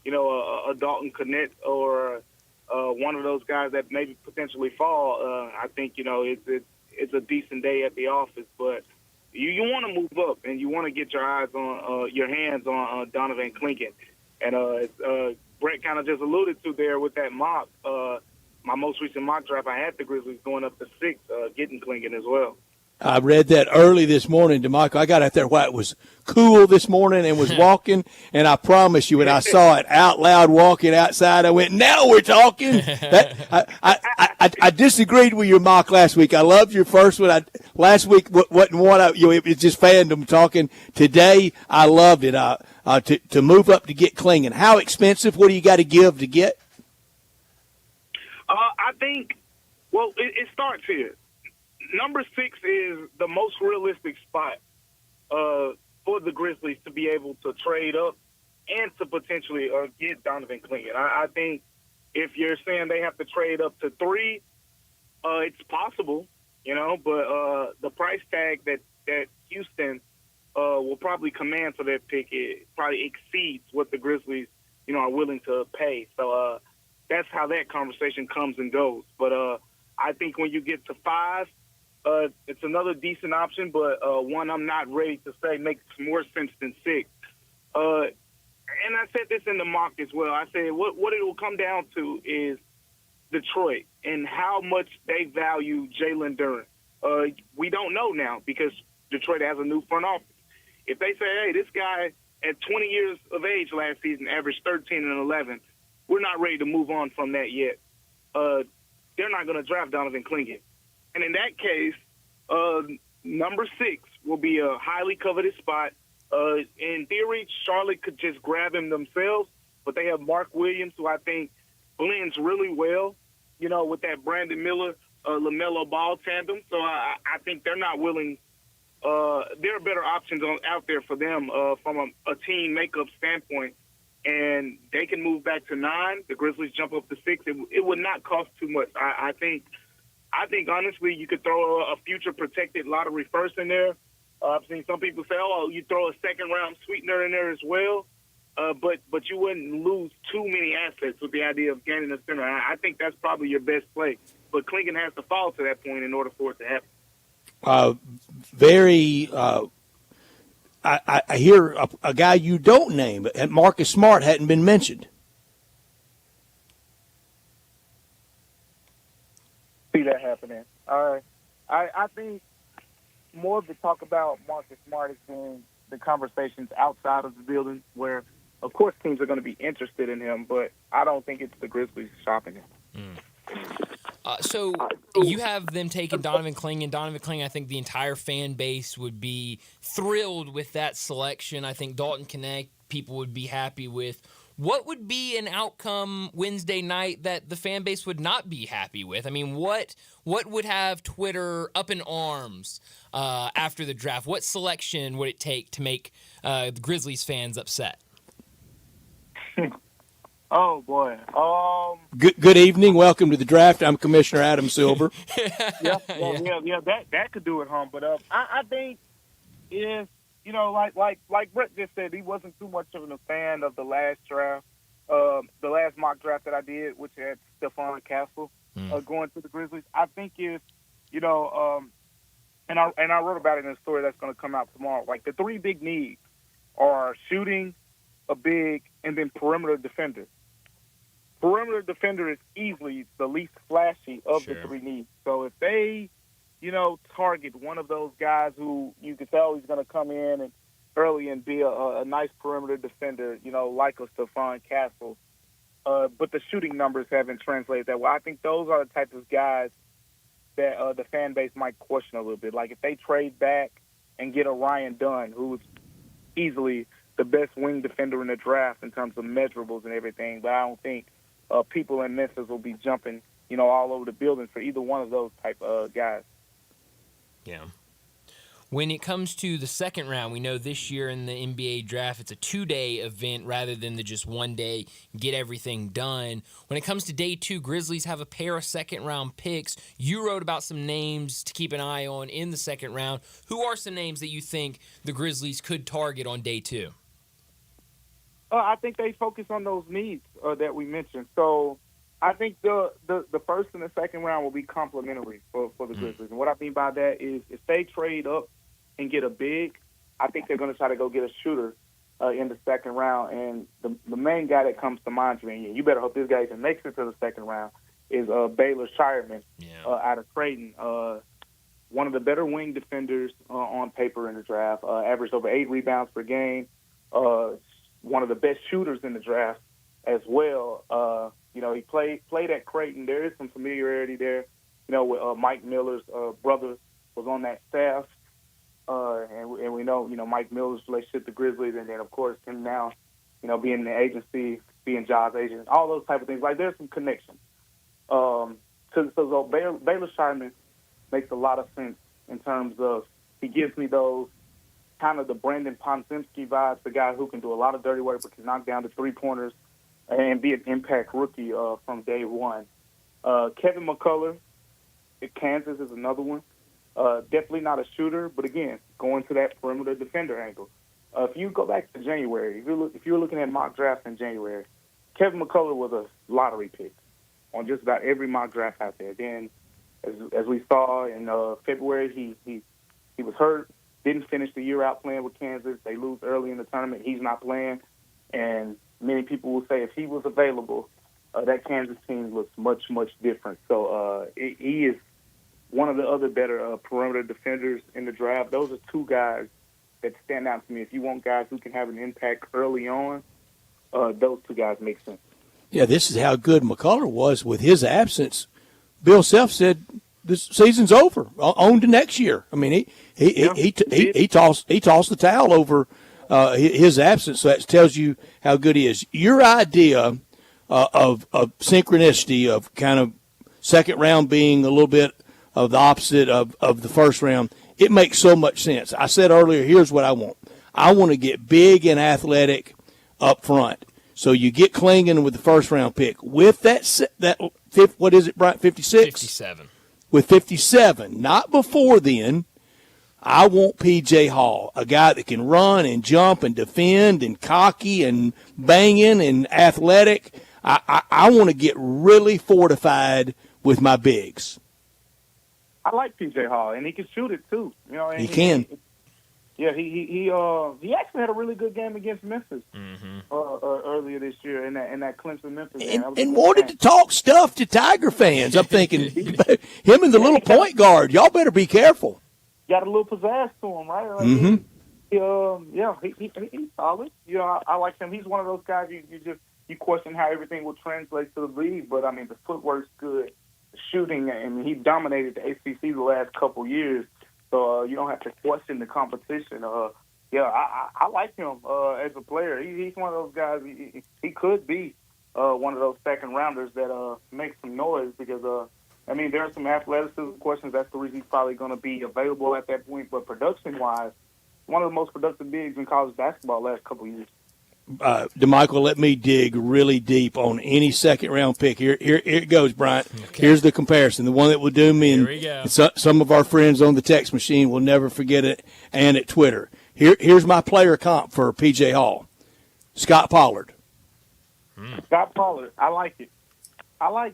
[SPEAKER 6] a Dalton Connect or one of those guys that maybe potentially fall, I think, it's a decent day at the office. But you want to move up and you want to get your eyes on your hands on Donovan Clingan. And as Brett kind of just alluded to there with that mock, my most recent mock draft, I had the Grizzlies going up to 6, getting Clingan as well.
[SPEAKER 2] I read that early this morning, DeMichael. I got out there while it was cool this morning and was walking, and I promise you, when I saw it out loud walking outside, I went, now we're talking. I disagreed with your mock last week. I loved your first one. Last week wasn't one. It was just fandom talking. Today, I loved it. To move up to get Clingan. How expensive? What do you got to give to get?
[SPEAKER 6] I think, it starts here. Number 6 is the most realistic spot for the Grizzlies to be able to trade up and to potentially get Donovan Clingan. I think if you're saying they have to trade up to 3, it's possible, but the price tag that Houston will probably command for their pick, it probably exceeds what the Grizzlies, are willing to pay. So that's how that conversation comes and goes. But I think when you get to 5, it's another decent option, but one I'm not ready to say makes more sense than 6. And I said this in the mock as well. I said what it will come down to is Detroit and how much they value Jalen Duren. We don't know now because Detroit has a new front office. If they say, hey, this guy at 20 years of age last season averaged 13 and 11, we're not ready to move on from that yet. They're not going to draft Donovan Clingan. And in that case, number 6 will be a highly coveted spot. In theory, Charlotte could just grab him themselves, but they have Mark Williams, who I think blends really well, with that Brandon Miller, LaMelo Ball tandem. So I think they're not willing. There are better options out there for them from a team makeup standpoint. and they can move back to 9. The Grizzlies jump up to 6. It would not cost too much. I think honestly, you could throw a future protected lottery first in there. I've seen some people say, "Oh, you throw a second round sweetener in there as well," but you wouldn't lose too many assets with the idea of gaining a center. I think that's probably your best play. But Clingan has to fall to that point in order for it to happen.
[SPEAKER 2] I hear a guy you don't name, and Marcus Smart hadn't been mentioned.
[SPEAKER 4] See that happening. I think more of the talk about Marcus Smart has been the conversations outside of the building where, of course, teams are going to be interested in him, but I don't think it's the Grizzlies shopping him.
[SPEAKER 1] So you have them taking Donovan Clingan. Donovan Clingan, I think the entire fan base would be thrilled with that selection. I think Dalton Connect people would be happy with. What would be an outcome Wednesday night that the fan base would not be happy with? I mean, what would have Twitter up in arms after the draft? What selection would it take to make the Grizzlies fans upset?
[SPEAKER 4] Oh, boy.
[SPEAKER 2] Good evening. Welcome to the draft. I'm Commissioner Adam Silver.
[SPEAKER 4] Yeah, that could do it, But I think if, like Brett just said, he wasn't too much of a fan of the last draft, the last mock draft that I did, which had Stephon Castle going to the Grizzlies. I think if, and I wrote about it in a story that's going to come out tomorrow. Like the 3 big needs are shooting, a big, and then perimeter defender. Perimeter defender is easily the least flashy of the 3 needs. So if they, target one of those guys who you can tell he's going to come in and early and be a nice perimeter defender, like a Stephon Castle, but the shooting numbers haven't translated that well. I think those are the types of guys that the fan base might question a little bit. Like if they trade back and get a Ryan Dunn, who's easily the best wing defender in the draft in terms of measurables and everything, but I don't think people in Memphis will be jumping, all over the building for either one of those type of guys.
[SPEAKER 1] Yeah. When it comes to the second round, we know this year in the NBA draft, it's a 2-day event rather than the just 1 day, get everything done. When it comes to day 2, Grizzlies have a pair of second-round picks. You wrote about some names to keep an eye on in the second round. Who are some names that you think the Grizzlies could target on day 2?
[SPEAKER 4] I think they focus on those needs that we mentioned. So I think the first and the second round will be complementary for the Grizzlies. And what I mean by that is if they trade up and get a big, I think they're going to try to go get a shooter in the second round. And the main guy that comes to mind to me, and you better hope this guy even makes it to the second round, is Baylor Shireman out of Creighton. One of the better wing defenders on paper in the draft, averaged over 8 rebounds per game. One of the best shooters in the draft as well. He played at Creighton. There is some familiarity there. With Mike Miller's brother was on that staff. And we know, Mike Miller's relationship with the Grizzlies, and then, of course, him now, being in the agency, being Ja's agent, all those type of things. Like, there's some connections. So Baylor Shireman makes a lot of sense in terms of he gives me those kind of the Brandon Ponzimski vibes, the guy who can do a lot of dirty work but can knock down the 3-pointers and be an impact rookie from day one. Kevin McCullough at Kansas is another one. Definitely not a shooter, but again, going to that perimeter defender angle. If you go back to January, if you were looking at mock drafts in January, Kevin McCullough was a lottery pick on just about every mock draft out there. Then, as we saw in February, he was hurt, didn't finish the year out playing with Kansas. They lose early in the tournament. He's not playing, and many people will say if he was available, that Kansas team looks much, much different. So he is one of the other better perimeter defenders in the draft. Those are 2 guys that stand out to me. If you want guys who can have an impact early on, those 2 guys make sense.
[SPEAKER 2] Yeah, this is how good McCullough was with his absence. Bill Self said this season's over, on to next year. I mean, he tossed the towel over his absence, so that tells you how good he is. Your idea of synchronicity, of kind of second round being a little bit of the opposite of the first round, it makes so much sense. I said earlier, here's what I want. I want to get big and athletic up front. So you get Klingon with the first-round pick. With that what is it, Brian, 56?
[SPEAKER 1] 57.
[SPEAKER 2] With 57, not before then, I want P.J. Hall, a guy that can run and jump and defend and cocky and banging and athletic. I want to get really fortified with my bigs.
[SPEAKER 4] I like P.J. Hall, and he can shoot it too. You know, and
[SPEAKER 2] He can.
[SPEAKER 4] Yeah, he actually had a really good game against Memphis earlier this year in that Clemson-Memphis game.
[SPEAKER 2] And wanted to talk stuff to Tiger fans. I'm thinking, him and the little point guard, y'all better be careful.
[SPEAKER 4] Got a little pizzazz to him, right? Like he's solid. You know, I like him. He's one of those guys you question how everything will translate to the league, but I mean the footwork's good, the shooting, and he dominated the ACC the last couple years. So you don't have to question the competition. I like him as a player. He's one of those guys. He could be one of those second rounders that makes some noise because I mean there are some athleticism questions. That's the reason he's probably going to be available at that point. But production-wise, one of the most productive bigs in college basketball last couple of years.
[SPEAKER 2] DeMichael, let me dig really deep on any second-round pick. Here it goes, Bryant. Okay. Here's the comparison, the one that will do me, and some of our friends on the text machine will never forget it, and at Twitter. Here's my player comp for P.J. Hall. Scott Pollard.
[SPEAKER 4] Scott Pollard. I like it. I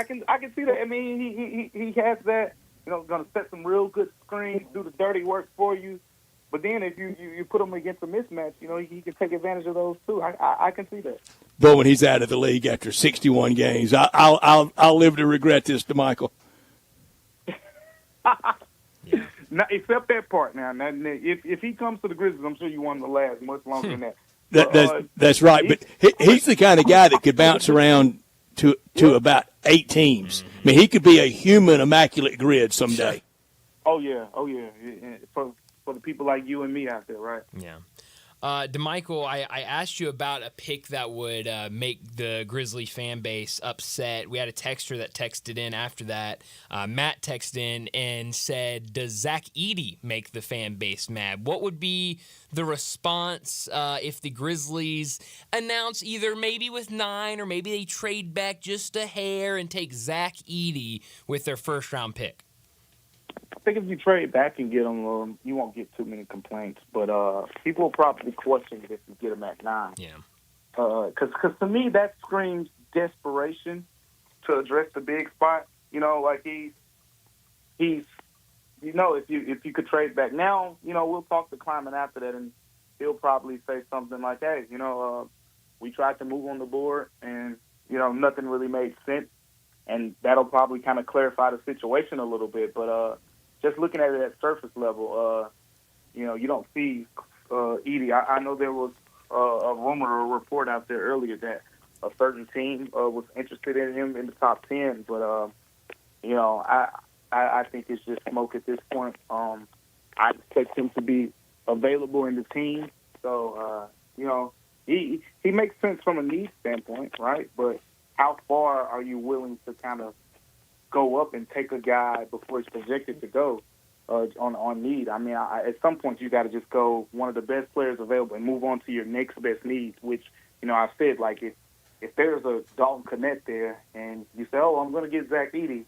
[SPEAKER 4] can see that. I mean, he has that, you know, going to set some real good screens, do the dirty work for you. But then if you put him against a mismatch, you know, he can take advantage of those too. I can see that.
[SPEAKER 2] But when he's out of the league after 61 games, I'll live to regret this, DeMichael.
[SPEAKER 4] Now, except that part. Now, if he comes to the Grizzlies, I'm sure you want him to last much longer than that.
[SPEAKER 2] That's right. But he's the kind of guy that could bounce around to about 8 teams. I mean, he could be a human immaculate grid someday.
[SPEAKER 4] Oh yeah. For the people like you and me out there, right?
[SPEAKER 1] Yeah. DeMichael, I asked you about a pick that would make the Grizzly fan base upset. We had a texter that texted in after that. Matt texted in and said, does Zach Edey make the fan base mad? What would be the response if the Grizzlies announce either maybe with 9 or maybe they trade back just a hair and take Zach Edey with their first-round pick?
[SPEAKER 4] I think if you trade back and get him, you won't get too many complaints. But people will probably question it if you get him at 9.
[SPEAKER 1] Yeah.
[SPEAKER 4] Because to me, that screams desperation to address the big spot. You know, like he's you know, if you could trade back now, you know, we'll talk to Kleiman after that, and he'll probably say something like, hey, you know, we tried to move on the board, and, you know, nothing really made sense. And that'll probably kind of clarify the situation a little bit. But just looking at it at surface level, you know, you don't see Edey. I know there was a rumor or a report out there earlier that a certain team was interested in him in the top 10. But, you know, I think it's just smoke at this point. I expect him to be available in the team. So, you know, he makes sense from a need standpoint, right? But how far are you willing to kind of go up and take a guy before he's projected to go on need? I mean, at some point you got to just go one of the best players available and move on to your next best needs, which, you know, I said, like, if there's a Dalton Connett there and you say, oh, I'm going to get Zach Edey,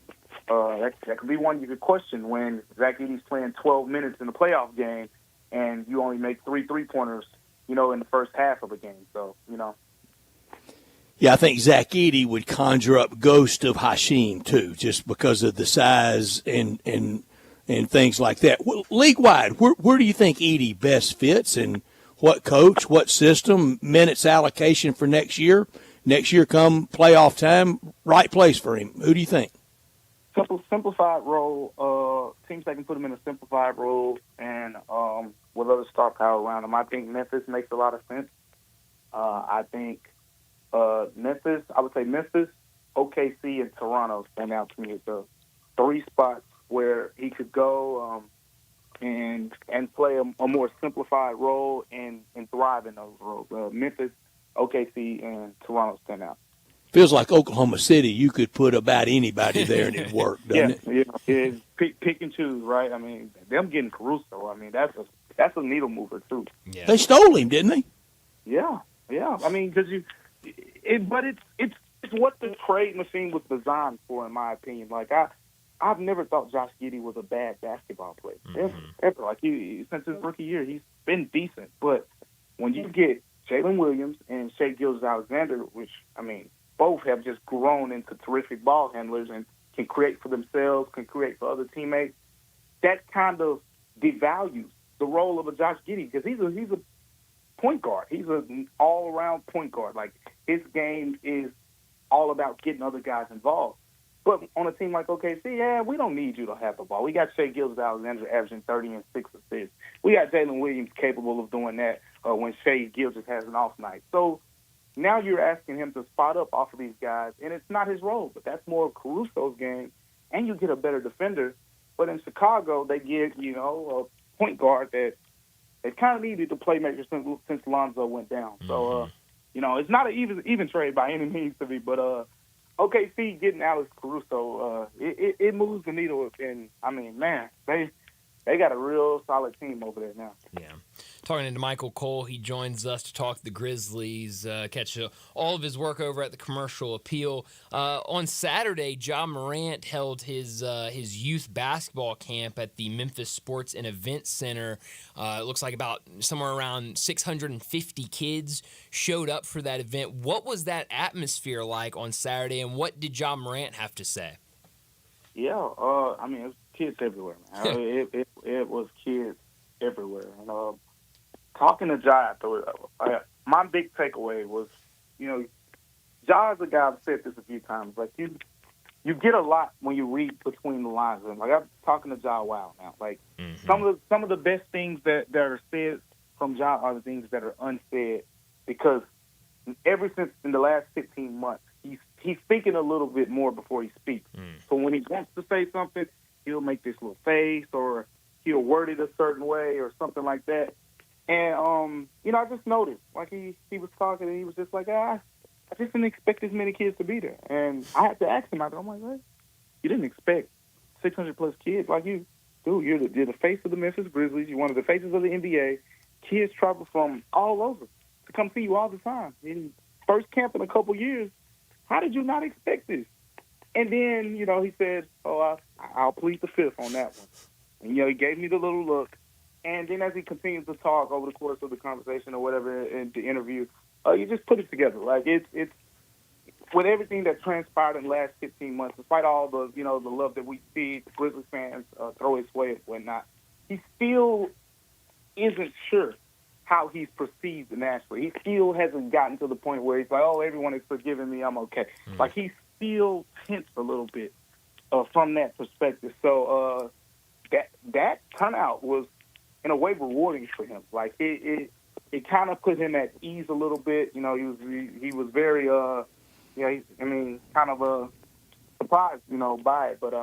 [SPEAKER 4] that could be one you could question when Zach Edey's playing 12 minutes in a playoff game and you only make 3 3-pointers, you know, in the first half of a game. So, you know.
[SPEAKER 2] Yeah, I think Zach Edey would conjure up ghost of Hashim too, just because of the size and things like that. Well, league-wide, where do you think Edey best fits, and what coach, what system, minutes allocation for next year? Next year come playoff time, right place for him. Who do you think?
[SPEAKER 4] Simplified role, teams that can put him in a simplified role and with other star power around him. I think Memphis makes a lot of sense. I think Memphis, OKC, and Toronto stand out to me as the 3 spots where he could go and play a more simplified role and thrive in those roles. Memphis, OKC, and Toronto stand out.
[SPEAKER 2] Feels like Oklahoma City, you could put about anybody there and it'd work, doesn't it?
[SPEAKER 4] Yeah, pick and choose, right? I mean, them getting Caruso, I mean, that's a needle mover, too.
[SPEAKER 1] Yeah.
[SPEAKER 2] They stole him, didn't they?
[SPEAKER 4] Yeah. Yeah, I mean, because it's what the trade machine was designed for, in my opinion. Like I've never thought Josh Giddey was a bad basketball player ever. Like since his rookie year, he's been decent. But when you get Jalen Williams and Shai Gilgeous-Alexander, which I mean, both have just grown into terrific ball handlers and can create for themselves, can create for other teammates, that kind of devalues the role of a Josh Giddey because he's a point guard. He's an all-around point guard. Like his game is all about getting other guys involved. But on a team like OKC, yeah, we don't need you to have the ball. We got Shai Gilgeous-Alexander averaging 30 and 6 assists. We got Jalen Williams capable of doing that when Shai Gilgeous has an off night. So now you're asking him to spot up off of these guys, and it's not his role, but that's more of Caruso's game, and you get a better defender. But in Chicago, they get, a point guard that they kind of needed the playmaker since Lonzo went down. So, it's not an even trade by any means to me, but OKC getting Alex Caruso, it moves the needle. And, I mean, man, they got a real solid team over there now.
[SPEAKER 1] Yeah. Talking to Michael Cole, he joins us to talk the Grizzlies, catch all of his work over at the Commercial Appeal. On Saturday, Ja Morant held his youth basketball camp at the Memphis Sports and Events Center. It looks like about somewhere around 650 kids showed up for that event. What was that atmosphere like on Saturday, and what did Ja Morant have to say?
[SPEAKER 4] Yeah, I mean, it was kids everywhere, man. It was kids everywhere. And talking to Ja afterwards, my big takeaway was, Ja is a guy, I've said this a few times, like you get a lot when you read between the lines. And like I'm talking to Ja a while now. Like some of the best things that are said from Ja are the things that are unsaid, because ever since in the last 15 months, he's thinking a little bit more before he speaks. So when he wants to say something, he'll make this little face, or he'll word it a certain way or something like that. And, I just noticed, like he was talking and he was just like, I just didn't expect this many kids to be there. And I had to ask him, I'm like, what? You didn't expect 600 plus kids? Like you're the face of the Memphis Grizzlies. You're one of the faces of the NBA. Kids travel from all over to come see you all the time. In first camp in a couple years, how did you not expect this? And then, he said, I'll plead the fifth on that one. And, he gave me the little look. And then as he continues to talk over the course of the conversation or whatever in the interview, you just put it together. Like, it's with everything that transpired in the last 15 months, despite all the, the love that we see the Grizzlies fans throw his way and whatnot, he still isn't sure how he's perceived nationally. He still hasn't gotten to the point where he's like, everyone is forgiving me, I'm okay. Like, he's still tense a little bit from that perspective. So that turnout was, in a way, rewarding for him. Like, it kind of put him at ease a little bit. He was very, kind of surprised, by it. But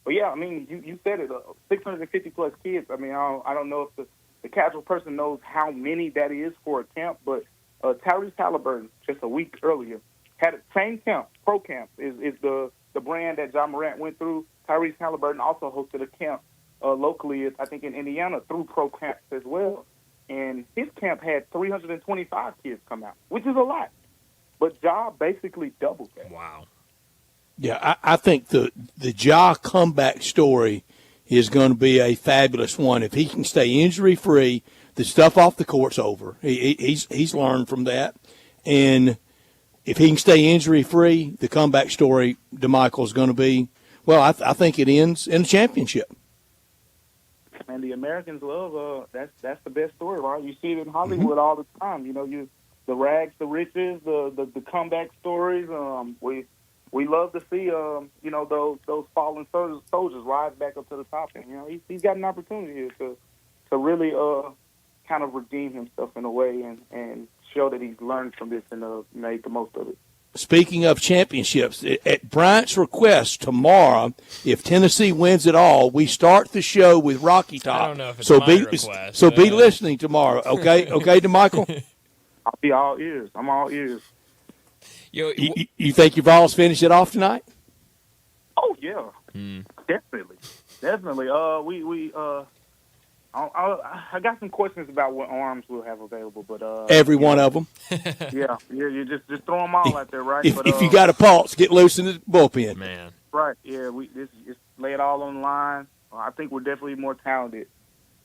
[SPEAKER 4] yeah, I mean, you said it, 650 plus kids. I mean, I don't know if the casual person knows how many that is for a camp, but Tyrese Halliburton, just a week earlier, had the same camp. Pro Camp is the brand that Ja Morant went through. Tyrese Halliburton also hosted a camp locally, I think in Indiana, through Pro Camp as well. And his camp had 325 kids come out, which is a lot. But Ja basically doubled that.
[SPEAKER 1] Wow.
[SPEAKER 2] Yeah, I think the Ja comeback story is going to be a fabulous one. If he can stay injury-free, the stuff off the court's over. He's learned from that. And if he can stay injury-free, the comeback story, DeMichael, is going to be, well, I think it ends in a championship.
[SPEAKER 4] And the Americans love that's the best story, right? You see it in Hollywood all the time. The rags, the riches, the comeback stories. We love to see those fallen soldiers rise back up to the top. And he's got an opportunity here to really kind of redeem himself in a way and show that he's learned from this and made the most of it.
[SPEAKER 2] Speaking of championships, at Bryant's request, tomorrow, if Tennessee wins it all, we start the show with Rocky Top.
[SPEAKER 1] I don't know if it's my request.
[SPEAKER 2] Be listening tomorrow, okay? Okay, DeMichael?
[SPEAKER 4] I'll be all ears. I'm all ears.
[SPEAKER 2] You think you've all finished it off tonight?
[SPEAKER 4] Oh, yeah. Definitely. I got some questions about what arms we'll have available, but
[SPEAKER 2] Every one of them.
[SPEAKER 4] yeah, you just throw them all out there, right?
[SPEAKER 2] If you got a pulse, get loose in the bullpen.
[SPEAKER 1] Man.
[SPEAKER 4] Right, yeah, just lay it all on the line. I think we're definitely more talented.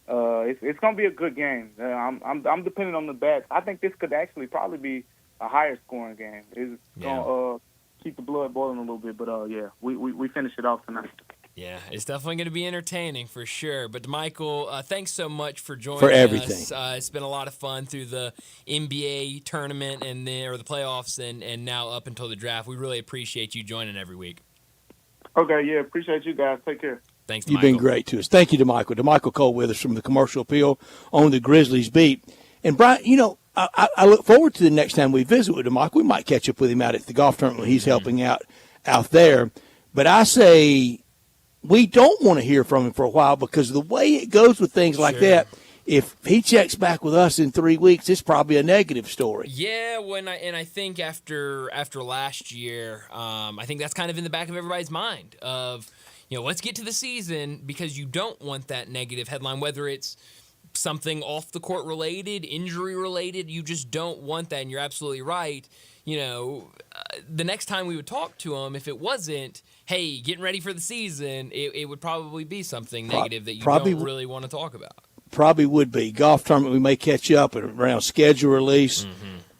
[SPEAKER 4] It's going to be a good game. I'm depending on the bats. I think this could actually probably be a higher scoring game. It's going to keep the blood boiling a little bit, but yeah, we finish it off tonight.
[SPEAKER 1] Yeah, it's definitely going to be entertaining for sure. But Michael, thanks so much for joining
[SPEAKER 2] for everything.
[SPEAKER 1] us. It's been a lot of fun through the NBA tournament and the playoffs and now up until the draft. We really appreciate you joining every week.
[SPEAKER 4] Okay, yeah, appreciate you guys. Take care.
[SPEAKER 1] Thanks,
[SPEAKER 2] You've
[SPEAKER 1] Michael.
[SPEAKER 2] been great to us. Thank you to Michael. To Michael Cole with us from the Commercial Appeal on the Grizzlies beat. And Brian, I look forward to the next time we visit with DeMichael. We might catch up with him out at the golf tournament when he's helping out there. But I say we don't want to hear from him for a while because of the way it goes with things like that. If he checks back with us in 3 weeks, it's probably a negative story.
[SPEAKER 1] Yeah, I think after last year, I think that's kind of in the back of everybody's mind of, let's get to the season because you don't want that negative headline, whether it's something off the court related, injury related. You just don't want that, and you're absolutely right. The next time we would talk to him, if it wasn't, hey, getting ready for the season, it would probably be something negative that you don't really want to talk about.
[SPEAKER 2] Probably would be. Golf tournament, we may catch up around schedule release,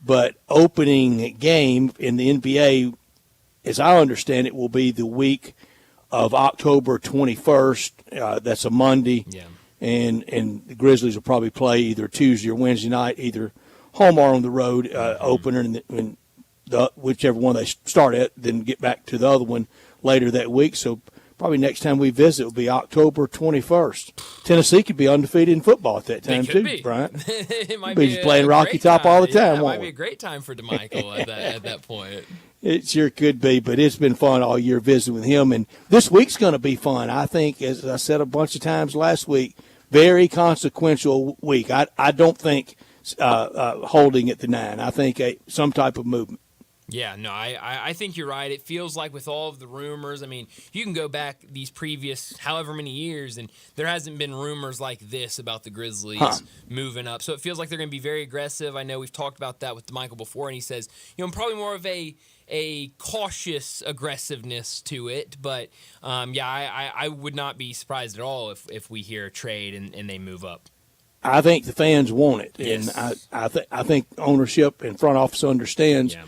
[SPEAKER 2] but opening game in the NBA, as I understand it, will be the week of October 21st. That's a Monday.
[SPEAKER 1] Yeah.
[SPEAKER 2] And the Grizzlies will probably play either Tuesday or Wednesday night, either home or on the road, opener, and whichever one they start at, then get back to the other one later that week. So probably next time we visit will be October 21st. Tennessee could be undefeated in football at that time, too, Bryant.
[SPEAKER 1] It might
[SPEAKER 2] be playing Rocky Top all the time,
[SPEAKER 1] it
[SPEAKER 2] won't
[SPEAKER 1] might be a great time for DeMichael at that point.
[SPEAKER 2] It sure could be, but it's been fun all year visiting with him. And this week's going to be fun. I think, as I said a bunch of times last week, very consequential week. I don't think holding at the 9. I think some type of movement.
[SPEAKER 1] Yeah, no, I think you're right. It feels like with all of the rumors, I mean, you can go back these previous however many years, and there hasn't been rumors like this about the Grizzlies moving up. So it feels like they're going to be very aggressive. I know we've talked about that with Michael before, and he says, probably more of a cautious aggressiveness to it. But, I would not be surprised at all if we hear a trade and they move up.
[SPEAKER 2] I think the fans want it,
[SPEAKER 1] yes.
[SPEAKER 2] And I think ownership and front office understands. Yeah.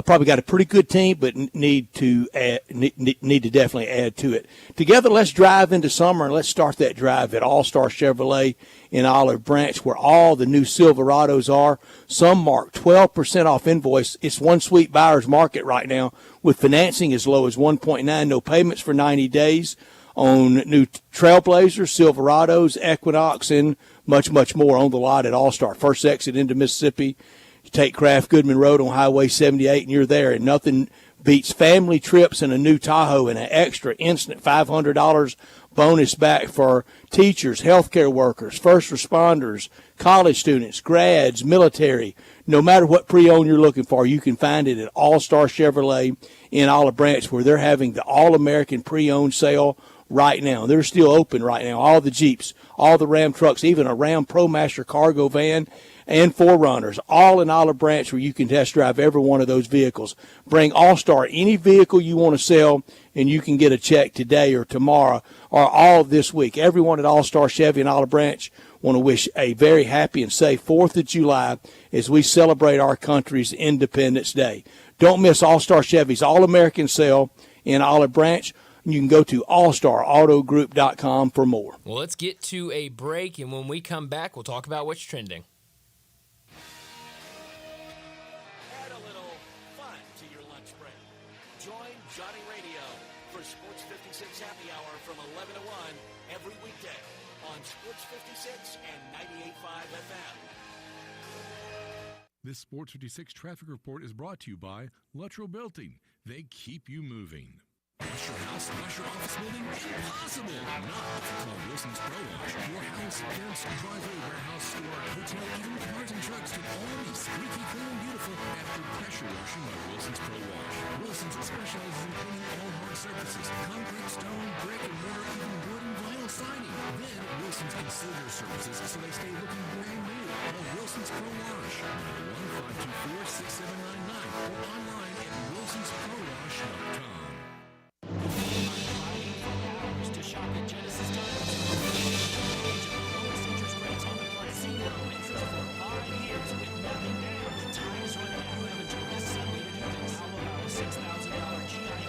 [SPEAKER 2] Probably got a pretty good team, but need to definitely add to it. Together, let's drive into summer, and let's start that drive at All-Star Chevrolet in Olive Branch, where all the new Silverados are. Some mark 12% off invoice. It's one sweet buyer's market right now, with financing as low as 1.9, no payments for 90 days on new Trailblazers, Silverados, Equinox, and much, much more on the lot at All-Star. First exit into Mississippi. You take Kraft Goodman Road on Highway 78 and you're there, and nothing beats family trips and a new Tahoe and an extra instant $500 bonus back for teachers, healthcare workers, first responders, college students, grads, military. No matter what pre-owned you're looking for, you can find it at All-Star Chevrolet in Olive Branch, where they're having the All-American pre-owned sale right now. They're still open right now. All the Jeeps, all the Ram trucks, even a Ram ProMaster cargo van, and 4Runners, all in Olive Branch, where you can test drive every one of those vehicles. Bring All-Star any vehicle you want to sell, and you can get a check today or tomorrow or all this week. Everyone at All-Star Chevy in Olive Branch want to wish a very happy and safe 4th of July as we celebrate our country's Independence Day. Don't miss All-Star Chevy's All-American sale in Olive Branch. You can go to allstarautogroup.com for more.
[SPEAKER 1] Well, let's get to a break, and when we come back, we'll talk about what's trending.
[SPEAKER 19] Add a little fun to your lunch break. Join Johnny Radio for Sports 56 Happy Hour from 11 to 1 every weekday on Sports 56 and 98.5 FM.
[SPEAKER 21] This Sports 56 traffic report is brought to you by Luttrell Building. They keep you moving. Wash your house, wash your office building? Impossible! Not if you call Wilson's Pro Wash. Your house, fence, driveway, warehouse, store, hotel, even cars and trucks can all be squeaky clean and beautiful after pressure washing by Wilson's Pro Wash. Wilson's specializes in cleaning all hard surfaces: concrete, stone, brick, and mortar, even wood and vinyl signing. Then Wilson's can seal their surfaces so they stay looking brand new. Call Wilson's Pro Wash, 91524-6799, or online at wilsonsprowash.com.
[SPEAKER 5] To shop at Genesis Times. Lowest interest rates on the planet. Zero interest for 5 years with nothing down. Time is running out. You have until this Sunday to do this. How about a $6,000 GIA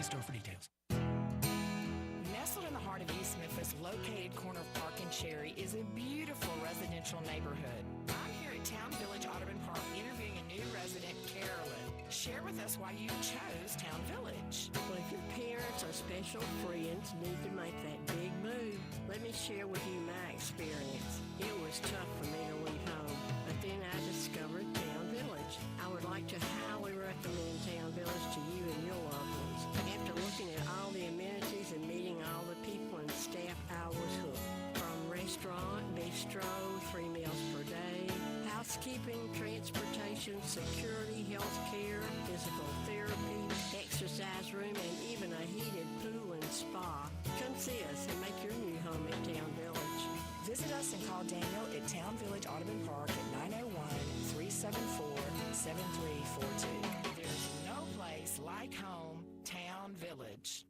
[SPEAKER 5] store for details.
[SPEAKER 10] Nestled in the heart of East Memphis, located corner of Park and Cherry, is a beautiful residential neighborhood. I'm here at Town Village Audubon Park interviewing a new resident, Carolyn. Share with us why you chose Town Village.
[SPEAKER 22] Well, if your parents or special friends need to make that big move, let me share with you my experience. It was tough for me to leave home, but then I discovered Town Village. I would like to highly recommend Town Village to you and your loved ones. After looking at all the amenities and meeting all the people and staff, I was hooked. From restaurant, bistro, 3 meals per day, housekeeping, transportation, security, health care, physical therapy, exercise room, and even a heated pool and spa. Come see us and make your new home at Town Village.
[SPEAKER 10] Visit us and call Daniel at Town Village Audubon Park at 901-374-7342. There's no place like home, Town Village.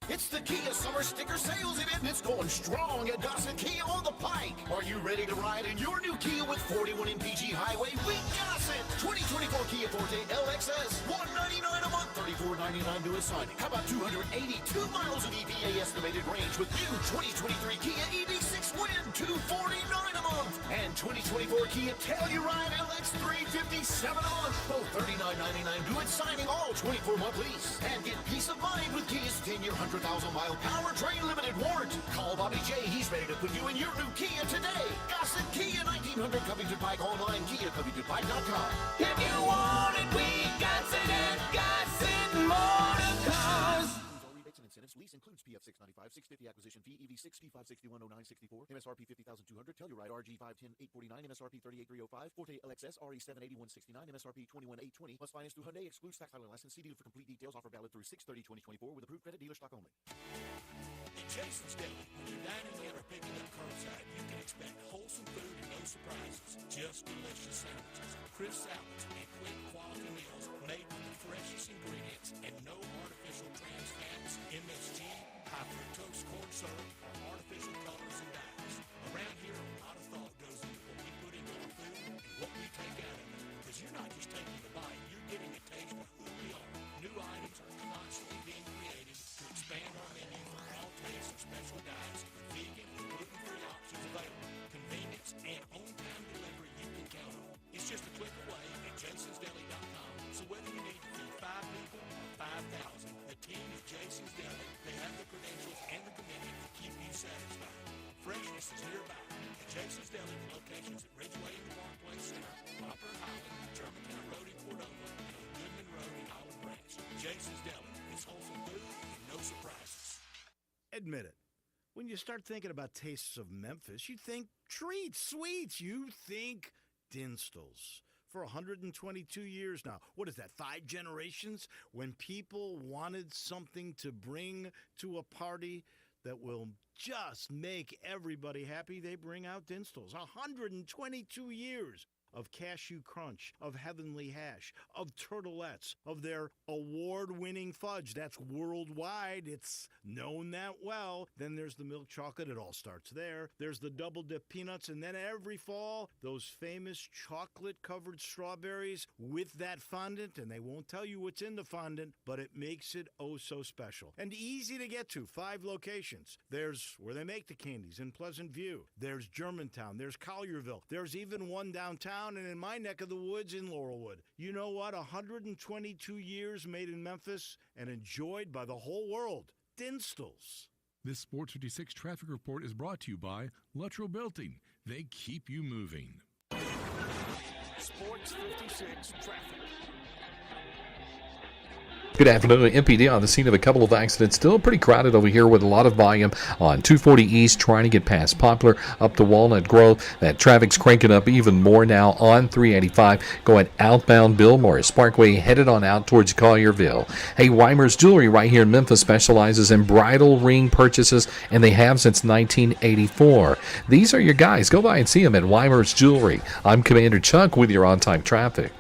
[SPEAKER 17] It's the Kia Summer Sticker Sales Event, and it's going strong at Gossett Kia on the Pike. Are you ready to ride in your new Kia with 41 MPG Highway? We Gossett! 2024 Kia Forte LXS, $199 a month, $34.99 to a signing. How about 282 miles of EPA estimated range with new 2023 Kia EV6 Win, $249 a month. And 2024 Kia Telluride LX 357 a month, both $39.99 to its signing, all 24-month lease. And get peace of mind with Kia's 10-year 100,000-mile powertrain limited warranty. Call Bobby J. He's ready to put you in your new Kia today. Gossett Kia, 1900 Covington Pike, online, KiaCovingtonPike.com.
[SPEAKER 5] If you want it, we got it at Gossett Motor Cars.
[SPEAKER 17] Rebates and incentives. Lease includes PF 695, 650 acquisition fee, EV6 P561 0964, MSRP 50,200, Telluride RG 510 849, MSRP 38305, Forte LXS RE 780 169, MSRP 21820. Plus finance through Hyundai. Excludes tax title and license. See dealer for complete details. Offer valid through 6/30/2024 with approved credit, dealer stock only.
[SPEAKER 18] At Jason's Deli, when you're dining in or picking up curbside, you can expect wholesome food and no surprises. Just delicious sandwiches, crisp salads, and quick quality meals made with the freshest ingredients and no artificial trans fats, MSG, high fructose corn syrup, or artificial colors and dyes. Around here, a lot of thought goes into what we put into our food and what we take out of it. Because you're not just taking a bite, you're getting a taste of who we are. New items are constantly being created to expand our menu for all tastes and special diets with vegan and gluten-free options available. Convenience and on-time delivery you can count on. It's just a click away at jasonsdeli.com. So whether you need to feed 5 people or 5,000, the team at Jason's Deli, they have the credentials and the commitment to keep you satisfied. Freshness is nearby. At Jason's Deli, with locations at Ridgeway in the Parkway Center, Poplar Highland, Germantown Road in Cordova, and on Goodman Road in Olive Branch. Jason's Deli. It's wholesome food and no surprises.
[SPEAKER 15] Admit it. When you start thinking about tastes of Memphis, you think treats, sweets. You think Dinstall's. For 122 years now. What is that, 5 generations? When people wanted something to bring to a party that will just make everybody happy, they bring out Dinstall's. 122 years of cashew crunch, of heavenly hash, of turtlettes, of their award-winning fudge. That's worldwide. It's known that well. Then there's the milk chocolate. It all starts there. There's the double-dip peanuts. And then every fall, those famous chocolate-covered strawberries with that fondant. And they won't tell you what's in the fondant, but it makes it oh so special. And easy to get to. 5 locations. There's where they make the candies in Pleasant View. There's Germantown. There's Collierville. There's even one downtown and in my neck of the woods in Laurelwood. You know what? 122 years made in Memphis and enjoyed by the whole world. Dinstall's.
[SPEAKER 21] This Sports 56 traffic report is brought to you by Luttrell Belting. They keep you moving.
[SPEAKER 9] Sports 56 traffic.
[SPEAKER 8] Good afternoon. MPD on the scene of a couple of accidents. Still pretty crowded over here with a lot of volume on 240 East, trying to get past Poplar up to Walnut Grove. That traffic's cranking up even more now on 385, going outbound Bill Morris Parkway, headed on out towards Collierville. Hey, Weimer's Jewelry right here in Memphis specializes in bridal ring purchases, and they have since 1984. These are your guys. Go by and see them at Weimer's Jewelry. I'm Commander Chuck with your on-time traffic.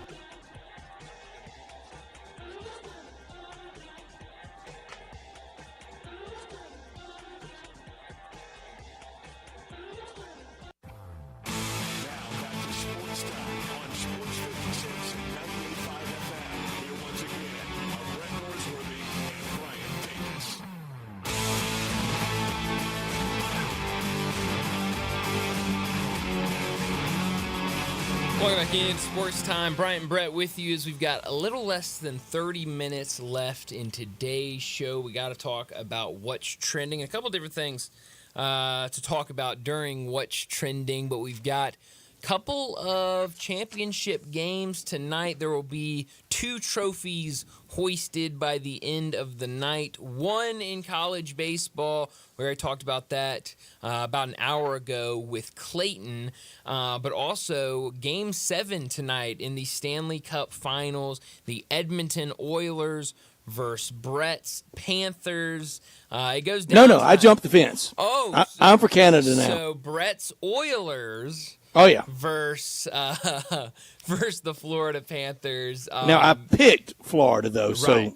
[SPEAKER 1] Welcome back in. Sports Time. Bryant and Brett with you as we've got a little less than 30 minutes left in today's show. We got to talk about what's trending. A couple different things to talk about during what's trending, but we've got a couple of championship games tonight. There will be 2 trophies hoisted by the end of the night. One in college baseball. We already talked about that about an hour ago with Clayton. But also Game 7 tonight in the Stanley Cup Finals. The Edmonton Oilers versus Brett's Panthers. It goes down.
[SPEAKER 2] No, I jumped the fence.
[SPEAKER 1] Oh.
[SPEAKER 2] I'm for Canada now.
[SPEAKER 1] So Brett's Oilers.
[SPEAKER 2] Oh, yeah.
[SPEAKER 1] Versus the Florida Panthers.
[SPEAKER 2] Now, I picked Florida, though,
[SPEAKER 1] right.
[SPEAKER 2] so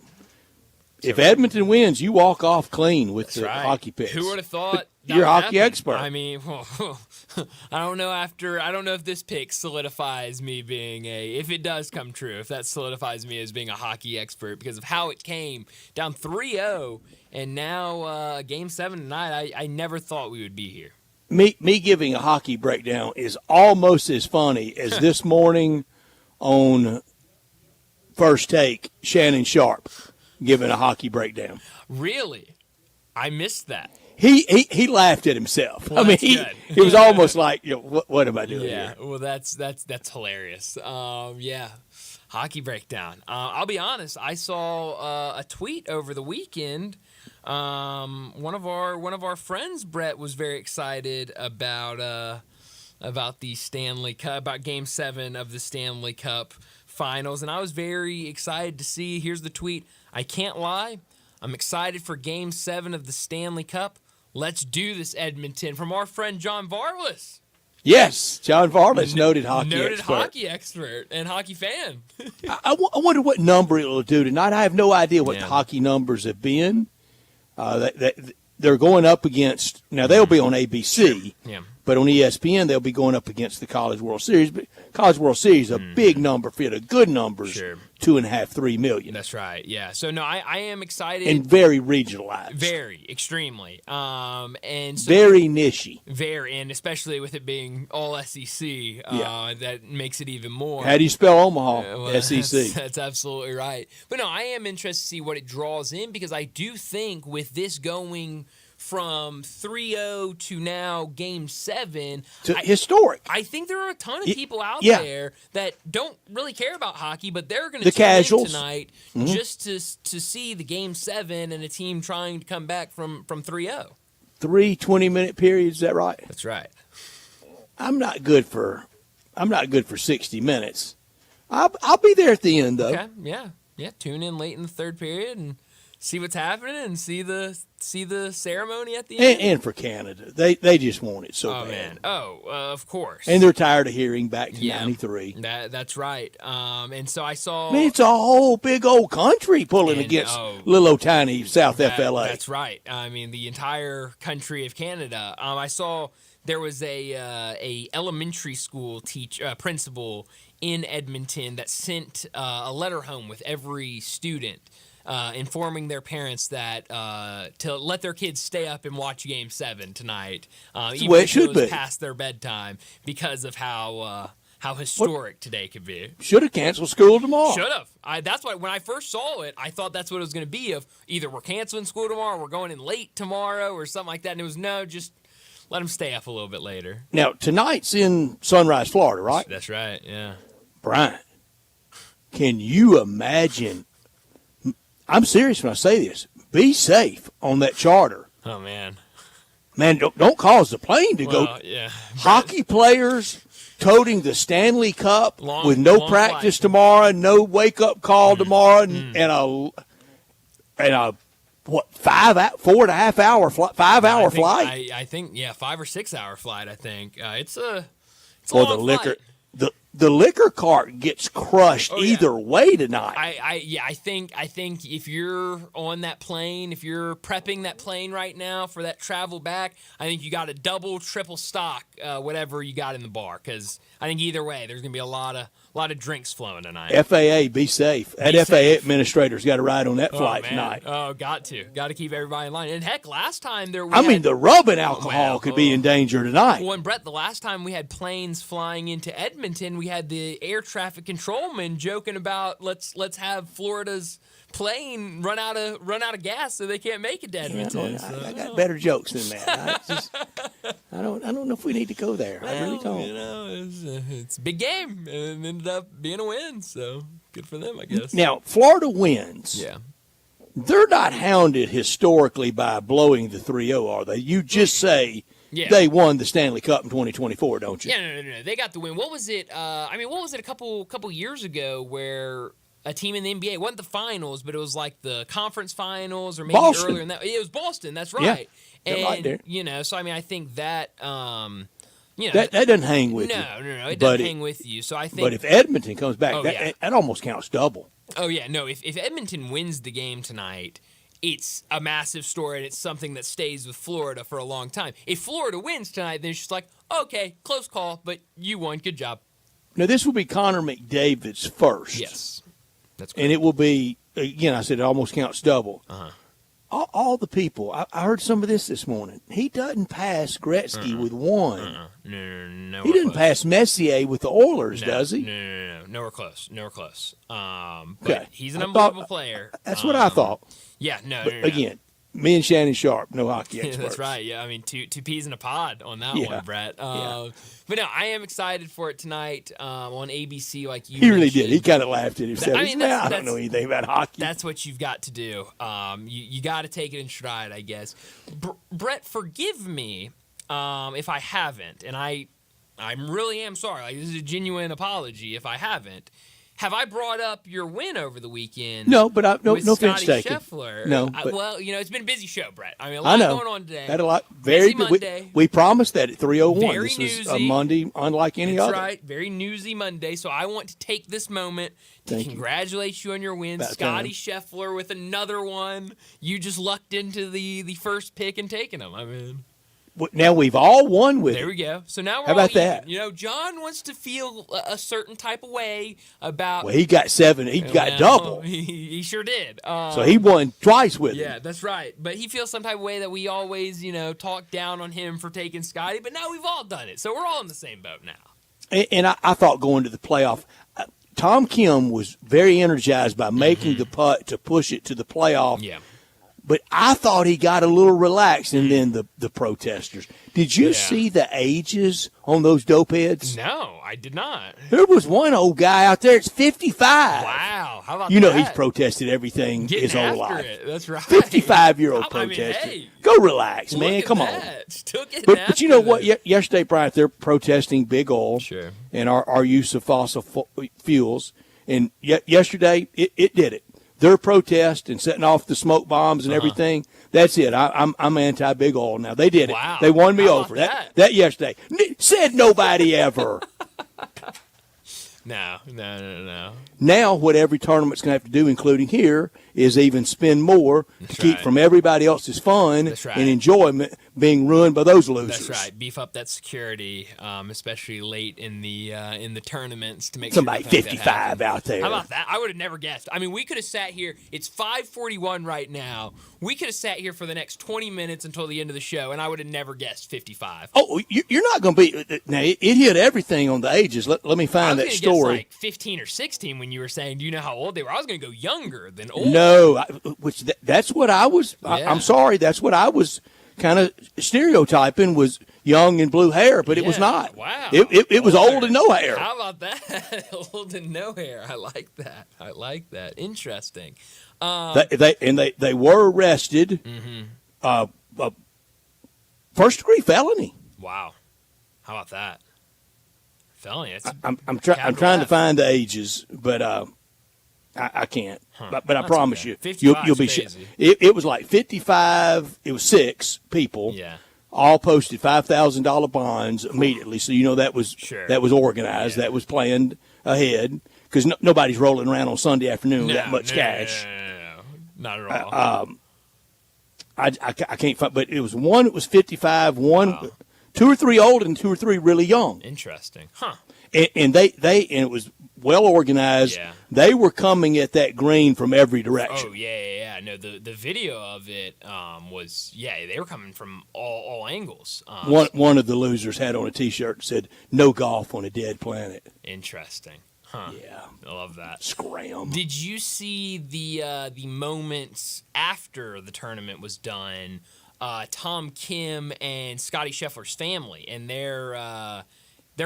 [SPEAKER 2] if Edmonton wins, you walk off clean with the hockey picks.
[SPEAKER 1] Who would have thought?
[SPEAKER 2] You're a hockey expert.
[SPEAKER 1] I mean, I don't know if this pick solidifies me being if it does come true, if that solidifies me as being a hockey expert because of how it came down 3-0 and now Game 7 tonight. I never thought we would be here.
[SPEAKER 2] Me giving a hockey breakdown is almost as funny as this morning on First Take, Shannon Sharp giving a hockey breakdown.
[SPEAKER 1] Really? I missed that.
[SPEAKER 2] He laughed at himself.
[SPEAKER 1] Well,
[SPEAKER 2] I mean, it was almost like, what am I doing here?
[SPEAKER 1] Well, that's hilarious. Yeah, hockey breakdown. I'll be honest. I saw a tweet over the weekend. One of our friends, Brett, was very excited about the Stanley Cup, about Game 7 of the Stanley Cup Finals, and I was very excited to see. Here's the tweet. I can't lie. I'm excited for Game 7 of the Stanley Cup. Let's do this, Edmonton. From our friend John Varlas.
[SPEAKER 2] Yes, John Varlas, noted
[SPEAKER 1] hockey expert and hockey fan.
[SPEAKER 2] I wonder what number it'll do tonight. I have no idea what the hockey numbers have been. They're going up against, now they'll be on ABC, but on ESPN they'll be going up against the College World Series. But College World Series is a big number for the good numbers, 2.5, 3 million.
[SPEAKER 1] That's right, yeah. So, no, I am excited.
[SPEAKER 2] And very regionalized.
[SPEAKER 1] Very, extremely. And so
[SPEAKER 2] very niche-y.
[SPEAKER 1] Very, and especially with it being all SEC, that makes it even more.
[SPEAKER 2] How do you spell Omaha? SEC.
[SPEAKER 1] That's absolutely right. But no, I am interested to see what it draws in because I do think with this going from 3-0 to now Game 7.
[SPEAKER 2] Historic.
[SPEAKER 1] I think there are a ton of people out there that don't really care about hockey, but they're going to tune in tonight just to see the Game 7 and a team trying to come back from 3-0.
[SPEAKER 2] 3 20-minute periods, is that right?
[SPEAKER 1] That's right.
[SPEAKER 2] I'm not good for 60 minutes. I'll be there at the end, though.
[SPEAKER 1] Okay, yeah. Tune in late in the third period and see what's happening and see the ceremony at the end.
[SPEAKER 2] And for Canada, they just want it so bad.
[SPEAKER 1] Man. Of course.
[SPEAKER 2] And they're tired of hearing back to 93.
[SPEAKER 1] That's right. And so I saw.
[SPEAKER 2] I mean, it's a whole big old country pulling against little old tiny South FLA.
[SPEAKER 1] That's right. I mean, the entire country of Canada. I saw there was a elementary school principal in Edmonton that sent a letter home with every student. Informing their parents that to let their kids stay up and watch Game 7 tonight, even if it was past their bedtime, because of how historic today could be.
[SPEAKER 2] Should have canceled school tomorrow.
[SPEAKER 1] Should have. That's why when I first saw it, I thought that's what it was going to be. Of either we're canceling school tomorrow, or we're going in late tomorrow, or something like that. And it was no, just let them stay up a little bit later.
[SPEAKER 2] Now tonight's in Sunrise, Florida, right?
[SPEAKER 1] That's right. Yeah.
[SPEAKER 2] Brian, can you imagine? I'm serious when I say this. Be safe on that charter.
[SPEAKER 1] Oh, man.
[SPEAKER 2] Man, don't cause the plane to go.
[SPEAKER 1] Yeah.
[SPEAKER 2] Hockey players toting the Stanley Cup with no
[SPEAKER 1] long
[SPEAKER 2] practice
[SPEAKER 1] flight.
[SPEAKER 2] tomorrow, no wake-up call tomorrow, and a 4.5 hour flight, 5 hour flight.
[SPEAKER 1] I think 5 or 6 hour flight. I think it's a
[SPEAKER 2] Or
[SPEAKER 1] long
[SPEAKER 2] the liquor.
[SPEAKER 1] flight.
[SPEAKER 2] The liquor cart gets crushed either way tonight.
[SPEAKER 1] I think if you're on that plane, if you're prepping that plane right now for that travel back, I think you got to double, triple stock whatever you got in the bar, because I think either way there's gonna be a lot of drinks flowing tonight.
[SPEAKER 2] FAA, be safe. That FAA administrator's got to ride on that flight tonight.
[SPEAKER 1] Oh, got to keep everybody in line. And heck, last time the
[SPEAKER 2] rubbing alcohol could be in danger tonight.
[SPEAKER 1] Well, and Brett, the last time we had planes flying into Edmonton, we had the air traffic controlman joking about let's have Florida's plane run out of gas so they can't make it to Edmonton.
[SPEAKER 2] I got better jokes than that. I don't know if we need to go there. I really don't.
[SPEAKER 1] You know, it's a big game, and it ended up being a win. So good for them, I guess.
[SPEAKER 2] Now, Florida wins.
[SPEAKER 1] Yeah.
[SPEAKER 2] They're not hounded historically by blowing the 3-0, are they? You just say they won the Stanley Cup in 2024, don't you?
[SPEAKER 1] Yeah, no. They got the win. What was it? What was it a couple years ago where a team in the NBA, it wasn't the finals, but it was like the conference finals or maybe
[SPEAKER 2] Boston.
[SPEAKER 1] earlier in that. It was Boston. That's
[SPEAKER 2] Yeah,
[SPEAKER 1] right.
[SPEAKER 2] they're
[SPEAKER 1] And
[SPEAKER 2] right there.
[SPEAKER 1] so I think that
[SPEAKER 2] that doesn't hang with you.
[SPEAKER 1] No, it doesn't hang with you. So I think.
[SPEAKER 2] But if Edmonton comes back, that almost counts double.
[SPEAKER 1] Oh, yeah. No, if Edmonton wins the game tonight, it's a massive story, and it's something that stays with Florida for a long time. If Florida wins tonight, then it's just like, okay, close call, but you won. Good job.
[SPEAKER 2] Now, this will be Connor McDavid's first.
[SPEAKER 1] Yes. That's
[SPEAKER 2] correct. And it will be, again, I said it almost counts double.
[SPEAKER 1] Uh-huh.
[SPEAKER 2] All the people, I heard some of this morning. He doesn't pass Gretzky with one.
[SPEAKER 1] No.
[SPEAKER 2] He doesn't pass Messier with the Oilers, does he?
[SPEAKER 1] No. Nowhere close. But
[SPEAKER 2] Okay.
[SPEAKER 1] he's an
[SPEAKER 2] I
[SPEAKER 1] unbelievable
[SPEAKER 2] thought-
[SPEAKER 1] player.
[SPEAKER 2] That's what I thought.
[SPEAKER 1] Yeah, no.
[SPEAKER 2] Again, me and Shannon Sharp, no hockey experts.
[SPEAKER 1] That's right. Yeah, I mean, two peas in a pod on that
[SPEAKER 2] Yeah.
[SPEAKER 1] one, Brett. But no, I am excited for it tonight on ABC. Like you,
[SPEAKER 2] He really
[SPEAKER 1] mentioned.
[SPEAKER 2] did. He kind of laughed at himself.
[SPEAKER 1] I
[SPEAKER 2] He
[SPEAKER 1] mean,
[SPEAKER 2] said,
[SPEAKER 1] that's-
[SPEAKER 2] I don't know anything about hockey.
[SPEAKER 1] That's what you've got to do. You got to take it in stride, I guess. Brett, forgive me if I haven't, and I really am sorry. Like, this is a genuine apology if I haven't. Have I brought up your win over the weekend?
[SPEAKER 2] No, but no
[SPEAKER 1] with
[SPEAKER 2] offense
[SPEAKER 1] Scotty
[SPEAKER 2] taken.
[SPEAKER 1] Scheffler?
[SPEAKER 2] No, but-
[SPEAKER 1] well, it's been a busy show, Brett. I mean, a
[SPEAKER 2] I
[SPEAKER 1] lot
[SPEAKER 2] know.
[SPEAKER 1] going on today.
[SPEAKER 2] Had a lot. Very
[SPEAKER 1] Busy
[SPEAKER 2] good.
[SPEAKER 1] Monday.
[SPEAKER 2] We promised that at 3:01.
[SPEAKER 1] Very
[SPEAKER 2] This was a
[SPEAKER 1] newsy.
[SPEAKER 2] Monday unlike any
[SPEAKER 1] That's
[SPEAKER 2] other.
[SPEAKER 1] right. Very newsy Monday. So I want to take this moment to
[SPEAKER 2] Thank you.
[SPEAKER 1] congratulate you on your win.
[SPEAKER 2] About
[SPEAKER 1] Scotty
[SPEAKER 2] time.
[SPEAKER 1] Scheffler with another one. You just lucked into the first pick and taking him. I mean,
[SPEAKER 2] Now we've all won with
[SPEAKER 1] there
[SPEAKER 2] it.
[SPEAKER 1] we go. So now we're
[SPEAKER 2] How about
[SPEAKER 1] all
[SPEAKER 2] that?
[SPEAKER 1] even. You know, John wants to feel a certain type of way about.
[SPEAKER 2] Well, he got 7. He got
[SPEAKER 1] Well,
[SPEAKER 2] double.
[SPEAKER 1] He sure did.
[SPEAKER 2] So he won twice with
[SPEAKER 1] Yeah,
[SPEAKER 2] him.
[SPEAKER 1] that's right. But he feels some type of way that we always, talk down on him for taking Scotty. But now we've all done it. So we're all in the same boat now.
[SPEAKER 2] And I thought going to the playoff, Tom Kim was very energized by making the putt to push it to the playoff.
[SPEAKER 1] Yeah.
[SPEAKER 2] But I thought he got a little relaxed, and then the protesters. Did you
[SPEAKER 1] Yeah.
[SPEAKER 2] see the ages on those dopeheads?
[SPEAKER 1] No, I did not.
[SPEAKER 2] There was one old guy out there. It's 55.
[SPEAKER 1] Wow. How about
[SPEAKER 2] You know
[SPEAKER 1] that?
[SPEAKER 2] he's protested everything
[SPEAKER 1] Getting
[SPEAKER 2] his whole
[SPEAKER 1] after
[SPEAKER 2] life.
[SPEAKER 1] it. That's right.
[SPEAKER 2] 55-year-old
[SPEAKER 1] I mean,
[SPEAKER 2] protester.
[SPEAKER 1] hey,
[SPEAKER 2] Go relax,
[SPEAKER 1] look
[SPEAKER 2] man.
[SPEAKER 1] at
[SPEAKER 2] Come on.
[SPEAKER 1] that. Still getting
[SPEAKER 2] But you know
[SPEAKER 1] after
[SPEAKER 2] what?
[SPEAKER 1] it.
[SPEAKER 2] Yesterday, Brian, they're protesting big oil
[SPEAKER 1] Sure.
[SPEAKER 2] and our use of fossil fuels. And yesterday, it did it. Their protest and setting off the smoke bombs and everything. That's it. I'm anti big oil now. They did it.
[SPEAKER 1] Wow.
[SPEAKER 2] They won me
[SPEAKER 1] How about
[SPEAKER 2] over.
[SPEAKER 1] that?
[SPEAKER 2] That yesterday. Said nobody ever.
[SPEAKER 1] No.
[SPEAKER 2] Now, what every tournament's going to have to do, including here, is even spend more to keep
[SPEAKER 1] right.
[SPEAKER 2] from everybody else's fun
[SPEAKER 1] That's right.
[SPEAKER 2] and enjoyment being ruined by those losers.
[SPEAKER 1] That's right. Beef up that security, especially late in the tournaments to make
[SPEAKER 2] Somebody
[SPEAKER 1] sure nothing like that
[SPEAKER 2] 55
[SPEAKER 1] happens.
[SPEAKER 2] out there.
[SPEAKER 1] How about that? I would have never guessed. I mean, we could have sat here. It's 5:41 right now. We could have sat here for the next 20 minutes until the end of the show, and I would have never guessed 55.
[SPEAKER 2] Oh, you're not going to be. Now, it hit everything on the ages. Let me
[SPEAKER 1] I
[SPEAKER 2] find
[SPEAKER 1] was
[SPEAKER 2] that
[SPEAKER 1] gonna
[SPEAKER 2] story.
[SPEAKER 1] guess like 15 or 16 when you were saying, do you know how old they were? I was going to go younger than old.
[SPEAKER 2] No, that's what I was.
[SPEAKER 1] Yeah.
[SPEAKER 2] I'm sorry. That's what I was kind of stereotyping was young and blue hair, but it was not.
[SPEAKER 1] Wow.
[SPEAKER 2] It was old and no hair.
[SPEAKER 1] How about that? Old and no hair. I like that. Interesting.
[SPEAKER 2] They were arrested. First degree felony.
[SPEAKER 1] Wow. How about that? Felony.
[SPEAKER 2] I'm trying to find the ages, but I can't. But I promise you, you'll be sure. It was like 55. It was 6 people.
[SPEAKER 1] Yeah.
[SPEAKER 2] All posted $5,000 bonds immediately, so that was organized. That was planned ahead because nobody's rolling around on Sunday afternoon with that much cash.
[SPEAKER 1] No, not at all.
[SPEAKER 2] I can't find, but it was one. It was 55. One, 2 or 3 old, and 2 or 3 really young.
[SPEAKER 1] Interesting, huh?
[SPEAKER 2] And it was well organized.
[SPEAKER 1] Yeah.
[SPEAKER 2] They were coming at that green from every direction.
[SPEAKER 1] Oh yeah. No, the video of it was they were coming from all angles.
[SPEAKER 2] One of the losers had on a T-shirt that said "No golf on a dead planet."
[SPEAKER 1] Interesting, huh?
[SPEAKER 2] Yeah,
[SPEAKER 1] I love that.
[SPEAKER 2] Scram.
[SPEAKER 1] Did you see the moments after the tournament was done? Tom Kim and Scotty Scheffler's family and their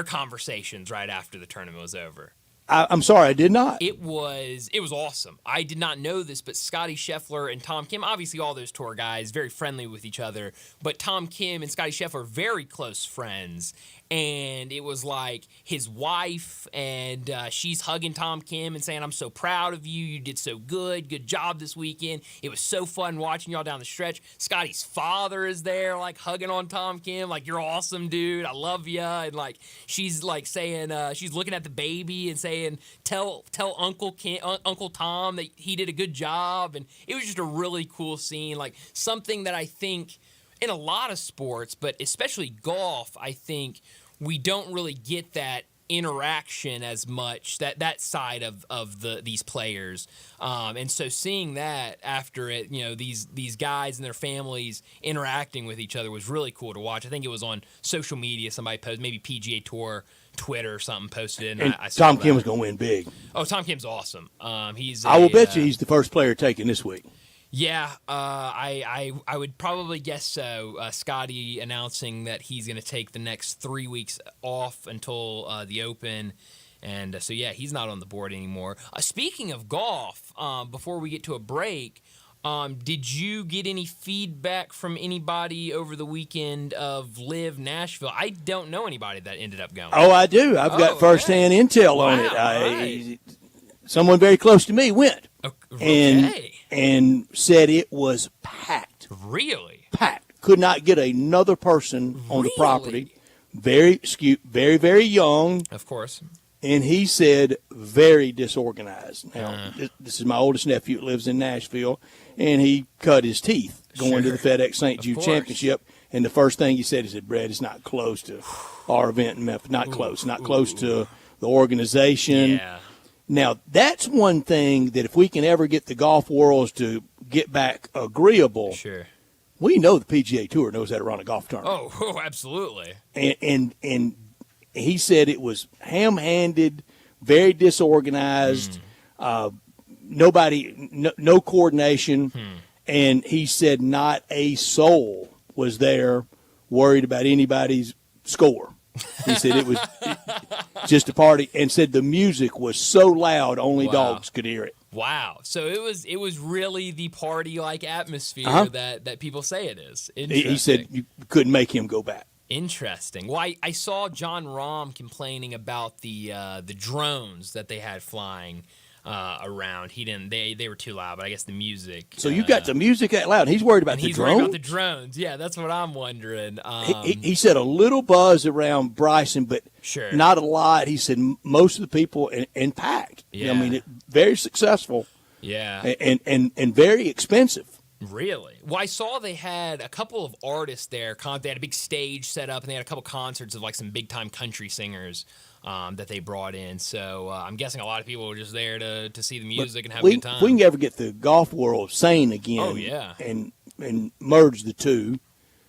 [SPEAKER 1] conversations right after the tournament was over.
[SPEAKER 2] I'm sorry, I did not.
[SPEAKER 1] It was awesome. I did not know this, but Scotty Scheffler and Tom Kim, obviously all those tour guys, very friendly with each other, but Tom Kim and Scotty Scheffler, very close friends. And it was like his wife, and she's hugging Tom Kim and saying, "I'm so proud of you. You did so good. Good job this weekend. It was so fun watching y'all down the stretch." Scotty's father is there, like hugging on Tom Kim, like, "You're awesome, dude. I love you." And like she's like saying, she's looking at the baby and saying, "Tell Uncle Tom that he did a good job." And it was just a really cool scene, like something that I think in a lot of sports, but especially golf, I think we don't really get that interaction as much, that side of these players. And so seeing that after it, these guys and their families interacting with each other was really cool to watch. I think it was on social media. Somebody posted, maybe PGA Tour, Twitter or something posted it. And I saw
[SPEAKER 2] Tom
[SPEAKER 1] that.
[SPEAKER 2] Kim was going to win big.
[SPEAKER 1] Oh, Tom Kim's awesome. I
[SPEAKER 2] will bet you he's the first player taken this week.
[SPEAKER 1] Yeah, I would probably guess so. Scotty announcing that he's going to take the next 3 weeks off until the Open. And so, yeah, he's not on the board anymore. Speaking of golf, before we get to a break, did you get any feedback from anybody over the weekend of Live Nashville? I don't know anybody that ended up going.
[SPEAKER 2] Oh, I do. I've got firsthand intel on it.
[SPEAKER 1] Right.
[SPEAKER 2] Someone very close to me went.
[SPEAKER 1] Okay.
[SPEAKER 2] And said it was packed.
[SPEAKER 1] Really?
[SPEAKER 2] Packed. Could not get another person on the property. Very skewed, very, very young.
[SPEAKER 1] Of course.
[SPEAKER 2] And he said very disorganized. Now, this is my oldest nephew that lives in Nashville, and he cut his teeth going to the FedEx St. Jude Championship. And the first thing he said, Brad, it's not close to our event in Memphis. Not close. Not close to the organization.
[SPEAKER 1] Yeah.
[SPEAKER 2] Now, that's one thing that if we can ever get the golf worlds to get back agreeable,
[SPEAKER 1] sure,
[SPEAKER 2] we know the PGA Tour knows how to run a golf tournament.
[SPEAKER 1] Oh, absolutely.
[SPEAKER 2] And he said it was ham-handed, very disorganized, nobody, no coordination, and he said not a soul was there worried about anybody's score. He said it was just a party, and said the music was so loud only dogs could hear it.
[SPEAKER 1] Wow. So it was really the party-like atmosphere that people say it is.
[SPEAKER 2] He said you couldn't make him go back.
[SPEAKER 1] Interesting. Well, I saw John Rahm complaining about the drones that they had flying around. He didn't. They were too loud, but I guess the music.
[SPEAKER 2] So you got the music that loud. He's worried about the
[SPEAKER 1] drones.
[SPEAKER 2] drones.
[SPEAKER 1] Worried about the drones. Yeah, that's what I'm wondering.
[SPEAKER 2] He said a little buzz around Bryson, but not a lot. He said most of the people and packed.
[SPEAKER 1] Yeah.
[SPEAKER 2] I mean, very successful.
[SPEAKER 1] Yeah.
[SPEAKER 2] And very expensive.
[SPEAKER 1] Really? Well, I saw they had a couple of artists there. They had a big stage set up, and they had a couple concerts of like some big-time country singers that they brought in. So I'm guessing a lot of people were just there to see the music and have a good time.
[SPEAKER 2] If we can ever get the golf world sane again,
[SPEAKER 1] oh, yeah,
[SPEAKER 2] and merge the two,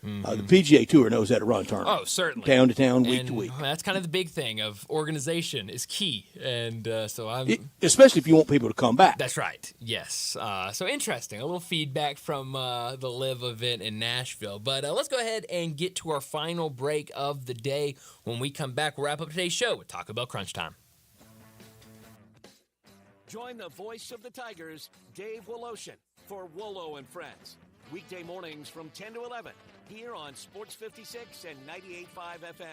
[SPEAKER 2] The PGA Tour knows how to run tournaments.
[SPEAKER 1] Oh, certainly.
[SPEAKER 2] Town to town, week
[SPEAKER 1] And
[SPEAKER 2] to week.
[SPEAKER 1] That's kind of the big thing of organization is key. And so
[SPEAKER 2] Especially if you want people to come back.
[SPEAKER 1] That's right. Yes. So interesting. A little feedback from the Live event in Nashville. But let's go ahead and get to our final break of the day. When we come back, we'll wrap up today's show with Taco Bell Crunch Time.
[SPEAKER 9] Join the voice of the Tigers, Dave Woloshin, for Wolo and Friends. Weekday mornings from 10 to 11, here on Sports 56 and 98.5 FM.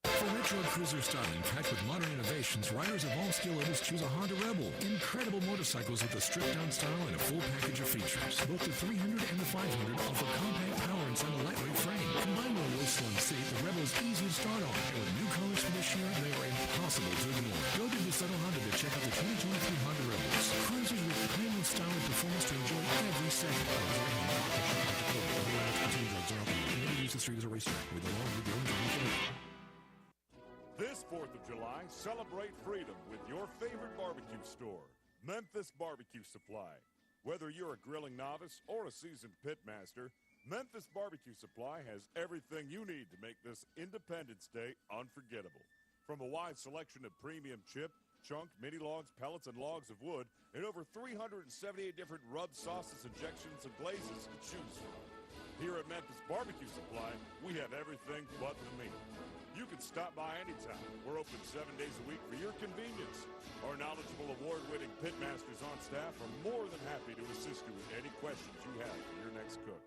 [SPEAKER 21] For retro cruiser styling packed with modern innovations, riders of all skill levels choose a Honda Rebel. Incredible motorcycles with a stripped-down style and a full package of features. Both the 300 and the 500 offer compact power inside a lightweight frame. Combined with a low slim seat, the Rebel is easy to start on. And with new colors for this year, they are impossible to ignore. Go to DeSoto Honda to check out the 2023 Honda Rebels. Cruisers with timeless style and performance to enjoy every second. Use the street as a racetrack with a long with your
[SPEAKER 16] This 4th of July, celebrate freedom with your favorite barbecue store, Memphis Barbecue Supply. Whether you're a grilling novice or a seasoned pit master, Memphis Barbecue Supply has everything you need to make this Independence Day unforgettable. From a wide selection of premium chip, chunk, mini logs, pellets, and logs of wood, and over 378 different rubs, sauces, injections, and glazes to choose from. Here at Memphis Barbecue Supply, we have everything but the meat. You can stop by anytime. We're open 7 days a week for your convenience. Our knowledgeable award-winning pitmasters on staff are more than happy to assist you with any questions you have for your next cook.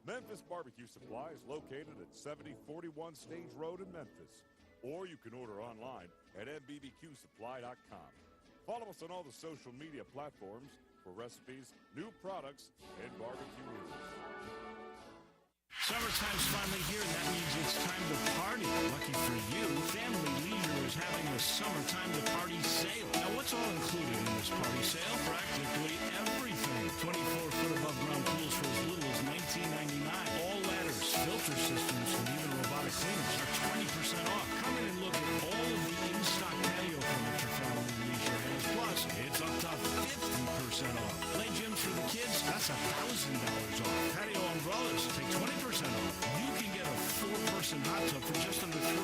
[SPEAKER 16] Memphis Barbecue Supply is located at 7041 Stage Road in Memphis. Or you can order online at mbbqsupply.com. Follow us on all the social media platforms for recipes, new products, and barbecue news.
[SPEAKER 15] Summertime's finally here, and that means it's time to party. Lucky for you, Family Leisure is having a summertime to party sale. Now, what's all included in this party sale? Practically everything. 24-foot above ground pools for as little as $19.99. All ladders, filter systems, and even robotic cleaners are 20% off. Come in and look at all of the in-stock patio furniture Family Leisure has. Plus, it's up to 50% off. Play gyms for the kids, that's $1,000 off. Patio umbrellas, take 20% off. You can get a 4-person hot tub for just under $3,000.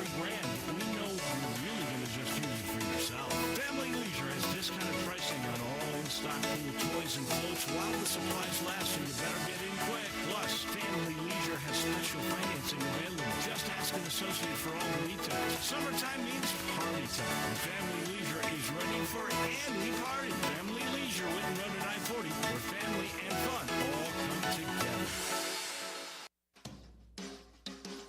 [SPEAKER 15] We know you're really going to just use it for yourself. Family Leisure has discounted pricing on all in-stock pool toys and floats while the supplies last, so you better get in quick. Plus, Family Leisure has special financing available. Just ask an associate for all the details. Summertime means party time, and Family Leisure is ready for any party. Family Leisure, Whitten Road at I-40, where family and fun all come together.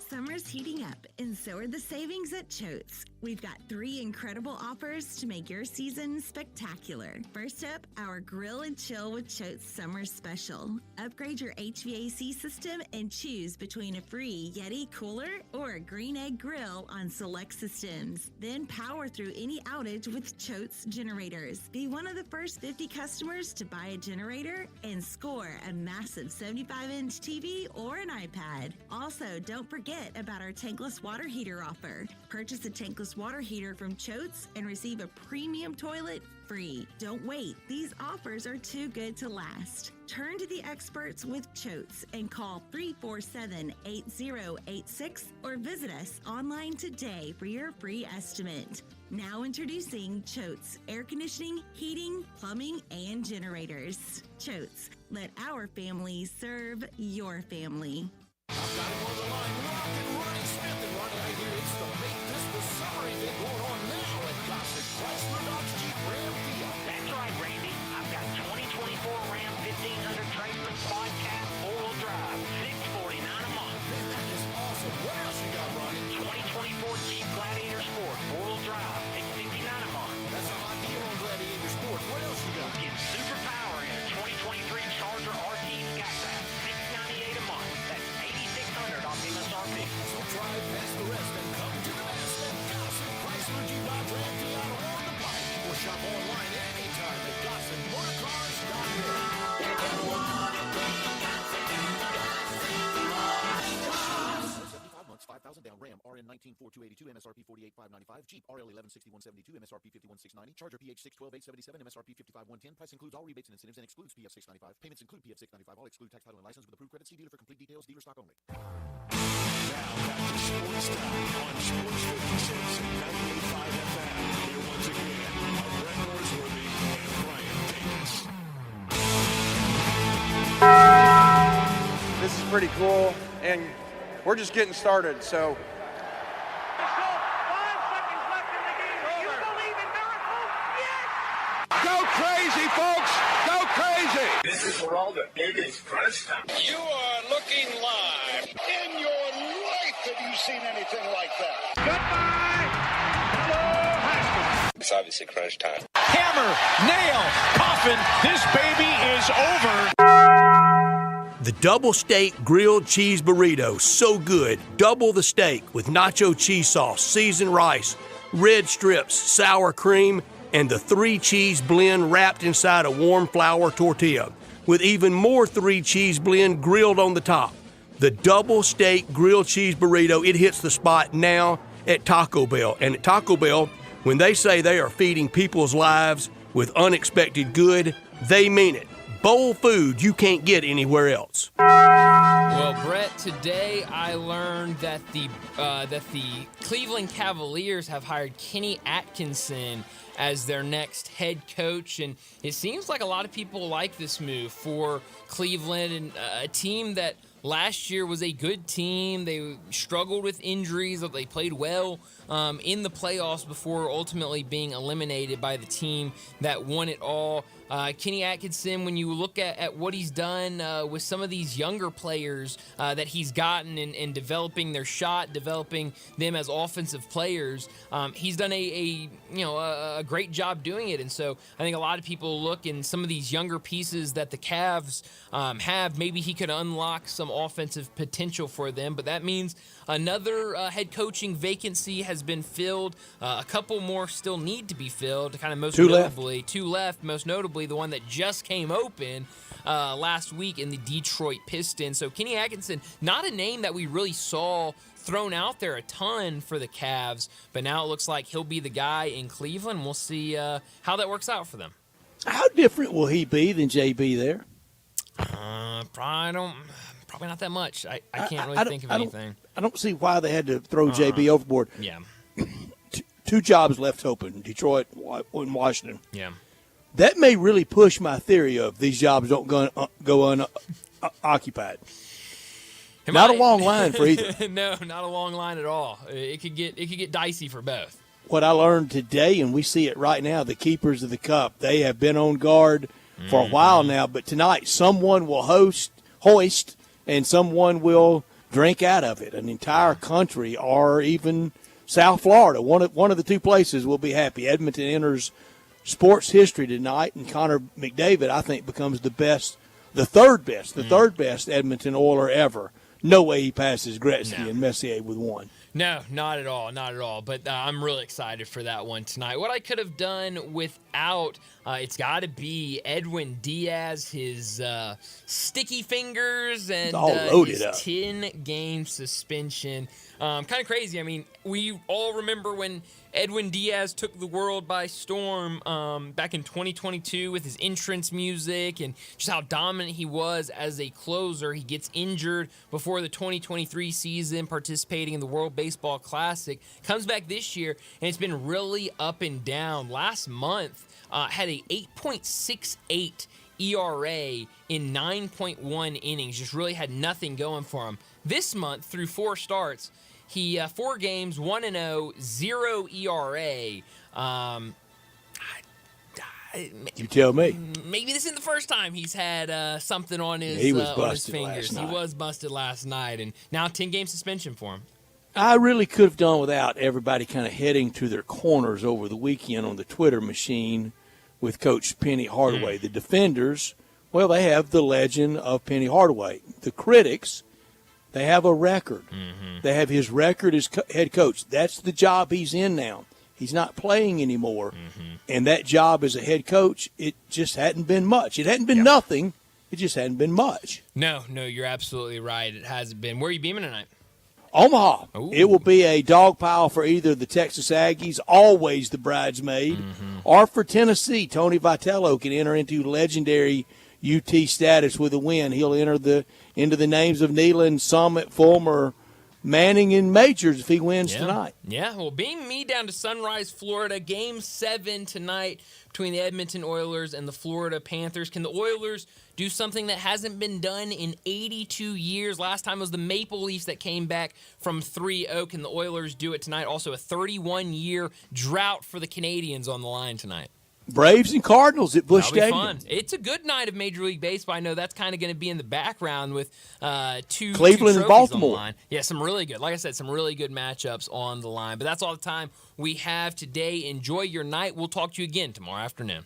[SPEAKER 7] Summer's heating up, and so are the savings at Choate's. We've got 3 incredible offers to make your season spectacular. First up, our Grill and Chill with Choate's Summer Special. Upgrade your HVAC system and choose between a free Yeti cooler or a Green Egg grill on select systems. Then power through any outage with Choate's generators. Be one of the first 50 customers to buy a generator and score a massive 75-inch TV or an iPad. Also, don't forget about our tankless water heater offer. Purchase a tankless water heater from Choate's and receive a premium toilet free. Don't wait. These offers are too good to last. Turn to the experts with Choate's and call 347-8086 or visit us online today for your free estimate. Now introducing Choate's air conditioning, heating, plumbing, and generators. Choate's, let our family serve your family.
[SPEAKER 19] I've got him on the line, Ronnie Smith, and Ronnie, I hear it's the Make This the Summer event going on now at Classic Chrysler Dodge Jeep Ram Field.
[SPEAKER 11] That's right, Randy. I've got 2024 Ram 1500 Chrysler Quad Cab 4-wheel drive, $649 a month.
[SPEAKER 19] Man, that is awesome. What else you got, Ronnie?
[SPEAKER 11] 2024 Jeep Gladiator Sport 4-wheel drive, $659 a month.
[SPEAKER 19] That's a hot deal on Gladiator Sport. What else you got?
[SPEAKER 11] Get super power in a 2023 Charger RT Skytrack, $698 a month. That's $8,600 off MSRP
[SPEAKER 17] MSRP $48,595. Jeep RL 116172, MSRP $51,690. Charger PH 612877, MSRP $55,110. Price includes all rebates and incentives and excludes PF 695. Payments include PF 695. All exclude tax, title, and license with approved credit. See dealer for complete details. Dealer stock only.
[SPEAKER 9] Now back to Sports Time on Sports 56 and 98.5 FM. Here once again are Brett Norsworthy and Brian Davis.
[SPEAKER 12] This is pretty cool, and we're just getting started, so.
[SPEAKER 9] Go crazy, folks! Go crazy!
[SPEAKER 11] This is for all the biggest crunch time.
[SPEAKER 3] You are looking live. In your life have you seen anything like that? Goodbye! Hello, Haskins.
[SPEAKER 11] It's obviously crunch time.
[SPEAKER 13] Hammer, nail, coffin, this baby is over.
[SPEAKER 2] The double steak grilled cheese burrito, so good. Double the steak with nacho cheese sauce, seasoned rice, red strips, sour cream, and the 3-cheese blend wrapped inside a warm flour tortilla, with even more 3-cheese blend grilled on the top. The double steak grilled cheese burrito, it hits the spot now at Taco Bell. And at Taco Bell, when they say they are feeding people's lives with unexpected good, they mean it. Bowl food you can't get anywhere else.
[SPEAKER 1] Well, Brett, today I learned that the Cleveland Cavaliers have hired Kenny Atkinson as their next head coach, and it seems like a lot of people like this move for Cleveland, and a team that last year was a good team. They struggled with injuries, but they played well in the playoffs before ultimately being eliminated by the team that won it all. Kenny Atkinson, when you look at what he's done with some of these younger players that he's gotten in developing their shot, developing them as offensive players, he's done a great job doing it. And so I think a lot of people look in some of these younger pieces that the Cavs have. Maybe he could unlock some offensive potential for them, but that means another head coaching vacancy has been filled. A couple more still need to be filled. Kind of most notably, two left. Most notably, the one that just came open last week in the Detroit Pistons. So Kenny Atkinson, not a name that we really saw thrown out there a ton for the Cavs, but now it looks like he'll be the guy in Cleveland. We'll see how that works out for them.
[SPEAKER 2] How different will he be than JB there?
[SPEAKER 1] Probably not that much. I can't really think of anything.
[SPEAKER 2] I don't see why they had to throw JB overboard.
[SPEAKER 1] Yeah.
[SPEAKER 2] Two jobs left open, Detroit and Washington.
[SPEAKER 1] Yeah.
[SPEAKER 2] That may really push my theory of these jobs don't go unoccupied. Not a long line for either.
[SPEAKER 1] No, not a long line at all. It could get dicey for both.
[SPEAKER 2] What I learned today, and we see it right now, the keepers of the cup, they have been on guard for a while now, but tonight someone will hoist and someone will drink out of it. An entire country, or even South Florida, one of the two places will be happy. Edmonton enters sports history tonight, and Connor McDavid, I think, becomes the third best Edmonton Oiler ever. No way he passes Gretzky and Messier with one.
[SPEAKER 1] No, not at all. But I'm really excited for that one tonight. What I could have done without, it's got to be Edwin Diaz, his sticky fingers, and his 10-game suspension. Kind of crazy. I mean, we all remember when Edwin Diaz took the world by storm back in 2022 with his entrance music and just how dominant he was as a closer. He gets injured before the 2023 season participating in the World Baseball Classic. Comes back this year, and it's been really up and down. Last month, had a 8.68 ERA in 9.1 innings. Just really had nothing going for him. This month, through 4 starts, he 4 games, 1-0, 0 ERA.
[SPEAKER 2] You tell me.
[SPEAKER 1] Maybe this isn't the first time he's had something on his fingers. He was busted last night, and now 10-game suspension for him.
[SPEAKER 2] I really could have done without everybody kind of heading to their corners over the weekend on the Twitter machine with Coach Penny Hardaway. The defenders, well, they have the legend of Penny Hardaway. The critics, they have a record. They have his record as head coach. That's the job he's in now. He's not playing anymore. And that job as a head coach, it just hadn't been much. It hadn't been nothing. It just hadn't been much.
[SPEAKER 1] No, you're absolutely right. It hasn't been. Where are you beaming tonight?
[SPEAKER 2] Omaha. It will be a dog pile for either the Texas Aggies, always the bridesmaid, or for Tennessee. Tony Vitello can enter into legendary UT status with a win. He'll enter into the names of Neyland, Summit, Fulmer, Manning, and Majors if he wins tonight.
[SPEAKER 1] Yeah, well, beam me down to Sunrise, Florida. Game 7 tonight between the Edmonton Oilers and the Florida Panthers. Can the Oilers do something that hasn't been done in 82 years? Last time it was the Maple Leafs that came back from 3-0. Can the Oilers do it tonight? Also a 31-year drought for the Canadians on the line tonight.
[SPEAKER 2] Braves and Cardinals at Busch
[SPEAKER 1] That'll be
[SPEAKER 2] Stadium.
[SPEAKER 1] fun. It's a good night of Major League Baseball. I know that's kind of going to be in the background with two
[SPEAKER 2] Cleveland and Baltimore.
[SPEAKER 1] on the line. Yeah, some really good. Like I said, some really good matchups on the line. But that's all the time we have today. Enjoy your night. We'll talk to you again tomorrow afternoon.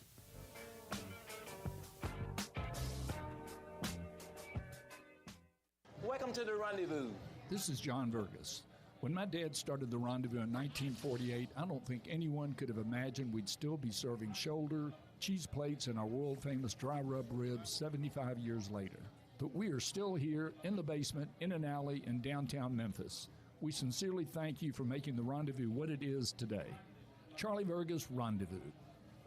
[SPEAKER 14] Welcome to the Rendezvous.
[SPEAKER 20] This is John Vergas. When my dad started the Rendezvous in 1948, I don't think anyone could have imagined we'd still be serving shoulder, cheese plates, and our world-famous dry rub ribs 75 years later. But we are still here in the basement, in an alley in downtown Memphis. We sincerely thank you for making the Rendezvous what it is today. Charlie Vergas Rendezvous,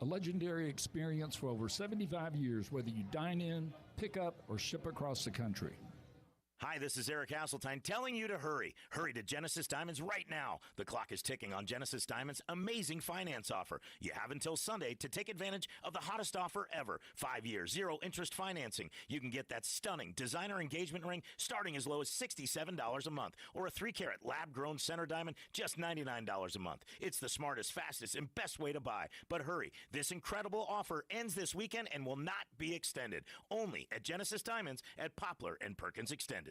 [SPEAKER 20] a legendary experience for over 75 years, whether you dine in, pick up, or ship across the country.
[SPEAKER 23] Hi, this is Eric Hasseltine telling you to hurry. Hurry to Genesis Diamonds right now. The clock is ticking on Genesis Diamonds' amazing finance offer. You have until Sunday to take advantage of the hottest offer ever. 5 years, 0 interest financing. You can get that stunning designer engagement ring starting as low as $67 a month, or a 3-carat lab-grown center diamond just $99 a month. It's the smartest, fastest, and best way to buy. But hurry, this incredible offer ends this weekend and will not be extended. Only at Genesis Diamonds at Poplar and Perkins Extended.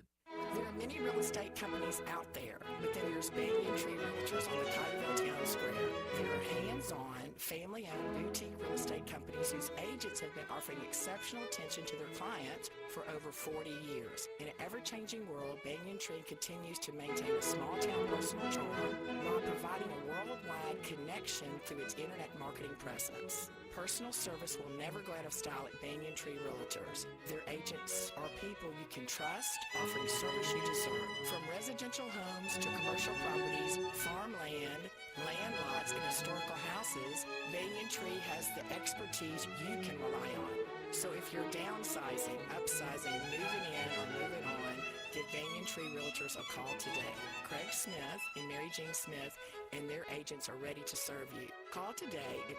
[SPEAKER 10] There are many real estate companies out there, but then there's Banyan Tree Realtors on the Tigerville Town Square. There are hands-on, family-owned boutique real estate companies whose agents have been offering exceptional attention to their clients for over 40 years. In an ever-changing world, Banyan Tree continues to maintain a small-town personal charm while providing a worldwide connection through its internet marketing presence. Personal service will never go out of style at Banyan Tree Realtors. Their agents are people you can trust, offering service you deserve. From residential homes to commercial properties, farmland, land lots, and historical houses, Banyan Tree has the expertise you can rely on. So if you're downsizing, upsizing, moving in, or moving on, give Banyan Tree Realtors a call today. Craig Smith and Mary Jean Smith and their agents are ready to serve you. Call today at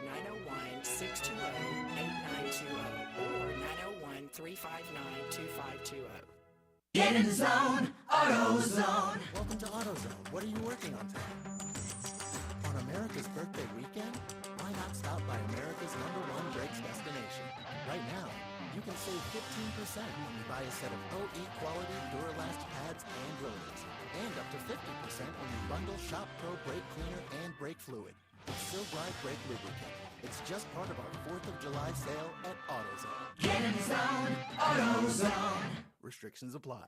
[SPEAKER 10] 901-620-8920 or 901-359-2520.
[SPEAKER 11] Get in the zone, AutoZone.
[SPEAKER 17] Welcome to AutoZone. What are you working on today? On America's birthday weekend? Why not stop by America's #1 brakes destination? Right now, you can save 15% when you buy a set of OE quality Duralast pads and rollers, and up to 50% when you bundle Shop Pro brake cleaner and brake fluid. It's Silglide Brake Lubricant. It's just part of our 4th of July sale at AutoZone.
[SPEAKER 11] Get in the zone, AutoZone.
[SPEAKER 17] Restrictions apply.